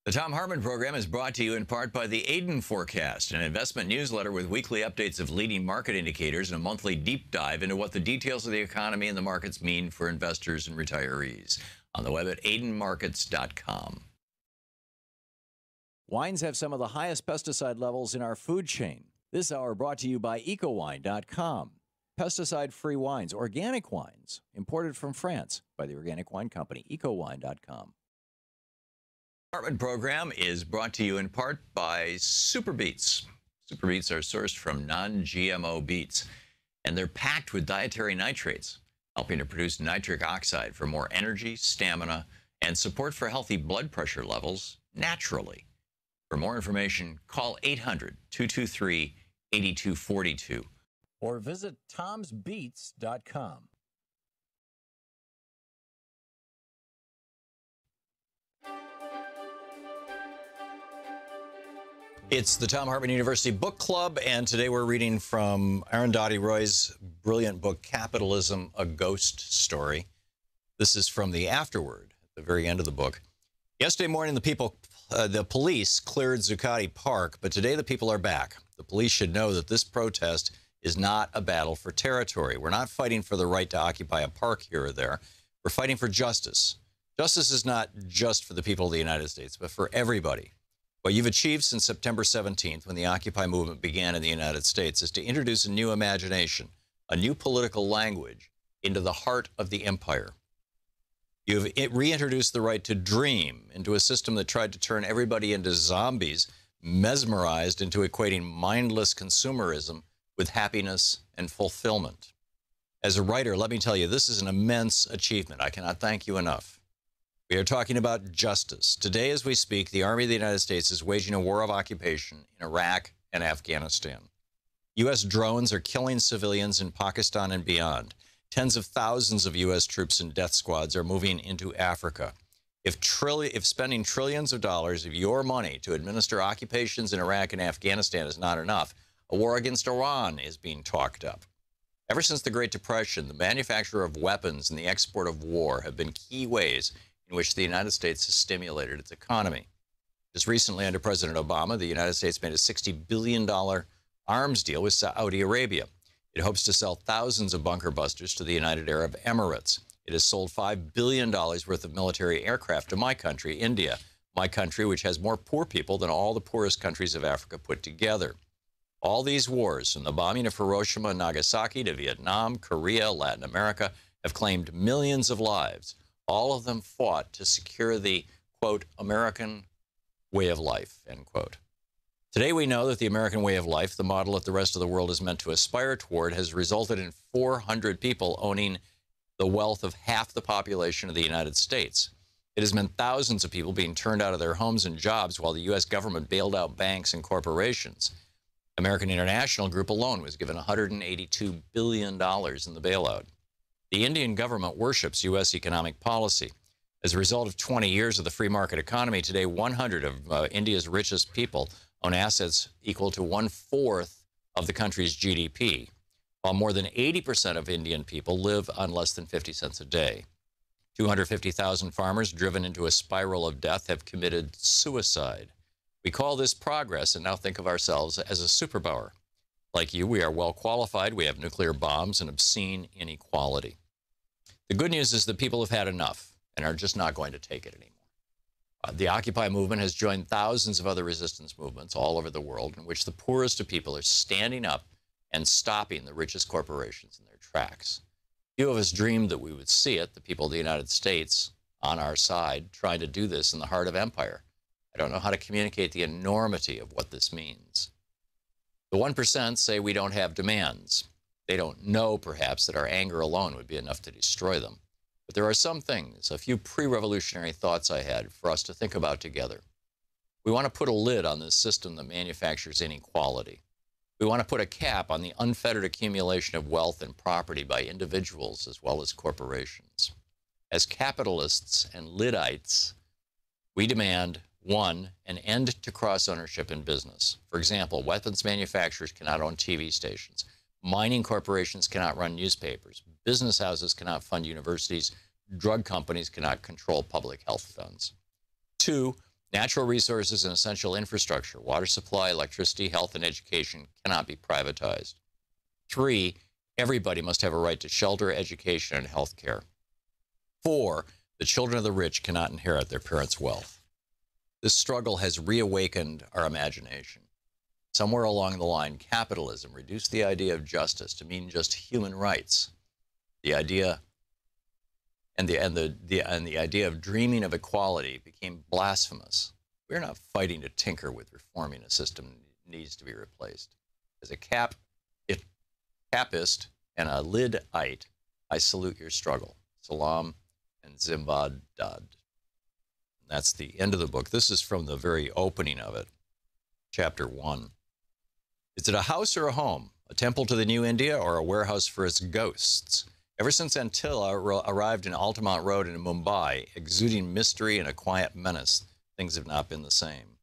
The Thom Hartmann Program is brought to you in part by the Aiden Forecast, an investment newsletter with weekly updates of leading market indicators and a monthly deep dive into what the details of the economy and the markets mean for investors and retirees. On the web at aidenmarkets.com. Wines have some of the highest pesticide levels in our food chain. This hour brought to you by ecowine.com. Pesticide-free wines, organic wines, imported from France by the Organic Wine Company, ecowine.com. Hartmann Program is brought to you in part by Super Beets. Super Beets are sourced from non-GMO beets, and they're packed with dietary nitrates, helping to produce nitric oxide for more energy, stamina, and support for healthy blood pressure levels naturally. For more information, call 800-223-8242. Or visit tomsbeets.com. It's the Thom Hartmann University Book Club, and today we're reading from Arundhati Roy's brilliant book, Capitalism, A Ghost Story. This is from the afterword at the very end of the book. Yesterday morning, the police cleared Zuccotti Park, but today the people are back. The police should know that this protest is not a battle for territory. We're not fighting for the right to occupy a park here or there. We're fighting for justice. Justice is not just for the people of the United States, but for everybody. What you've achieved since September 17th, when the Occupy movement began in the United States, is to introduce a new imagination, a new political language into the heart of the empire. You've reintroduced the right to dream into a system that tried to turn everybody into zombies, mesmerized into equating mindless consumerism with happiness and fulfillment. As a writer, let me tell you, this is an immense achievement. I cannot thank you enough. We are talking about justice. Today, as we speak, the Army of the United States is waging a war of occupation in Iraq and Afghanistan. U.S. drones are killing civilians in Pakistan and beyond. Tens of thousands of U.S. troops and death squads are moving into Africa. If spending trillions of dollars of your money to administer occupations in Iraq and Afghanistan is not enough, a war against Iran is being talked up. Ever since the Great Depression, the manufacture of weapons and the export of war have been key ways in which the United States has stimulated its economy. Just recently, under President Obama, the United States made a $60 billion arms deal with Saudi Arabia. It hopes to sell thousands of bunker busters to the United Arab Emirates. It has sold $5 billion worth of military aircraft to my country, India, my country, which has more poor people than all the poorest countries of Africa put together. All these wars, from the bombing of Hiroshima and Nagasaki to Vietnam, Korea, Latin America, have claimed millions of lives. All of them fought to secure the, quote, American way of life, end quote. Today we know that the American way of life, the model that the rest of the world is meant to aspire toward, has resulted in 400 people owning the wealth of half the population of the United States. It has meant thousands of people being turned out of their homes and jobs while the U.S. government bailed out banks and corporations. American International Group alone was given $182 billion in the bailout. The Indian government worships U.S. economic policy. As a result of 20 years of the free market economy, today 100 of India's richest people own assets equal to 1/4 of the country's GDP, while more than 80% of Indian people live on less than 50 cents a day. 250,000 farmers driven into a spiral of death have committed suicide. We call this progress and now think of ourselves as a superpower. Like you, we are well qualified. We have nuclear bombs and obscene inequality. The good news is that people have had enough and are just not going to take it anymore. The Occupy movement has joined thousands of other resistance movements all over the world in which the poorest of people are standing up and stopping the richest corporations in their tracks. Few of us dreamed that we would see it, the people of the United States on our side, trying to do this in the heart of empire. I don't know how to communicate the enormity of what this means. The 1% say we don't have demands. They don't know, perhaps, that our anger alone would be enough to destroy them. But there are some things, a few pre-revolutionary thoughts I had for us to think about together. We want to put a lid on this system that manufactures inequality. We want to put a cap on the unfettered accumulation of wealth and property by individuals as well as corporations. As capitalists and Liddites, we demand, 1, an end to cross-ownership in business. For example, weapons manufacturers cannot own TV stations. Mining corporations cannot run newspapers. Business houses cannot fund universities. Drug companies cannot control public health funds. 2, Natural resources and essential infrastructure, water supply, electricity, health, and education cannot be privatized. 3, everybody must have a right to shelter, education, and health care. 4, the children of the rich cannot inherit their parents' wealth. This struggle has reawakened our imagination. Somewhere along the line, capitalism reduced the idea of justice to mean just human rights. The idea the idea of dreaming of equality became blasphemous. We're not fighting to tinker with reforming a system that needs to be replaced. As a capist and a Lidite, I salute your struggle. Salam and Zimbad Dad. That's the end of the book. This is from the very opening of it, chapter 1. Is it a house or a home? A temple to the new India or a warehouse for its ghosts? Ever since Antilla arrived in Altamont Road in Mumbai, exuding mystery and a quiet menace, things have not been the same.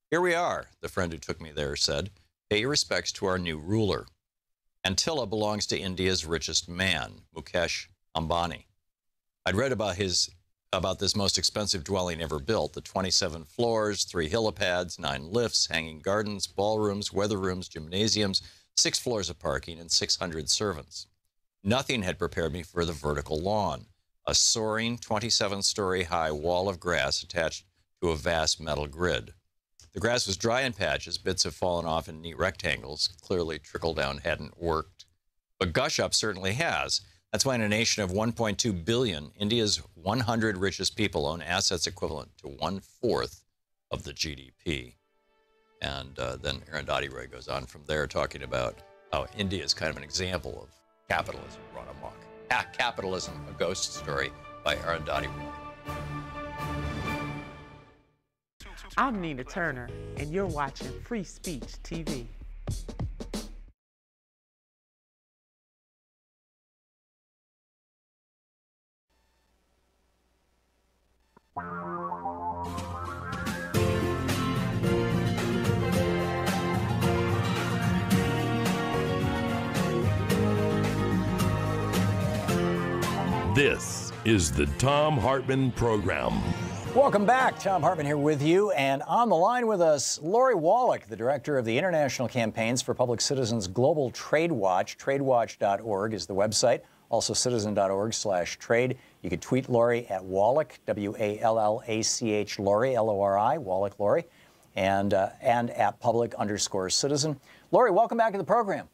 Here we are, the friend who took me there said. Pay your respects to our new ruler. Antilla belongs to India's richest man, Mukesh Ambani. I'd read about this most expensive dwelling ever built, the 27 floors, 3 helipads, 9 lifts, hanging gardens, ballrooms, weather rooms, gymnasiums, 6 floors of parking, and 600 servants. Nothing had prepared me for the vertical lawn, a soaring 27-story high wall of grass attached to a vast metal grid. The grass was dry in patches, bits have fallen off in neat rectangles, clearly trickle down hadn't worked. But gush up certainly has. That's why in a nation of 1.2 billion, India's 100 richest people own assets equivalent to 1/4 of the GDP. And then Arundhati Roy goes on from there talking about how India is kind of an example of capitalism run amok. Capitalism, a ghost story by Arundhati Roy. I'm Nina Turner, and you're watching Free Speech TV. This is the Thom Hartmann Program. Welcome back. Thom Hartmann here with you. And on the line with us, Lori Wallach, the director of the International Campaigns for Public Citizens Global Trade Watch. Tradewatch.org is the website. Also citizen.org/trade. You could tweet Lori at Wallach, W-A-L-L-A-C-H, Lori, L-O-R-I, Wallach Lori, and at public_citizen. Lori, welcome back to the program.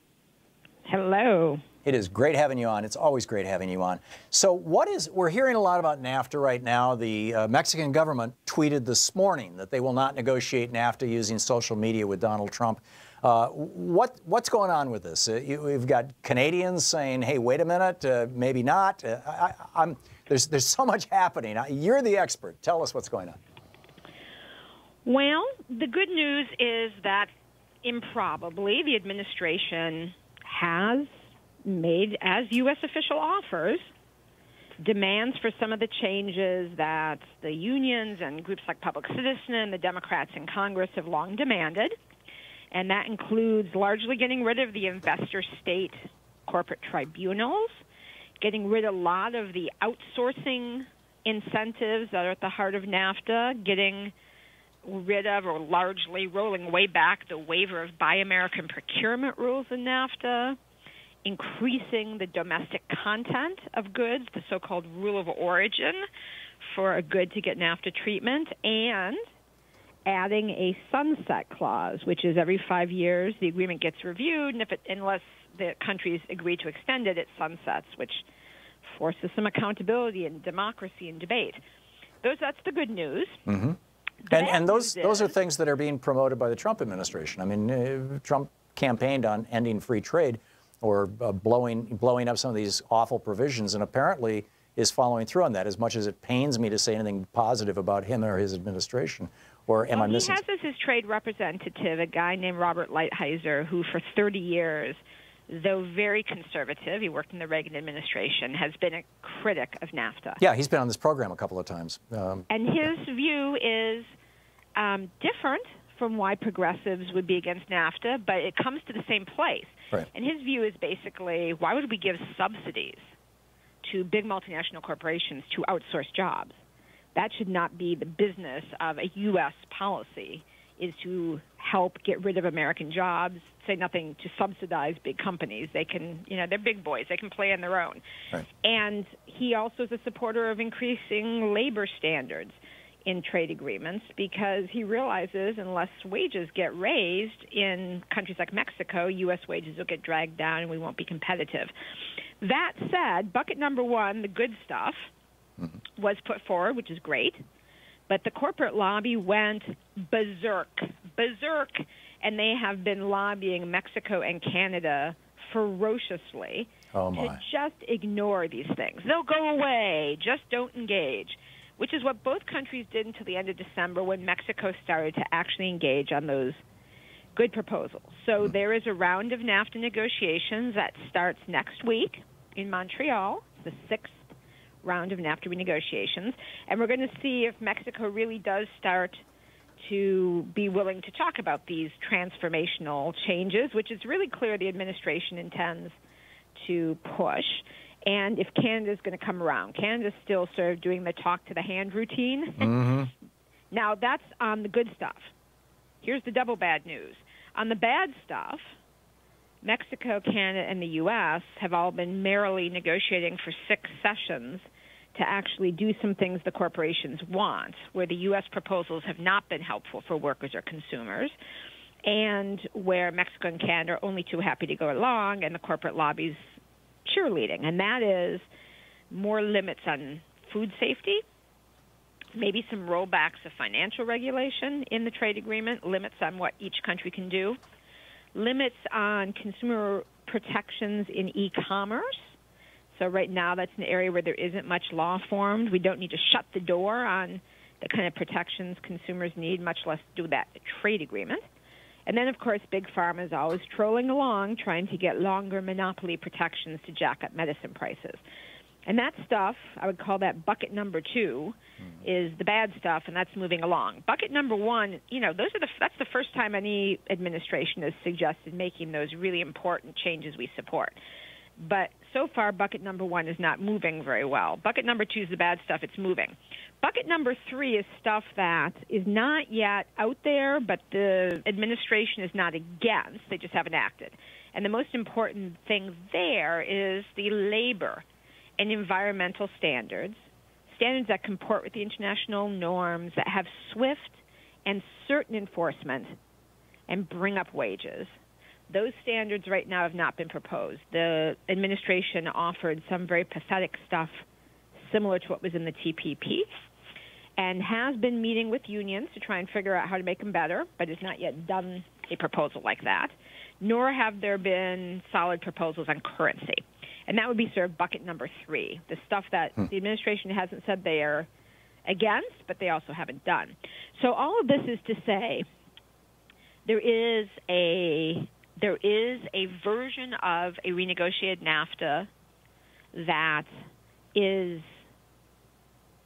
Hello. It is great having you on. It's always great having you on. So we're hearing a lot about NAFTA right now. The Mexican government tweeted this morning that they will not negotiate NAFTA using social media with Donald Trump. What's going on with this? We've got Canadians saying, hey, wait a minute, maybe not. There's so much happening. You're the expert. Tell us what's going on. Well, the good news is that improbably the administration has made, as U.S. official offers, demands for some of the changes that the unions and groups like Public Citizen and the Democrats in Congress have long demanded. And that includes largely getting rid of the investor state corporate tribunals, getting rid of a lot of the outsourcing incentives that are at the heart of NAFTA, getting rid of or largely rolling way back the waiver of Buy American procurement rules in NAFTA, increasing the domestic content of goods, the so-called rule of origin for a good to get NAFTA treatment, and adding a sunset clause, which is every 5 years the agreement gets reviewed, and unless the countries agree to extend it, it sunsets, which forces some accountability and democracy and debate. That's the good news. Mm-hmm. And those are things that are being promoted by the Trump administration. I mean, Trump campaigned on ending free trade or blowing up some of these awful provisions, and apparently is following through on that, as much as it pains me to say anything positive about him or his administration. Or am I missing? He has as his trade representative a guy named Robert Lighthizer, who for 30 years, though very conservative, he worked in the Reagan administration, has been a critic of NAFTA. Yeah, he's been on this program a couple of times. And his view is different from why progressives would be against NAFTA, but it comes to the same place. Right. And his view is basically, why would we give subsidies to big multinational corporations to outsource jobs? that should not be the business of a U.S. policy, is to help get rid of American jobs, say nothing to subsidize big companies. They can, they're big boys. They can play on their own. Right. And he also is a supporter of increasing labor standards in trade agreements, because he realizes unless wages get raised in countries like Mexico, U.S. wages will get dragged down and we won't be competitive. That said, bucket number one, the good stuff, was put forward, which is great. But the corporate lobby went berserk, and they have been lobbying Mexico and Canada ferociously to just ignore these things. They'll go away, just don't engage, which is what both countries did until the end of December, when Mexico started to actually engage on those good proposals. So there is a round of NAFTA negotiations that starts next week in Montreal, the sixth round of NAFTA renegotiations, and we're going to see if Mexico really does start to be willing to talk about these transformational changes, which is really clear the administration intends to push, and if Canada's going to come around. Canada's still sort of doing the talk to the hand routine. Now, that's on the good stuff. Here's the double bad news. On the bad stuff, Mexico, Canada, and the U.S. have all been merrily negotiating for 6 sessions to actually do some things the corporations want, where the U.S. proposals have not been helpful for workers or consumers, and where Mexico and Canada are only too happy to go along, and the corporate lobby's cheerleading. And that is more limits on food safety, maybe some rollbacks of financial regulation in the trade agreement, limits on what each country can do, limits on consumer protections in e-commerce. So right now that's an area where there isn't much law formed. We don't need to shut the door on the kind of protections consumers need, much less do that trade agreement. And then, of course, Big Pharma is always trolling along, trying to get longer monopoly protections to jack up medicine prices. And that stuff, I would call that bucket number 2, is the bad stuff, and that's moving along. Bucket number 1, that's the first time any administration has suggested making those really important changes we support. But so far, bucket number 1 is not moving very well. Bucket number 2 is the bad stuff. It's moving. Bucket number 3 is stuff that is not yet out there, but the administration is not against. They just haven't acted. And the most important thing there is the labor and environmental standards that comport with the international norms, that have swift and certain enforcement and bring up wages. Those standards right now have not been proposed. The administration offered some very pathetic stuff similar to what was in the TPP and has been meeting with unions to try and figure out how to make them better, but has not yet done a proposal like that, nor have there been solid proposals on currency. And that would be sort of bucket number 3, the stuff that the administration hasn't said they are against, but they also haven't done. So all of this is to say there is a version of a renegotiated NAFTA that is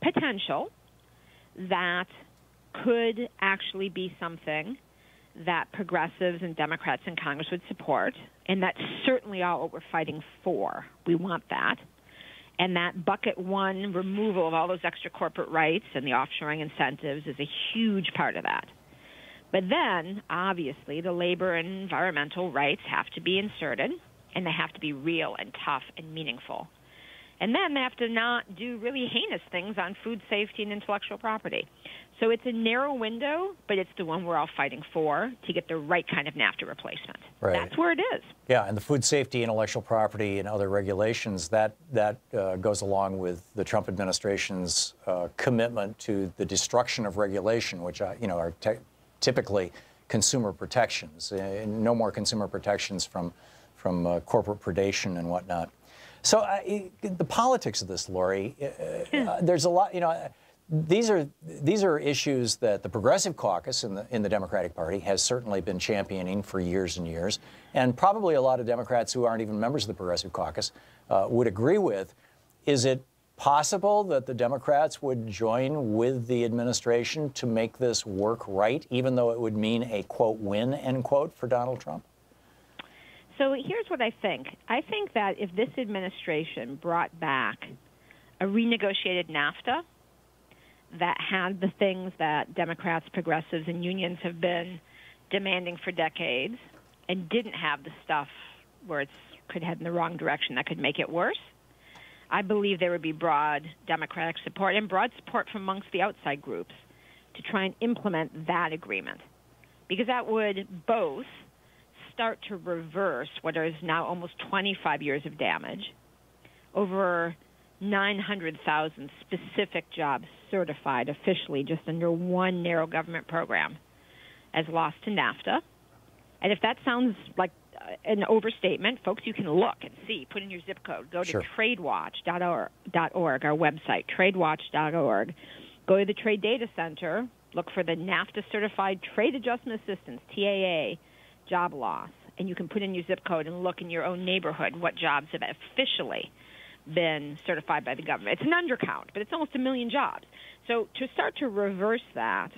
potential, that could actually be something that progressives and Democrats in Congress would support, and that's certainly all what we're fighting for. We want that. And that bucket 1 removal of all those extra corporate rights and the offshoring incentives is a huge part of that. But then, obviously, the labor and environmental rights have to be inserted, and they have to be real and tough and meaningful. And then they have to not do really heinous things on food safety and intellectual property. So it's a narrow window, but it's the one we're all fighting for to get the right kind of NAFTA replacement. Right. That's where it is. Yeah, and the food safety, intellectual property, and other regulations, that goes along with the Trump administration's commitment to the destruction of regulation, which are typically consumer protections. No more consumer protections from corporate predation and whatnot. So the politics of this, Lori, there's a lot. These are issues that the Progressive Caucus in the Democratic Party has certainly been championing for years and years, and probably a lot of Democrats who aren't even members of the Progressive Caucus would agree with. Is it possible that the Democrats would join with the administration to make this work right, even though it would mean a, quote, win, end quote, for Donald Trump? So here's what I think. I think that if this administration brought back a renegotiated NAFTA that had the things that Democrats, progressives, and unions have been demanding for decades, and didn't have the stuff where it could head in the wrong direction that could make it worse, I believe there would be broad Democratic support and broad support from amongst the outside groups to try and implement that agreement, because that would both start to reverse what is now almost 25 years of damage, over 900,000 specific jobs certified officially just under one narrow government program as lost to NAFTA. And if that sounds like an overstatement, folks, you can look and see. Put in your zip code. Go to tradewatch.org, our website, tradewatch.org. Go to the Trade Data Center. Look for the NAFTA Certified Trade Adjustment Assistance, TAA, job loss. And you can put in your zip code and look in your own neighborhood what jobs have officially been certified by the government. It's an undercount, but it's almost 1 million jobs. So to start to reverse that,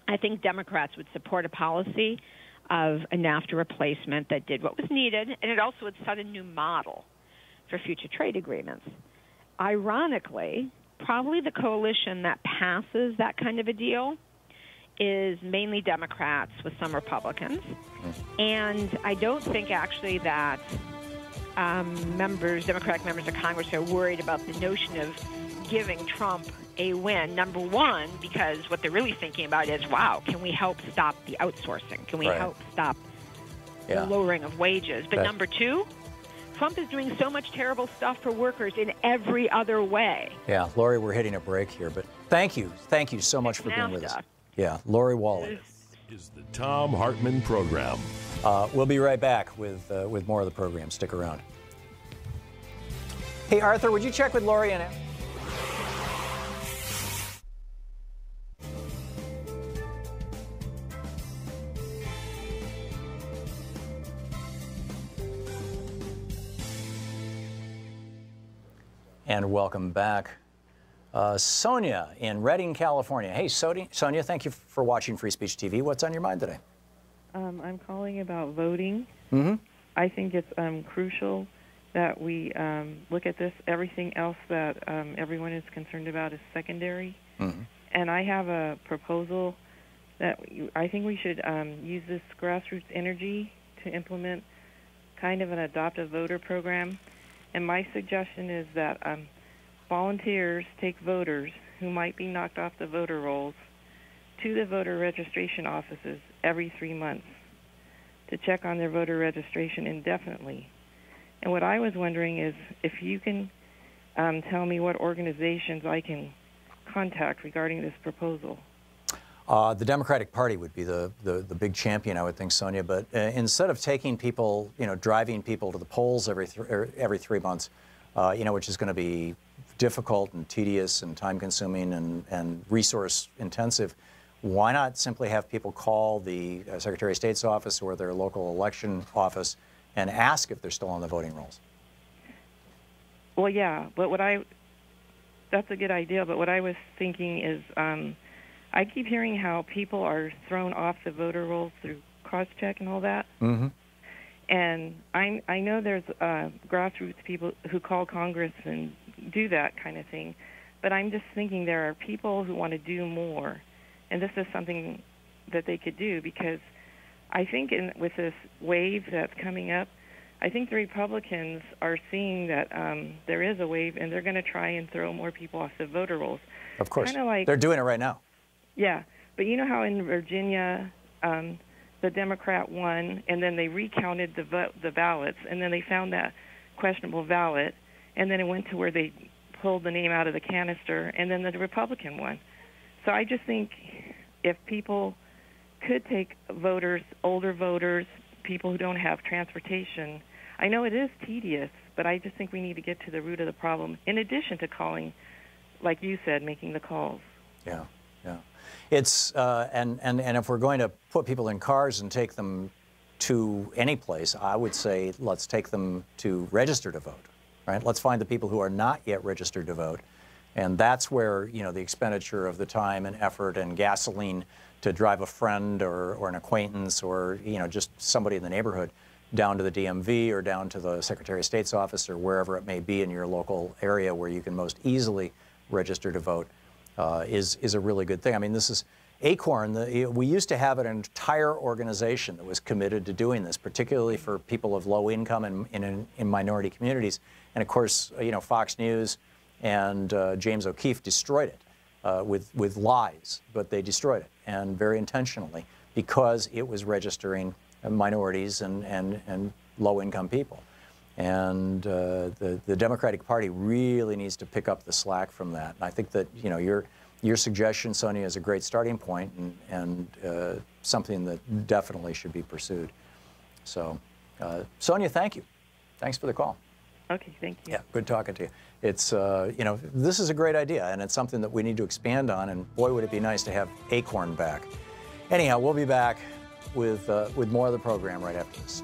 I think Democrats would support a policy of a NAFTA replacement that did what was needed, and it also would set a new model for future trade agreements. Ironically, probably the coalition that passes that kind of a deal is mainly Democrats with some Republicans. And I don't think actually that Democratic members of Congress are worried about the notion of giving Trump a win. Number one, because what they're really thinking about is, wow, can we help stop the outsourcing? Can we help stop the lowering of wages? But number two, Trump is doing so much terrible stuff for workers in every other way. Yeah, Lori, we're hitting a break here, but thank you so much for being with us. Yeah, Lori Wally. This is the Thom Hartmann Program. We'll be right back with more of the program. Stick around. Hey, Arthur, would you check with Lori and welcome back. Sonia in Redding, California. Hey, Sonia, thank you for watching Free Speech TV. What's on your mind today? I'm calling about voting. Mm-hmm. I think it's crucial that we look at this. Everything else that everyone is concerned about is secondary. Mm-hmm. And I have a proposal that I think we should use this grassroots energy to implement kind of an adopt a voter program. And my suggestion is that volunteers take voters who might be knocked off the voter rolls to the voter registration offices every 3 months to check on their voter registration indefinitely. And what I was wondering is if you can tell me what organizations I can contact regarding this proposal. The Democratic Party would be the big champion, I would think, Sonia. But instead of taking people, driving people to the polls every 3 months, which is going to be difficult and tedious and time-consuming and resource-intensive, why not simply have people call the Secretary of State's office or their local election office and ask if they're still on the voting rolls? Well, yeah, but that's a good idea, but what I was thinking is I keep hearing how people are thrown off the voter rolls through cross-check and all that. Mm-hmm. And I know there's grassroots people who call Congress and do that kind of thing, but I'm just thinking there are people who want to do more, and this is something that they could do, because I think with this wave that's coming up, I think the Republicans are seeing that there is a wave, and they're going to try and throw more people off the voter rolls. Of course. Kinda like, they're doing it right now. Yeah, but you know how in Virginia the Democrat won, and then they recounted the ballots, and then they found that questionable ballot, and then it went to where they pulled the name out of the canister, and then the Republican won. So I just think if people could take voters, older voters, people who don't have transportation, I know it is tedious, but I just think we need to get to the root of the problem, in addition to calling, like you said, making the calls. Yeah, yeah. It's, and if we're going to put people in cars and take them to any place, I would say let's take them to register to vote, right? Let's find the people who are not yet registered to vote. And that's where, the expenditure of the time and effort and gasoline to drive a friend or an acquaintance or, just somebody in the neighborhood down to the DMV or down to the Secretary of State's office or wherever it may be in your local area where you can most easily register to vote. is a really good thing. I mean, this is ACORN. We used to have an entire organization that was committed to doing this, particularly for people of low income and in minority communities. And of course, you know, Fox News and James O'Keefe destroyed it with lies, but they destroyed it, and very intentionally, because it was registering minorities and low-income people. And the Democratic Party really needs to pick up the slack from that. And I think that, you know, your suggestion, Sonia, is a great starting point, and something that definitely should be pursued. So, Sonia, thank you. Thanks for the call. Okay, thank you. Yeah, good talking to you. It's, you know, this is a great idea, and it's something that we need to expand on, and boy, would it be nice to have ACORN back. Anyhow, we'll be back with more of the program right after this.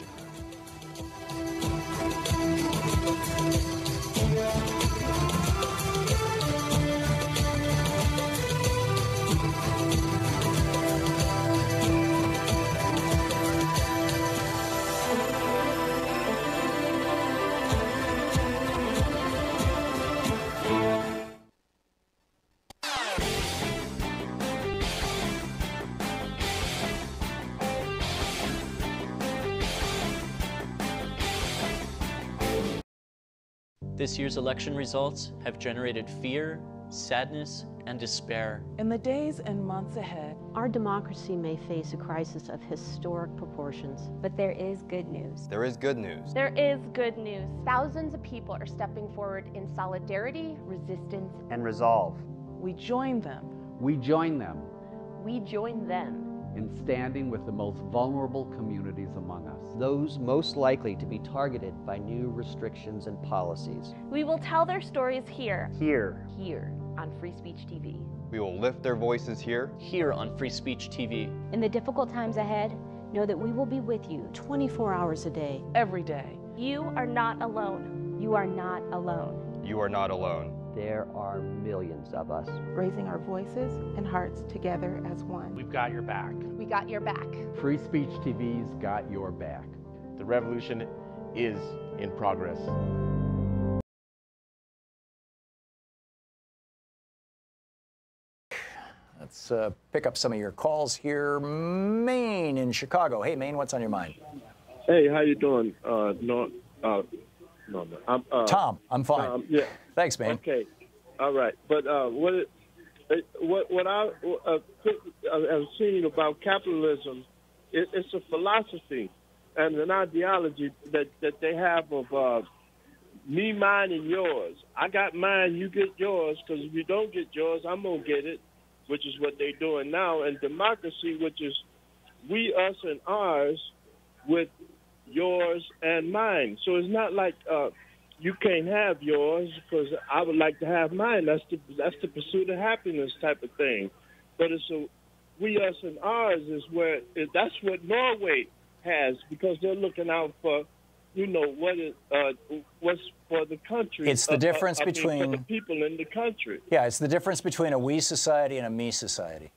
This year's election results have generated fear, sadness, and despair. In the days and months ahead, our democracy may face a crisis of historic proportions. But there is good news. There is good news. There is good news. Thousands of people are stepping forward in solidarity, resistance, and resolve. We join them. We join them. We join them in standing with the most vulnerable communities among us. Those most likely to be targeted by new restrictions and policies. We will tell their stories here. Here. Here on Free Speech TV. We will lift their voices here. Here on Free Speech TV. In the difficult times ahead, know that we will be with you 24 hours a day. Every day. You are not alone. You are not alone. You are not alone. There are millions of us. Raising our voices and hearts together as one. We've got your back. We got your back. Free Speech TV's got your back. The revolution is in progress. Let's pick up some of your calls here. Maine in Chicago. Hey, Maine, what's on your mind? Hey, how you doing? Tom, I'm fine. Yeah. Thanks, man. Okay. All right. But what I've seen about capitalism, it's a philosophy and an ideology that they have of me, mine, and yours. I got mine, you get yours, because if you don't get yours, I'm going to get it, which is what they're doing now. And democracy, which is we, us, and ours, with yours and mine. So it's not like you can't have yours because I would like to have mine. That's the pursuit of happiness type of thing. But it's a we, us, and ours is where that's what Norway has, because they're looking out for, you know, what's for the country. It's the difference between for the people in the country. Yeah, it's the difference between a we society and a me society.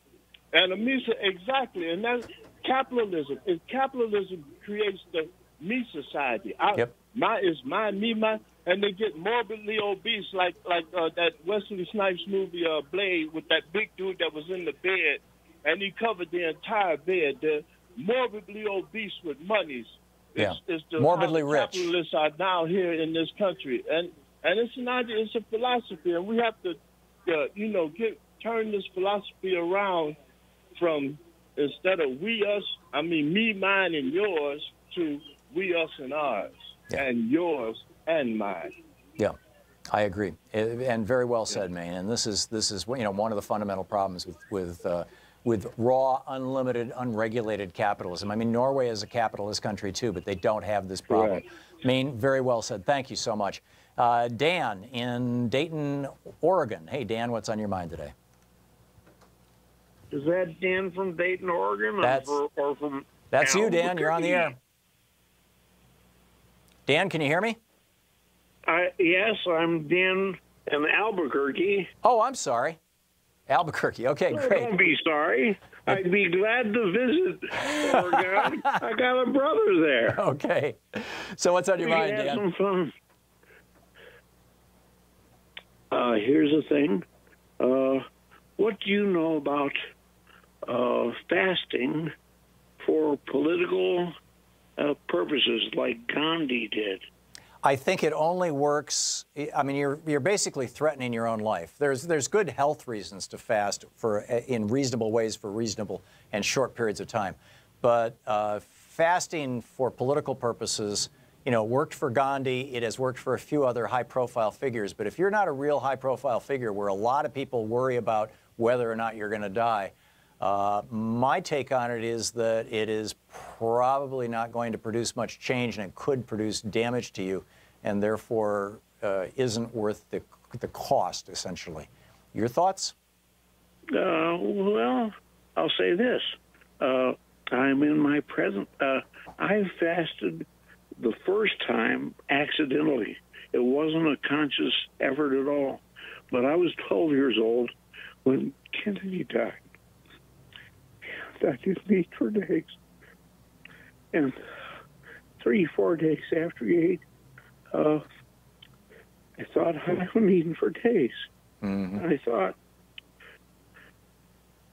And a me, exactly, and that's capitalism. If capitalism creates the me society, my is mine, me, mine, and they get morbidly obese, like that Wesley Snipes movie Blade, with that big dude that was in the bed, and he covered the entire bed. They're morbidly obese with monies. It's morbidly how rich. Capitalists are now here in this country, and it's an idea, it's a philosophy, and we have to, turn this philosophy around from instead of we, us, I mean me, mine, and yours, to we, us, and ours, and yours and mine. Yeah, I agree, and very well said, Maine. And this is one of the fundamental problems with raw, unlimited, unregulated capitalism. I mean, Norway is a capitalist country too, but they don't have this problem. Maine, very well said. Thank you so much. Dan in Dayton, Oregon. Hey, Dan, what's on your mind today? Is that Dan from Dayton, Oregon? That's you, Dan. You're on the air. Dan, can you hear me? Yes, I'm Dan in Albuquerque. Oh, I'm sorry. Albuquerque. Okay, great. Don't be sorry. I'd be glad to visit Oregon. I got a brother there. Okay. So what's on your mind, Dan? Some fun. Here's the thing. what do you know about fasting for political purposes like Gandhi did? I think it only works. I mean, you're basically threatening your own life. There's good health reasons to fast in reasonable ways for reasonable and short periods of time, but fasting for political purposes, worked for Gandhi. It has worked for a few other high-profile figures. But if you're not a real high-profile figure, where a lot of people worry about whether or not you're going to die, my take on it is that it is probably not going to produce much change, and it could produce damage to you, and therefore isn't worth the cost, essentially. Your thoughts? Well, I'll say this. I'm in my present. I fasted the first time accidentally. It wasn't a conscious effort at all. But I was 12 years old when Kennedy died. I didn't eat for days. And 3-4 days after he ate, I thought, I haven't eaten for days. Mm-hmm. And I thought,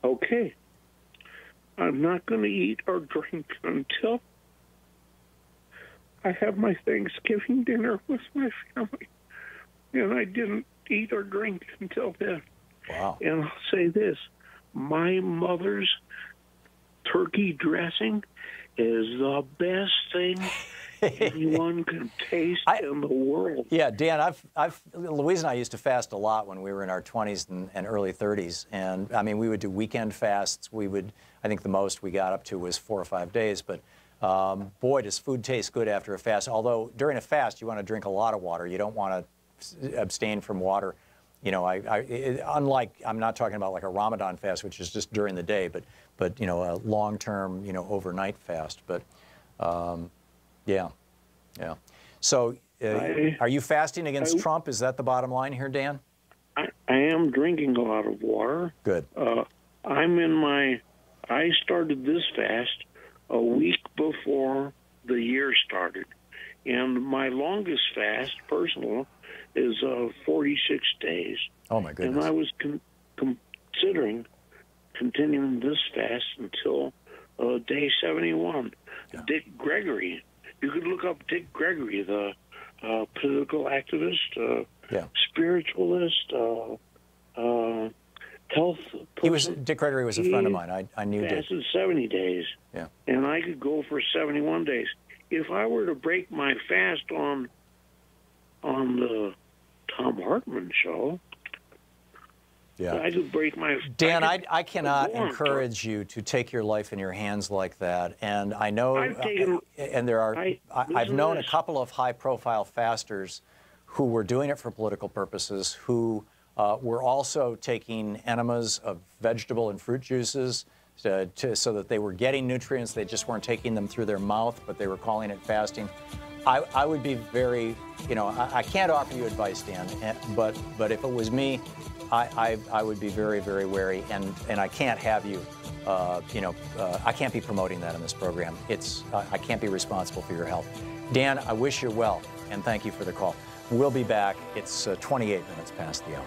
okay, I'm not going to eat or drink until I have my Thanksgiving dinner with my family. And I didn't eat or drink until then. Wow. And I'll say this, my mother's turkey dressing is the best thing anyone can taste in the world. Yeah, Dan, Louise and I used to fast a lot when we were in our 20s and early 30s. And I mean, we would do weekend fasts. I think the most we got up to was 4 or 5 days. But boy, does food taste good after a fast. Although during a fast, you want to drink a lot of water. You don't want to abstain from water. Unlike, I'm not talking about like a Ramadan fast, which is just during the day, but a long-term, overnight fast. But yeah. So are you fasting against Trump? Is that the bottom line here, Dan? I am drinking a lot of water. Good. I started this fast a week before the year started. And my longest fast, personal, is 46 days. Oh, my goodness. And I was considering continuing this fast until day 71. Yeah. Dick Gregory. You could look up Dick Gregory, the political activist, spiritualist, health person. Dick Gregory was a friend of mine. I knew Dick. Fasted 70 days. Yeah. And I could go for 71 days. If I were to break my fast on the Thom Hartmann show, yeah, I could break my... Dan, I cannot encourage you to take your life in your hands like that. And I know, I've known a couple of high-profile fasters who were doing it for political purposes, who were also taking enemas of vegetable and fruit juices so that they were getting nutrients. They just weren't taking them through their mouth, but they were calling it fasting. I would be very, I can't offer you advice, Dan, but if it was me, I would be very, very wary, and I can't have you, I can't be promoting that in this program. I can't be responsible for your health. Dan, I wish you well, and thank you for the call. We'll be back. It's 28 minutes past the hour.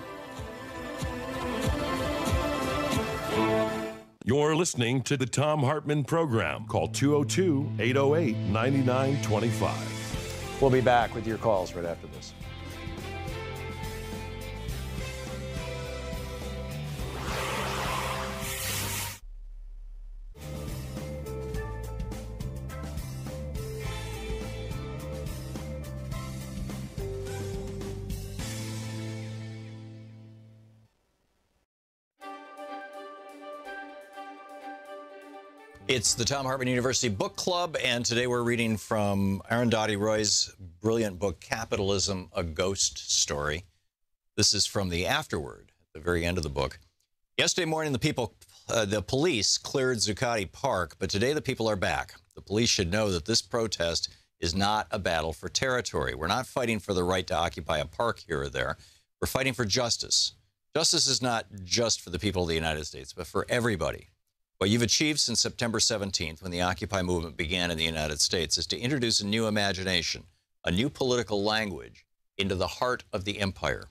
You're listening to the Thom Hartmann Program. Call 202-808-9925. We'll be back with your calls right after this. It's the Thom Hartmann University Book Club, and today we're reading from Arundhati Roy's brilliant book, Capitalism, A Ghost Story. This is from the afterword, at the very end of the book. Yesterday morning, the police cleared Zuccotti Park, but today the people are back. The police should know that this protest is not a battle for territory. We're not fighting for the right to occupy a park here or there. We're fighting for justice. Justice is not just for the people of the United States, but for everybody. What you've achieved since September 17th, when the Occupy movement began in the United States, is to introduce a new imagination, a new political language into the heart of the empire.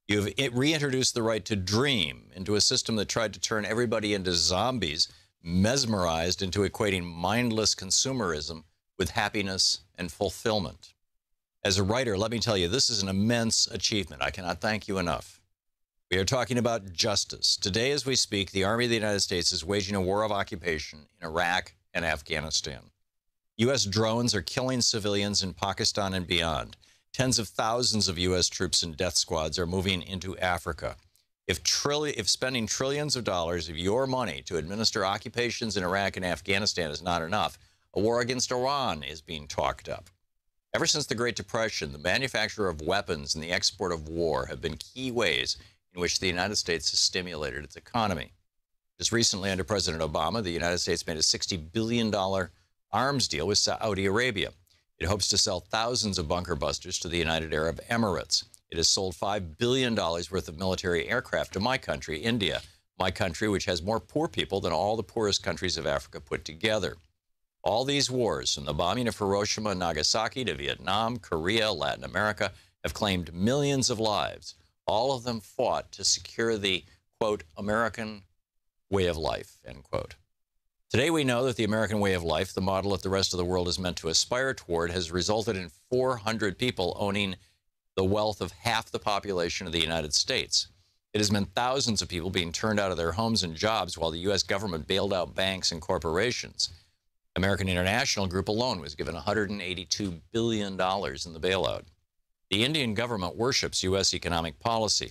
You've reintroduced the right to dream into a system that tried to turn everybody into zombies, mesmerized into equating mindless consumerism with happiness and fulfillment. As a writer, let me tell you, this is an immense achievement. I cannot thank you enough. We are talking about justice. Today, as we speak, the Army of the United States is waging a war of occupation in Iraq and Afghanistan. U.S. drones are killing civilians in Pakistan and beyond. Tens of thousands of U.S. troops and death squads are moving into Africa. If spending trillions of dollars of your money to administer occupations in Iraq and Afghanistan is not enough, a war against Iran is being talked up. Ever since the Great Depression, the manufacture of weapons and the export of war have been key ways in which the United States has stimulated its economy. Just recently, under President Obama, the United States made a $60 billion arms deal with Saudi Arabia. It hopes to sell thousands of bunker busters to the United Arab Emirates. It has sold $5 billion worth of military aircraft to my country, India, my country, which has more poor people than all the poorest countries of Africa put together. All these wars, from the bombing of Hiroshima and Nagasaki to Vietnam, Korea, Latin America, have claimed millions of lives. All of them fought to secure the, quote, American way of life, end quote. Today we know that the American way of life, the model that the rest of the world is meant to aspire toward, has resulted in 400 people owning the wealth of half the population of the United States. It has meant thousands of people being turned out of their homes and jobs while the U.S. government bailed out banks and corporations. American International Group alone was given $182 billion in the bailout. The Indian government worships U.S. economic policy.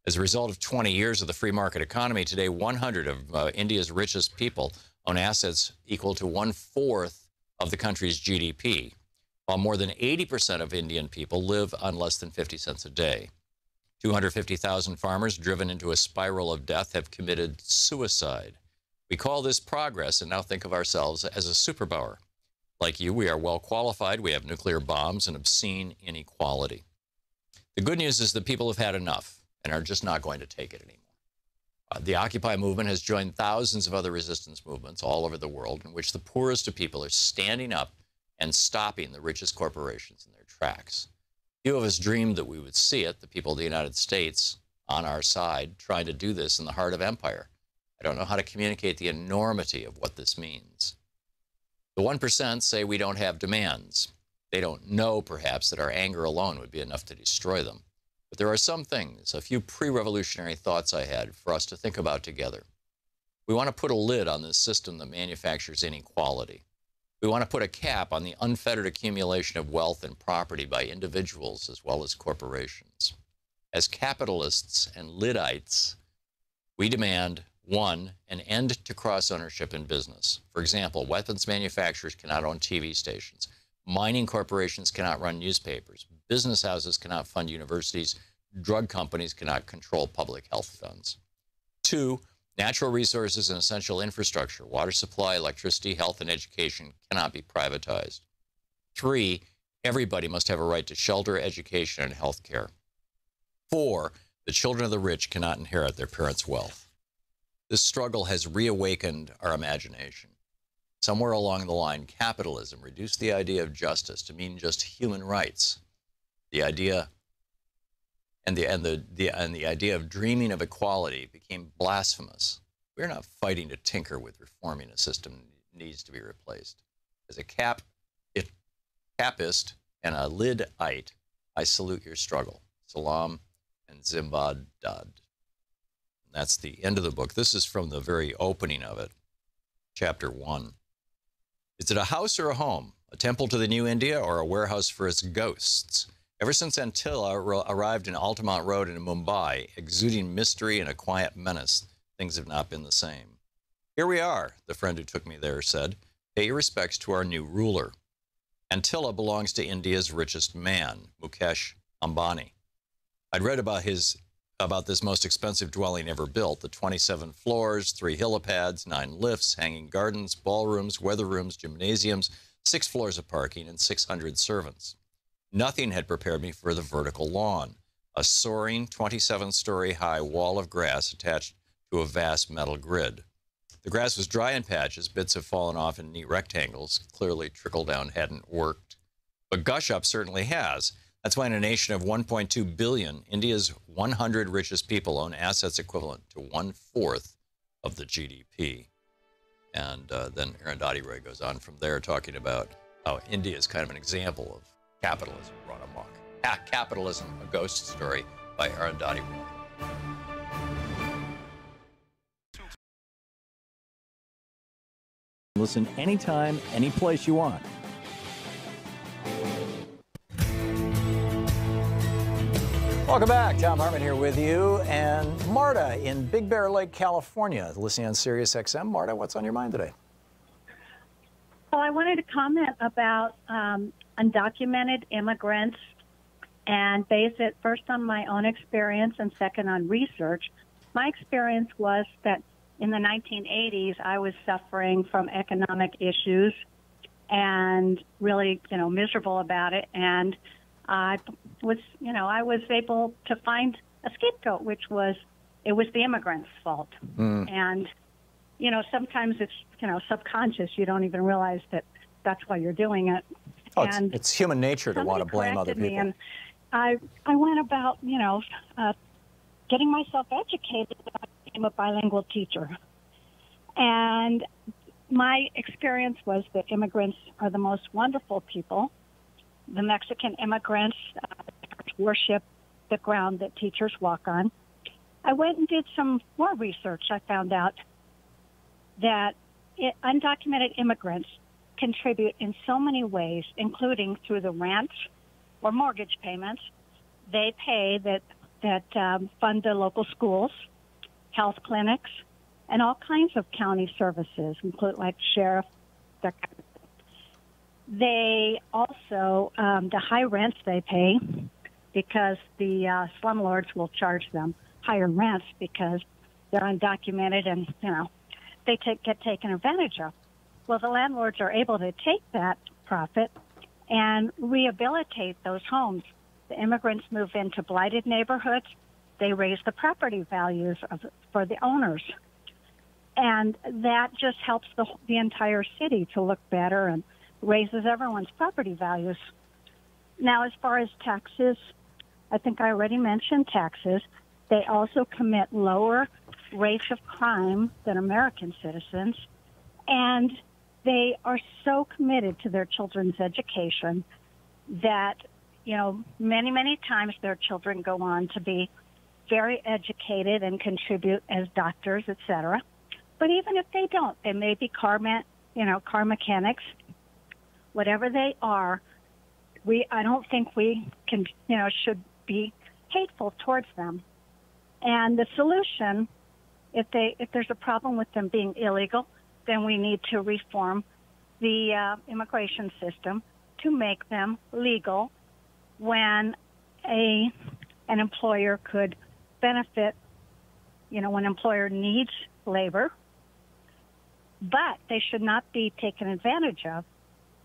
As a result of 20 years of the free market economy, today 100 of India's richest people own assets equal to 1/4 of the country's GDP, while more than 80% of Indian people live on less than 50 cents a day. 250,000 farmers driven into a spiral of death have committed suicide. We call this progress and now think of ourselves as a superpower. Like you, we are well qualified. We have nuclear bombs and obscene inequality. The good news is that people have had enough and are just not going to take it anymore. The Occupy movement has joined thousands of other resistance movements all over the world in which the poorest of people are standing up and stopping the richest corporations in their tracks. Few of us dreamed that we would see it, the people of the United States on our side, trying to do this in the heart of empire. I don't know how to communicate the enormity of what this means. The 1% say we don't have demands. They don't know, perhaps, that our anger alone would be enough to destroy them. But there are some things, a few pre-revolutionary thoughts I had for us to think about together. We want to put a lid on this system that manufactures inequality. We want to put a cap on the unfettered accumulation of wealth and property by individuals as well as corporations. As capitalists and Liddites, we demand, 1, an end to cross-ownership in business. For example, weapons manufacturers cannot own TV stations. Mining corporations cannot run newspapers. Business houses cannot fund universities. Drug companies cannot control public health funds. 2, natural resources and essential infrastructure, water supply, electricity, health, and education cannot be privatized. 3, everybody must have a right to shelter, education, and health care. 4, the children of the rich cannot inherit their parents' wealth. This struggle has reawakened our imagination. Somewhere along the line, capitalism reduced the idea of justice to mean just human rights. The idea the idea of dreaming of equality became blasphemous. We're not fighting to tinker with reforming a system that needs to be replaced. As a capist and a Lidite, I salute your struggle. Salam and Zimbad Dad. That's the end of the book. This is from the very opening of it, chapter 1. Is it a house or a home, a temple to the new India, or a warehouse for its ghosts? Ever since Antilla arrived in Altamont Road in Mumbai, exuding mystery and a quiet menace, things have not been the same. Here we are, the friend who took me there said. Pay your respects to our new ruler. Antilla belongs to India's richest man, Mukesh Ambani. I'd read about this most expensive dwelling ever built, the 27 floors, 3 helipads, 9 lifts, hanging gardens, ballrooms, weather rooms, gymnasiums, 6 floors of parking, and 600 servants. Nothing had prepared me for the vertical lawn, a soaring 27-story high wall of grass attached to a vast metal grid. The grass was dry in patches, bits have fallen off in neat rectangles, clearly trickle down hadn't worked. But gush up certainly has. That's why in a nation of 1.2 billion, India's 100 richest people own assets equivalent to 1/4 of the GDP. And then Arundhati Roy goes on from there talking about how India is kind of an example of capitalism run amok. Capitalism, a ghost story by Arundhati Roy. Listen anytime, any place you want. Welcome back. Thom Hartmann here with you. And Marta in Big Bear Lake, California, listening on Sirius XM. Marta, what's on your mind today? Well, I wanted to comment about undocumented immigrants and base it first on my own experience and second on research. My experience was that in the 1980s, I was suffering from economic issues and really, miserable about it. And I was able to find a scapegoat, which was the immigrants' fault. And, sometimes it's, subconscious. You don't even realize that that's why you're doing it. Oh, and it's human nature to want to blame other people. And I went about, getting myself educated. I became a bilingual teacher. And my experience was that immigrants are the most wonderful people. The Mexican immigrants worship the ground that teachers walk on. I went and did some more research. I found out that undocumented immigrants contribute in so many ways, including through the rent or mortgage payments they pay that fund the local schools, health clinics, and all kinds of county services, including like sheriff. They also, the high rents they pay, because the slumlords will charge them higher rents because they're undocumented and, they get taken advantage of. Well, the landlords are able to take that profit and rehabilitate those homes. The immigrants move into blighted neighborhoods. They raise the property values for the owners. And that just helps the entire city to look better and raises everyone's property values. Now, as far as taxes, I think I already mentioned taxes. They also commit lower rates of crime than American citizens, and they are so committed to their children's education that, many, many times their children go on to be very educated and contribute as doctors, etc. But even if they don't, they may be car mechanics, whatever they are. I don't think we can, should be hateful towards them. And the solution, if there's a problem with them being illegal, then we need to reform the immigration system to make them legal when an employer could benefit, when an employer needs labor, but they should not be taken advantage of.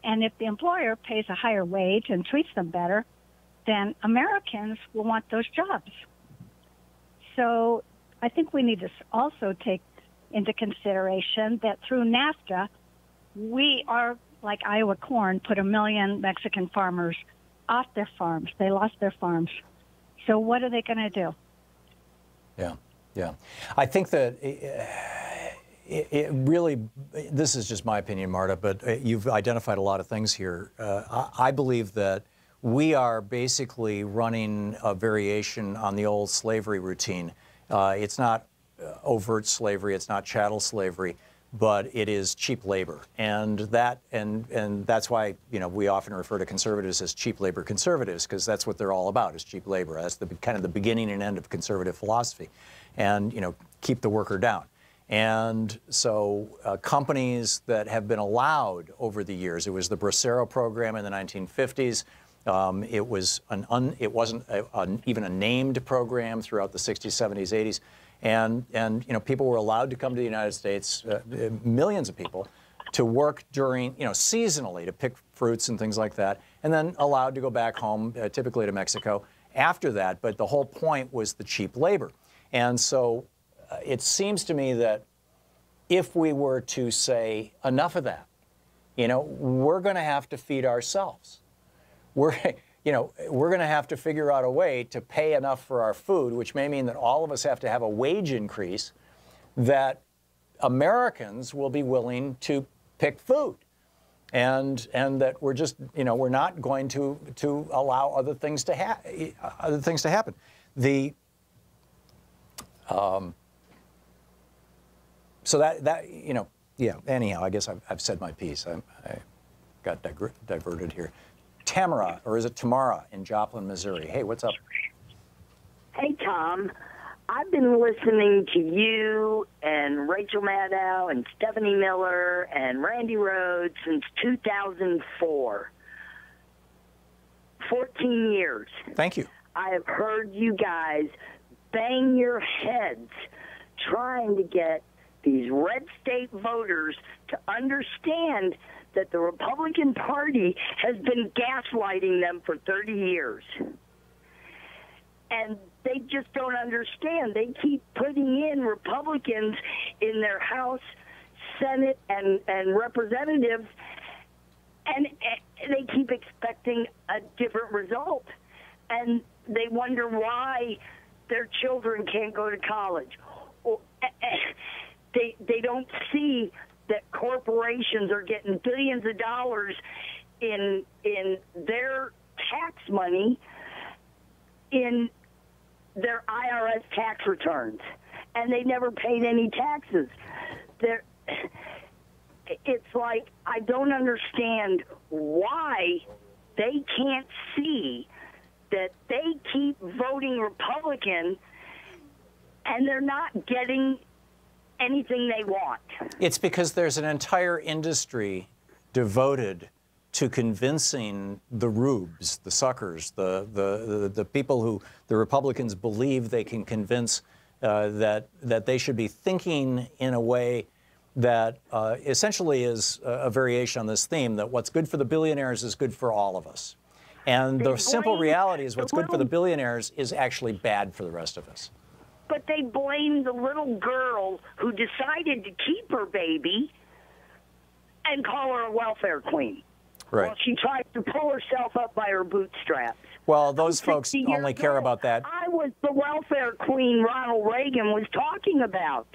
And if the employer pays a higher wage and treats them better, then Americans will want those jobs. So I think we need to also take into consideration that through NAFTA, we are, like Iowa corn, put 1 million Mexican farmers off their farms. They lost their farms. So what are they going to do? Yeah. I think that it really, this is just my opinion, Marta, but you've identified a lot of things here. I believe that we are basically running a variation on the old slavery routine. It's not overt slavery, it's not chattel slavery, but it is cheap labor. And that's why, we often refer to conservatives as cheap labor conservatives, because that's what they're all about, is cheap labor. That's kind of the beginning and end of conservative philosophy. And, keep the worker down. And so companies that have been allowed over the years, it was the Bracero program in the 1950s. It wasn't even a named program throughout the 60s, 70s, 80s. And people were allowed to come to the United States, millions of people, to work during, seasonally, to pick fruits and things like that, and then allowed to go back home, typically to Mexico, after that. But the whole point was the cheap labor. And so it seems to me that if we were to say enough of that, we're going to have to feed ourselves. you know, we're going to have to figure out a way to pay enough for our food, which may mean that all of us have to have a wage increase, that Americans will be willing to pick food. And that we're just, you know, we're not going to allow other things to happen. So that you know, yeah. Anyhow, I guess I've said my piece. I got diverted here. Tamara, or is it Tamara, in Joplin, Missouri? Hey, what's up? Hey, Tom. I've been listening to you and Rachel Maddow and Stephanie Miller and Randy Rhodes since 2004. 14 years. Thank you. I have heard you guys bang your heads trying to get these red state voters to understand that the Republican Party has been gaslighting them for 30 years. And they just don't understand. They keep putting in Republicans in their House, Senate, and representatives, and they keep expecting a different result. And they wonder why their children can't go to college. They don't see that corporations are getting billions of dollars in their tax money in their IRS tax returns, and they never paid any taxes. It's like, I don't understand why they can't see that they keep voting Republican and they're not getting anything they want. It's because there's an entire industry devoted to convincing the rubes, the suckers, the people who the Republicans believe they can convince that they should be thinking in a way that essentially is a variation on this theme, that what's good for the billionaires is good for all of us. And the simple reality is what's good for the billionaires is actually bad for the rest of us. But they blame the little girl who decided to keep her baby and call her a welfare queen. Right. Well, she tried to pull herself up by her bootstraps. Well, those folks only care about that. I was the welfare queen Ronald Reagan was talking about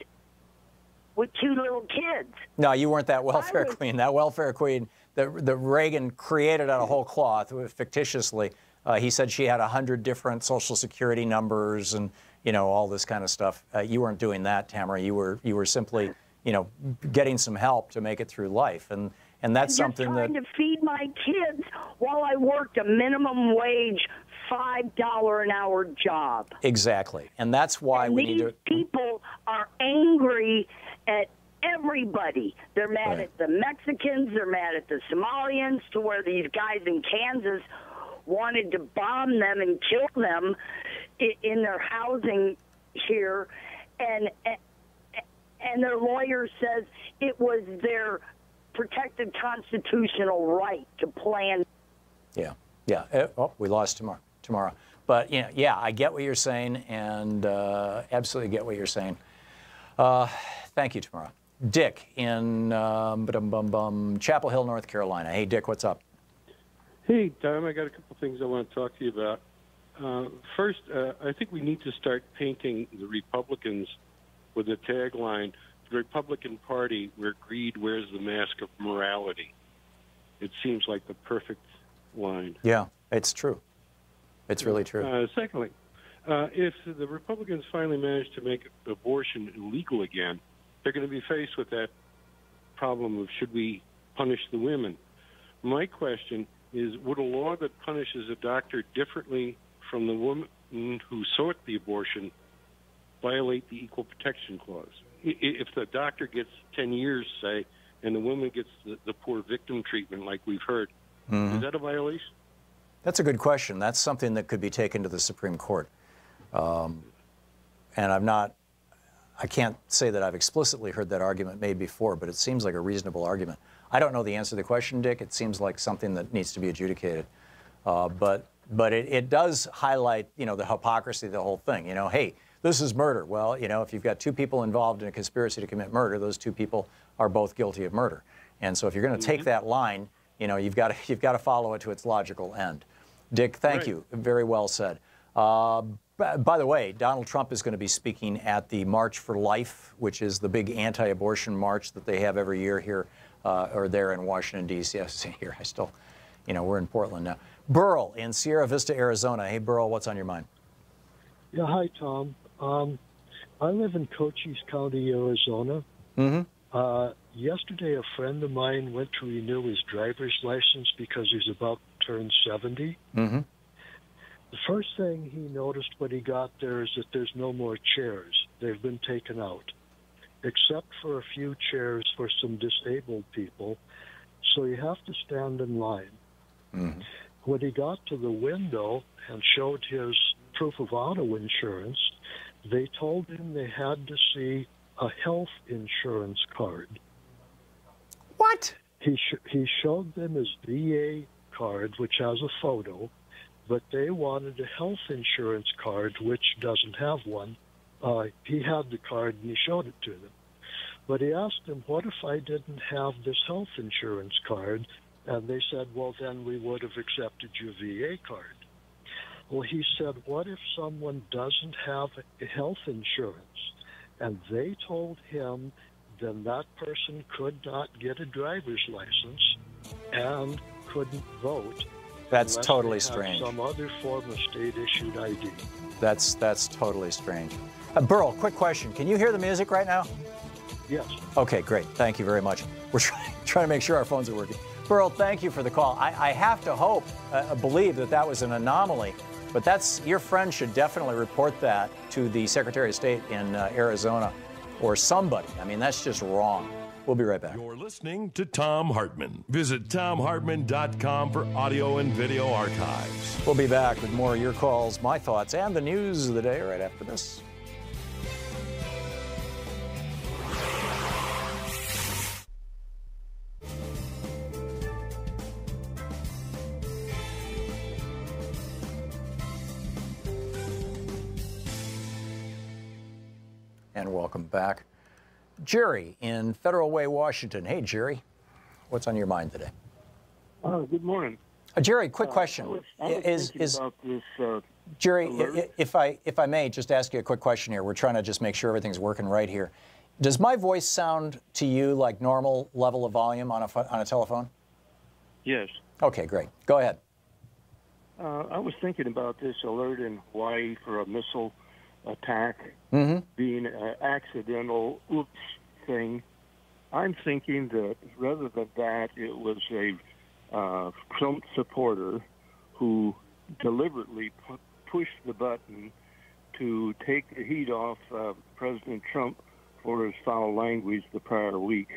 with 2 little kids. No, you weren't that welfare queen. That welfare queen that Reagan created out of whole cloth, fictitiously. He said she had 100 different Social Security numbers and, you know, all this kind of stuff. You weren't doing that, Tamara. You were simply, you know, getting some help to make it through life. And that's something that... I'm just trying to feed my kids while I worked a minimum wage, $5 an hour job. Exactly. And that's why we need to... These people are angry at everybody. They're mad at the Mexicans. They're mad at the Somalians, to where these guys in Kansas wanted to bomb them and kill them in their housing here. And their lawyer says it was their protected constitutional right to plan. Yeah, yeah. Oh, we lost tomorrow. But, you know, yeah, I get what you're saying, and absolutely get what you're saying. Thank you, Tamara. Dick in Chapel Hill, North Carolina. Hey, Dick, what's up? Hey, Tom, I got a couple things I want to talk to you about. First, I think we need to start painting the Republicans with a tagline, the Republican Party, where greed wears the mask of morality. It seems like the perfect line. Yeah, it's true. It's really true. Secondly, if the Republicans finally manage to make abortion illegal again, they're going to be faced with that problem of, should we punish the women? My question is, would a law that punishes a doctor differently from the woman who sought the abortion violate the Equal Protection Clause? If the doctor gets 10 years, say, and the woman gets the poor victim treatment like we've heard, is that a violation? That's a good question. That's something that could be taken to the Supreme Court. And I can't say that I've explicitly heard that argument made before, but it seems like a reasonable argument. I don't know the answer to the question, Dick. It seems like something that needs to be adjudicated. But it does highlight, you know, the hypocrisy of the whole thing. You know, hey, this is murder. Well, you know, if you've got 2 people involved in a conspiracy to commit murder, those 2 people are both guilty of murder. And so if you're going to take that line, you know, you've got to follow it to its logical end. Dick, thank you. Very well said. By the way, Donald Trump is going to be speaking at the March for Life, which is the big anti-abortion march that they have every year here or there in Washington, D.C. Yes, here, I still, you know, we're in Portland now. Burl in Sierra Vista, Arizona. Hey, Burl, what's on your mind? Yeah, hi, Tom. I live in Cochise County, Arizona. Mm-hmm. Yesterday, a friend of mine went to renew his driver's license because he's about to turn 70. Mm-hmm. The first thing he noticed when he got there is that there's no more chairs. They've been taken out, except for a few chairs for some disabled people. So you have to stand in line. Mm-hmm. When he got to the window and showed his proof of auto insurance, they told him they had to see a health insurance card. What? He showed them his VA card, which has a photo, but they wanted a health insurance card, which doesn't have one. He had the card, and he showed it to them. But he asked them, what if I didn't have this health insurance card? And they said, well, then we would have accepted your VA card. Well, he said, what if someone doesn't have a health insurance? And they told him then that person could not get a driver's license and couldn't vote. That's totally they had strange. Some other form of state-issued ID. That's totally strange. Burl, quick question. Can you hear the music right now? Yes. Okay, great. Thank you very much. We're trying to make sure our phones are working. Burl, thank you for the call. I have to hope, believe that was an anomaly, but your friend should definitely report that to the Secretary of State in Arizona or somebody. I mean, that's just wrong. We'll be right back. You're listening to Thom Hartmann. Visit ThomHartmann.com for audio and video archives. We'll be back with more of your calls, my thoughts, and the news of the day right after this. And welcome back. Jerry in Federal Way, Washington. Hey, Jerry, what's on your mind today? Good morning. Jerry, quick question. I was thinking about this, Jerry, alert. if I may just ask you a quick question here. We're trying to just make sure everything's working right here. Does my voice sound to you like normal level of volume on a telephone? Yes. Okay, great. Go ahead. I was thinking about this alert in Hawaii for a missile attack being an accidental oops thing. I'm thinking that rather than that, it was a Trump supporter who deliberately pushed the button to take the heat off President Trump for his foul language the prior week.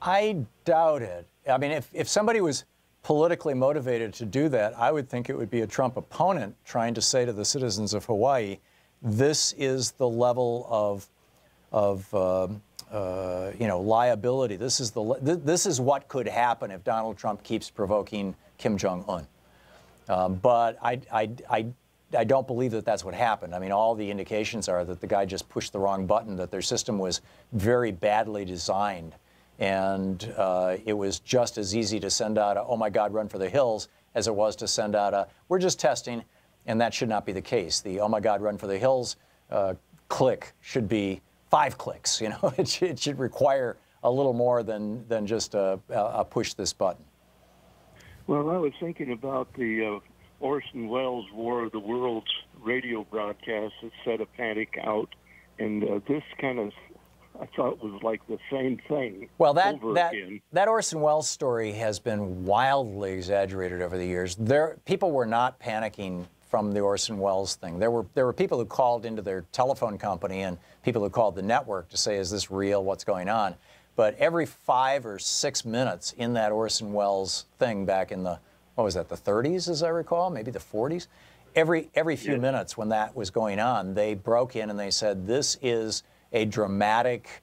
I doubt it. I mean, if somebody was politically motivated to do that, I would think it would be a Trump opponent trying to say to the citizens of Hawaii, this is the level of liability. This is what could happen if Donald Trump keeps provoking Kim Jong-un. But I don't believe that that's what happened. I mean, all the indications are that the guy just pushed the wrong button, that their system was very badly designed. And it was just as easy to send out a, oh, my God, run for the hills, as it was to send out a, we're just testing, and that should not be the case. The, oh, my God, run for the hills click should be 5 clicks. You know, it should require a little more than just a push this button. Well, I was thinking about the Orson Welles' War of the Worlds radio broadcast that set a panic out, and this kind of, I thought, was like the same thing. Well, again. that Orson Welles story has been wildly exaggerated over the years. People were not panicking from the Orson Welles thing. There were people who called into their telephone company and people who called the network to say, is this real? What's going on? But every 5 or 6 minutes in that Orson Welles thing back in the, what was that, the 30s, as I recall, maybe the 40s? Every few minutes when that was going on, they broke in and they said, this is a dramatic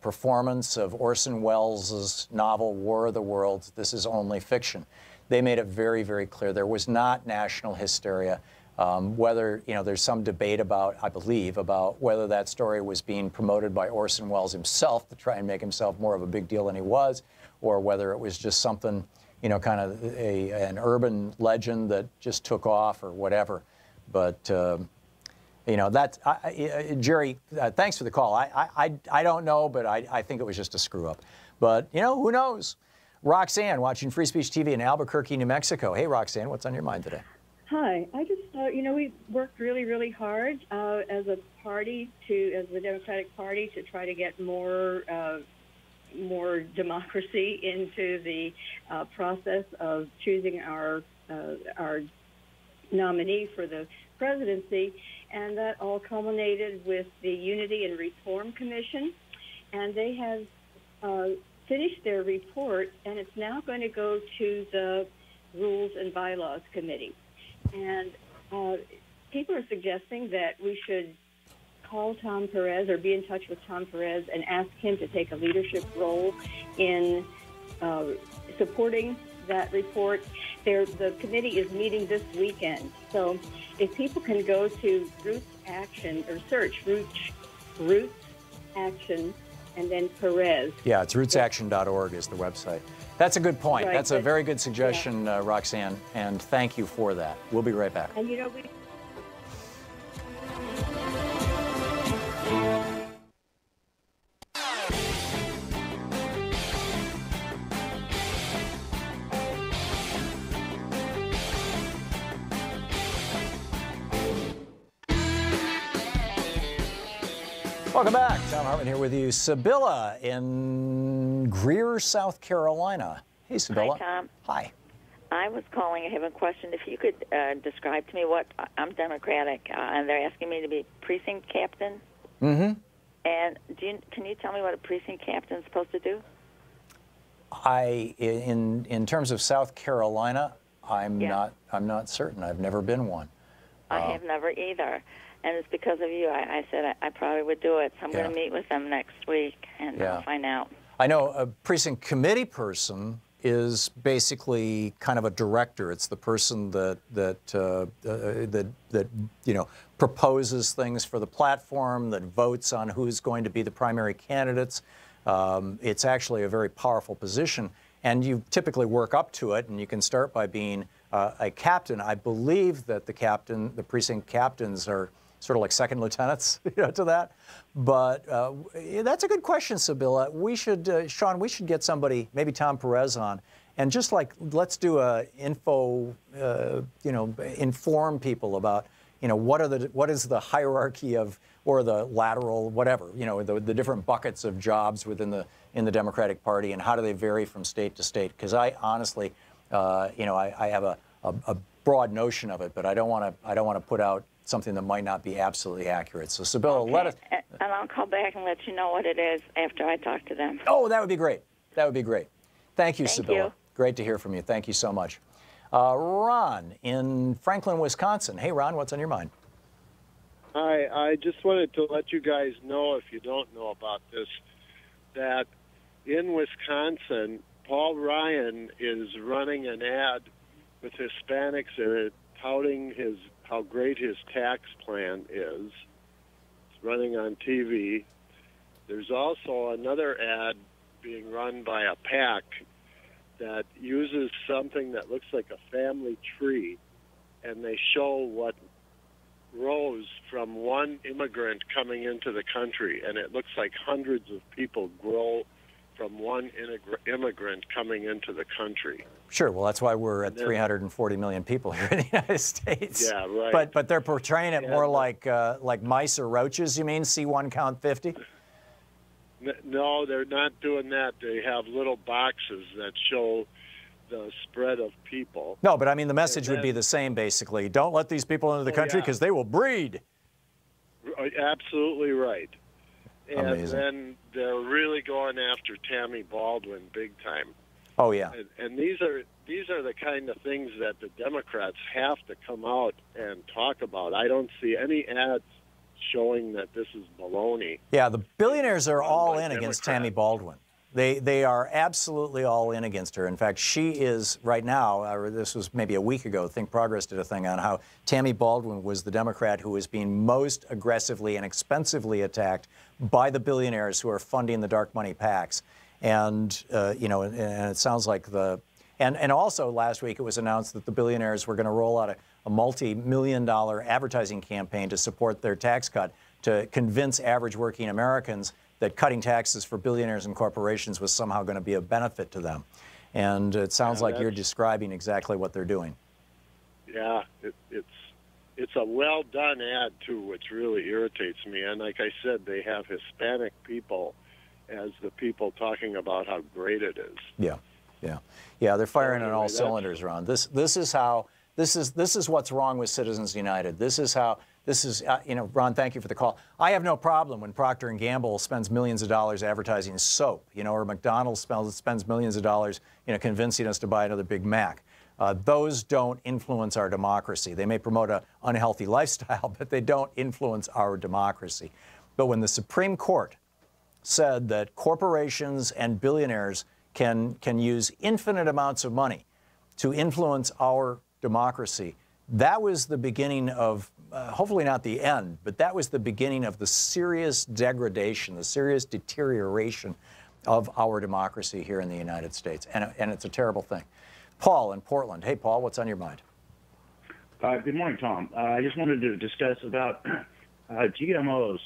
performance of Orson Welles' novel War of the Worlds. This is only fiction. They made it very, very clear there was not national hysteria. Whether, there's some debate about, I believe, about whether that story was being promoted by Orson Welles himself to try and make himself more of a big deal than he was, or whether it was just something you know, kind of an urban legend that just took off or whatever. But you know, that Jerry, thanks for the call. I don't know, but I think it was just a screw up. But you know, who knows? Roxanne, watching Free Speech TV in Albuquerque, New Mexico. Hey, Roxanne, what's on your mind today? Hi. I just thought, you know, we worked really, really hard as a party as the Democratic Party to try to get more democracy into the process of choosing our nominee for the presidency, and that all culminated with the Unity and Reform Commission, and they have finished their report, and it's now going to go to the Rules and Bylaws Committee. And people are suggesting that we should call Tom Perez or be in touch with Tom Perez and ask him to take a leadership role in supporting that report. The committee is meeting this weekend. So if people can go to Roots Action or search Roots Action and then Perez. Yeah, it's rootsaction.org is the website. That's a good point. Right, That's a very good suggestion, Roxanne, and thank you for that. We'll be right back. And you know, Welcome back. Thom Hartmann here with you. Sibylla in Greer, South Carolina. Hey, Sibylla. Hi, Tom. Hi. I was calling. I have a question. If you could describe to me what I'm Democratic, and they're asking me to be precinct captain. Mm-hmm. And can you tell me what a precinct captain is supposed to do? In terms of South Carolina, I'm not certain. I've never been one. I have never either. And it's because of you. I said I probably would do it. So I'm going to meet with them next week and find out. I know a precinct committee person is basically kind of a director. It's the person that you know, proposes things for the platform, that votes on who's going to be the primary candidates. It's actually a very powerful position, and you typically work up to it. And you can start by being a captain. I believe that the precinct captains are sort of like second lieutenants, you know, to that. But that's a good question, Sibylla. We should, Sean, we should get somebody, maybe Tom Perez on, and just like, let's do a you know, inform people about, you know, what is the hierarchy of, or the lateral, whatever, you know, the different buckets of jobs within in the Democratic Party, and how do they vary from state to state? Because I honestly, you know, I have a broad notion of it, but I don't want to put out something that might not be absolutely accurate. So, Sibylla, let us... And I'll call back and let you know what it is after I talk to them. Oh, that would be great. That would be great. Thank you, Thank Sibylla. you. Great to hear from you. Thank you so much. Ron in Franklin, Wisconsin. Hey, Ron, what's on your mind? Hi, I just wanted to let you guys know, if you don't know about this, that in Wisconsin, Paul Ryan is running an ad with Hispanics in it, touting how great his tax plan is. It's running on TV. There's also another ad being run by a PAC that uses something that looks like a family tree, and they show what grows from one immigrant coming into the country, and it looks like hundreds of people grow from one immigrant coming into the country. Sure. Well, that's why we're at 340 million people here in the United States. Yeah, right. But they're portraying it more like mice or roaches. You mean? See one, count 50. No, they're not doing that. They have little boxes that show the spread of people. No, but I mean the message would be the same basically. Don't let these people into the country because they will breed. Absolutely right. And Amazing. then they're really going after Tammy Baldwin big time. Oh yeah. And these are the kind of things that the Democrats have to come out and talk about. I don't see any ads showing that this is baloney. Yeah, the billionaires are all in against Tammy Baldwin. They are absolutely all in against her. In fact, she is right now, or this was maybe a week ago, Think Progress did a thing on how Tammy Baldwin was the Democrat who was being most aggressively and expensively attacked by the billionaires who are funding the dark money PACs. And, you know, and it sounds like And also last week it was announced that the billionaires were going to roll out a multi-million-dollar advertising campaign to support their tax cut, to convince average working Americans that cutting taxes for billionaires and corporations was somehow going to be a benefit to them. And it sounds like you're describing exactly what they're doing. Yeah, it's a well-done ad, too, which really irritates me. And like I said, they have Hispanic people as the people talking about how great it is. Yeah, yeah, yeah. They're firing on all cylinders, Ron. This is what's wrong with Citizens United. This is you know, Ron, thank you for the call. I have no problem when Procter & Gamble spends millions of dollars advertising soap, you know, or McDonald's spends millions of dollars, you know, convincing us to buy another Big Mac. Those don't influence our democracy. They may promote an unhealthy lifestyle, but they don't influence our democracy. But when the Supreme Court said that corporations and billionaires can use infinite amounts of money to influence our democracy, that was the beginning of, hopefully not the end, but that was the beginning of the serious degradation, the serious deterioration of our democracy here in the United States. And it's a terrible thing. Paul in Portland. Hey, Paul, what's on your mind? Good morning, Tom. I just wanted to discuss about GMOs.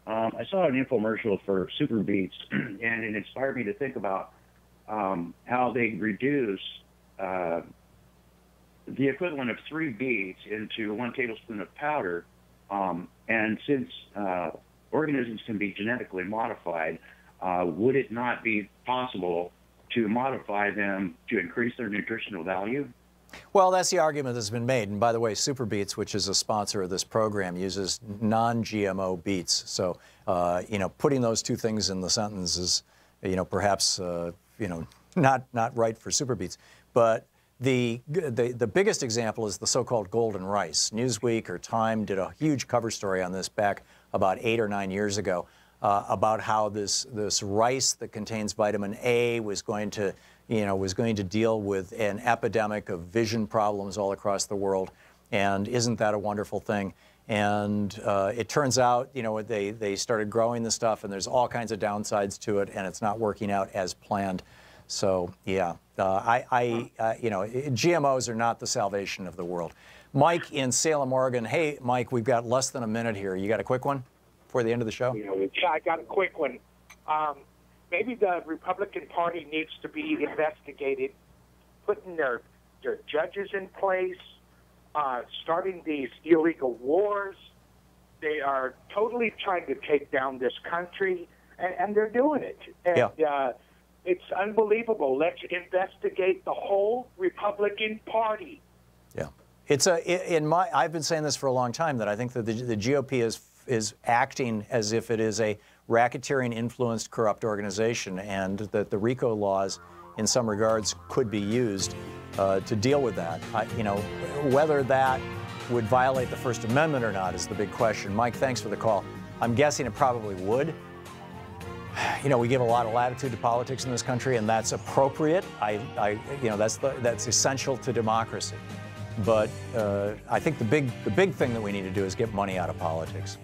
I saw an infomercial for Super Beets, and it inspired me to think about how they reduce the equivalent of 3 beets into 1 tablespoon of powder. And since organisms can be genetically modified, would it not be possible to modify them to increase their nutritional value? Well, that's the argument that's been made. And by the way, Super Beets, which is a sponsor of this program, uses non-GMO beets. So, you know, putting those two things in the sentence is, you know, perhaps, you know, not right for Super Beets. But the biggest example is the so-called golden rice. Newsweek or Time did a huge cover story on this back about 8 or 9 years ago. About how this rice that contains vitamin A was going to deal with an epidemic of vision problems all across the world, and isn't that a wonderful thing? And it turns out, you know, they started growing the stuff, and there's all kinds of downsides to it, and it's not working out as planned. So yeah, you know, GMOs are not the salvation of the world. Mike in Salem, Oregon. Hey, Mike, we've got less than a minute here. You got a quick one before the end of the show? Yeah, I got a quick one. Maybe the Republican Party needs to be investigated, putting their judges in place, starting these illegal wars. They are totally trying to take down this country, and they're doing it. And it's unbelievable. Let's investigate the whole Republican Party. Yeah. It's I've been saying this for a long time, that I think that the GOP is acting as if it is a racketeering-influenced corrupt organization, and that the RICO laws, in some regards, could be used to deal with that. You know, whether that would violate the First Amendment or not is the big question. Mike, thanks for the call. I'm guessing it probably would. You know, we give a lot of latitude to politics in this country, and that's appropriate. You know, that's essential to democracy. But I think the big thing that we need to do is get money out of politics.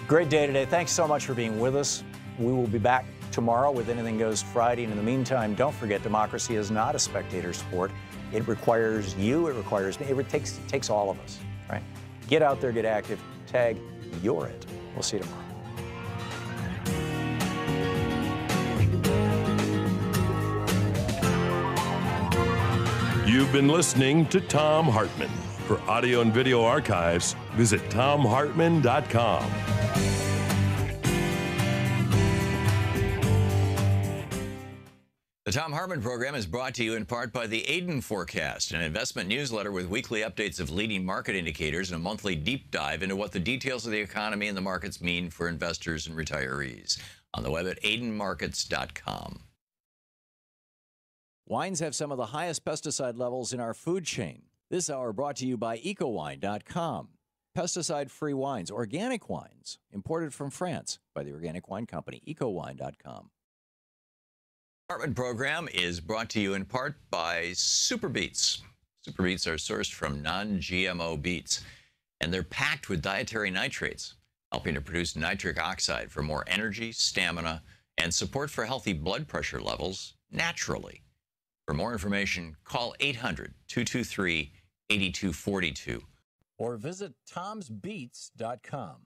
Great day today. Thanks so much for being with us. We will be back tomorrow with Anything Goes Friday. And in the meantime, don't forget, democracy is not a spectator sport. It requires you. It requires me. It takes all of us. Right? Get out there, get active. Tag You're It. We'll see you tomorrow. You've been listening to Thom Hartmann. For audio and video archives, visit thomhartmann.com. The Thom Hartmann Program is brought to you in part by the Aiden Forecast, an investment newsletter with weekly updates of leading market indicators and a monthly deep dive into what the details of the economy and the markets mean for investors and retirees. On the web at aidenmarkets.com. Wines have some of the highest pesticide levels in our food chain. This hour brought to you by ecowine.com. Pesticide-free wines, organic wines, imported from France by the Organic Wine Company, ecowine.com. Hartmann Program is brought to you in part by Super Beets. Super Beets are sourced from non-GMO beets, and they're packed with dietary nitrates, helping to produce nitric oxide for more energy, stamina, and support for healthy blood pressure levels naturally. For more information, call 800-223-8242 or visit tomsbeats.com.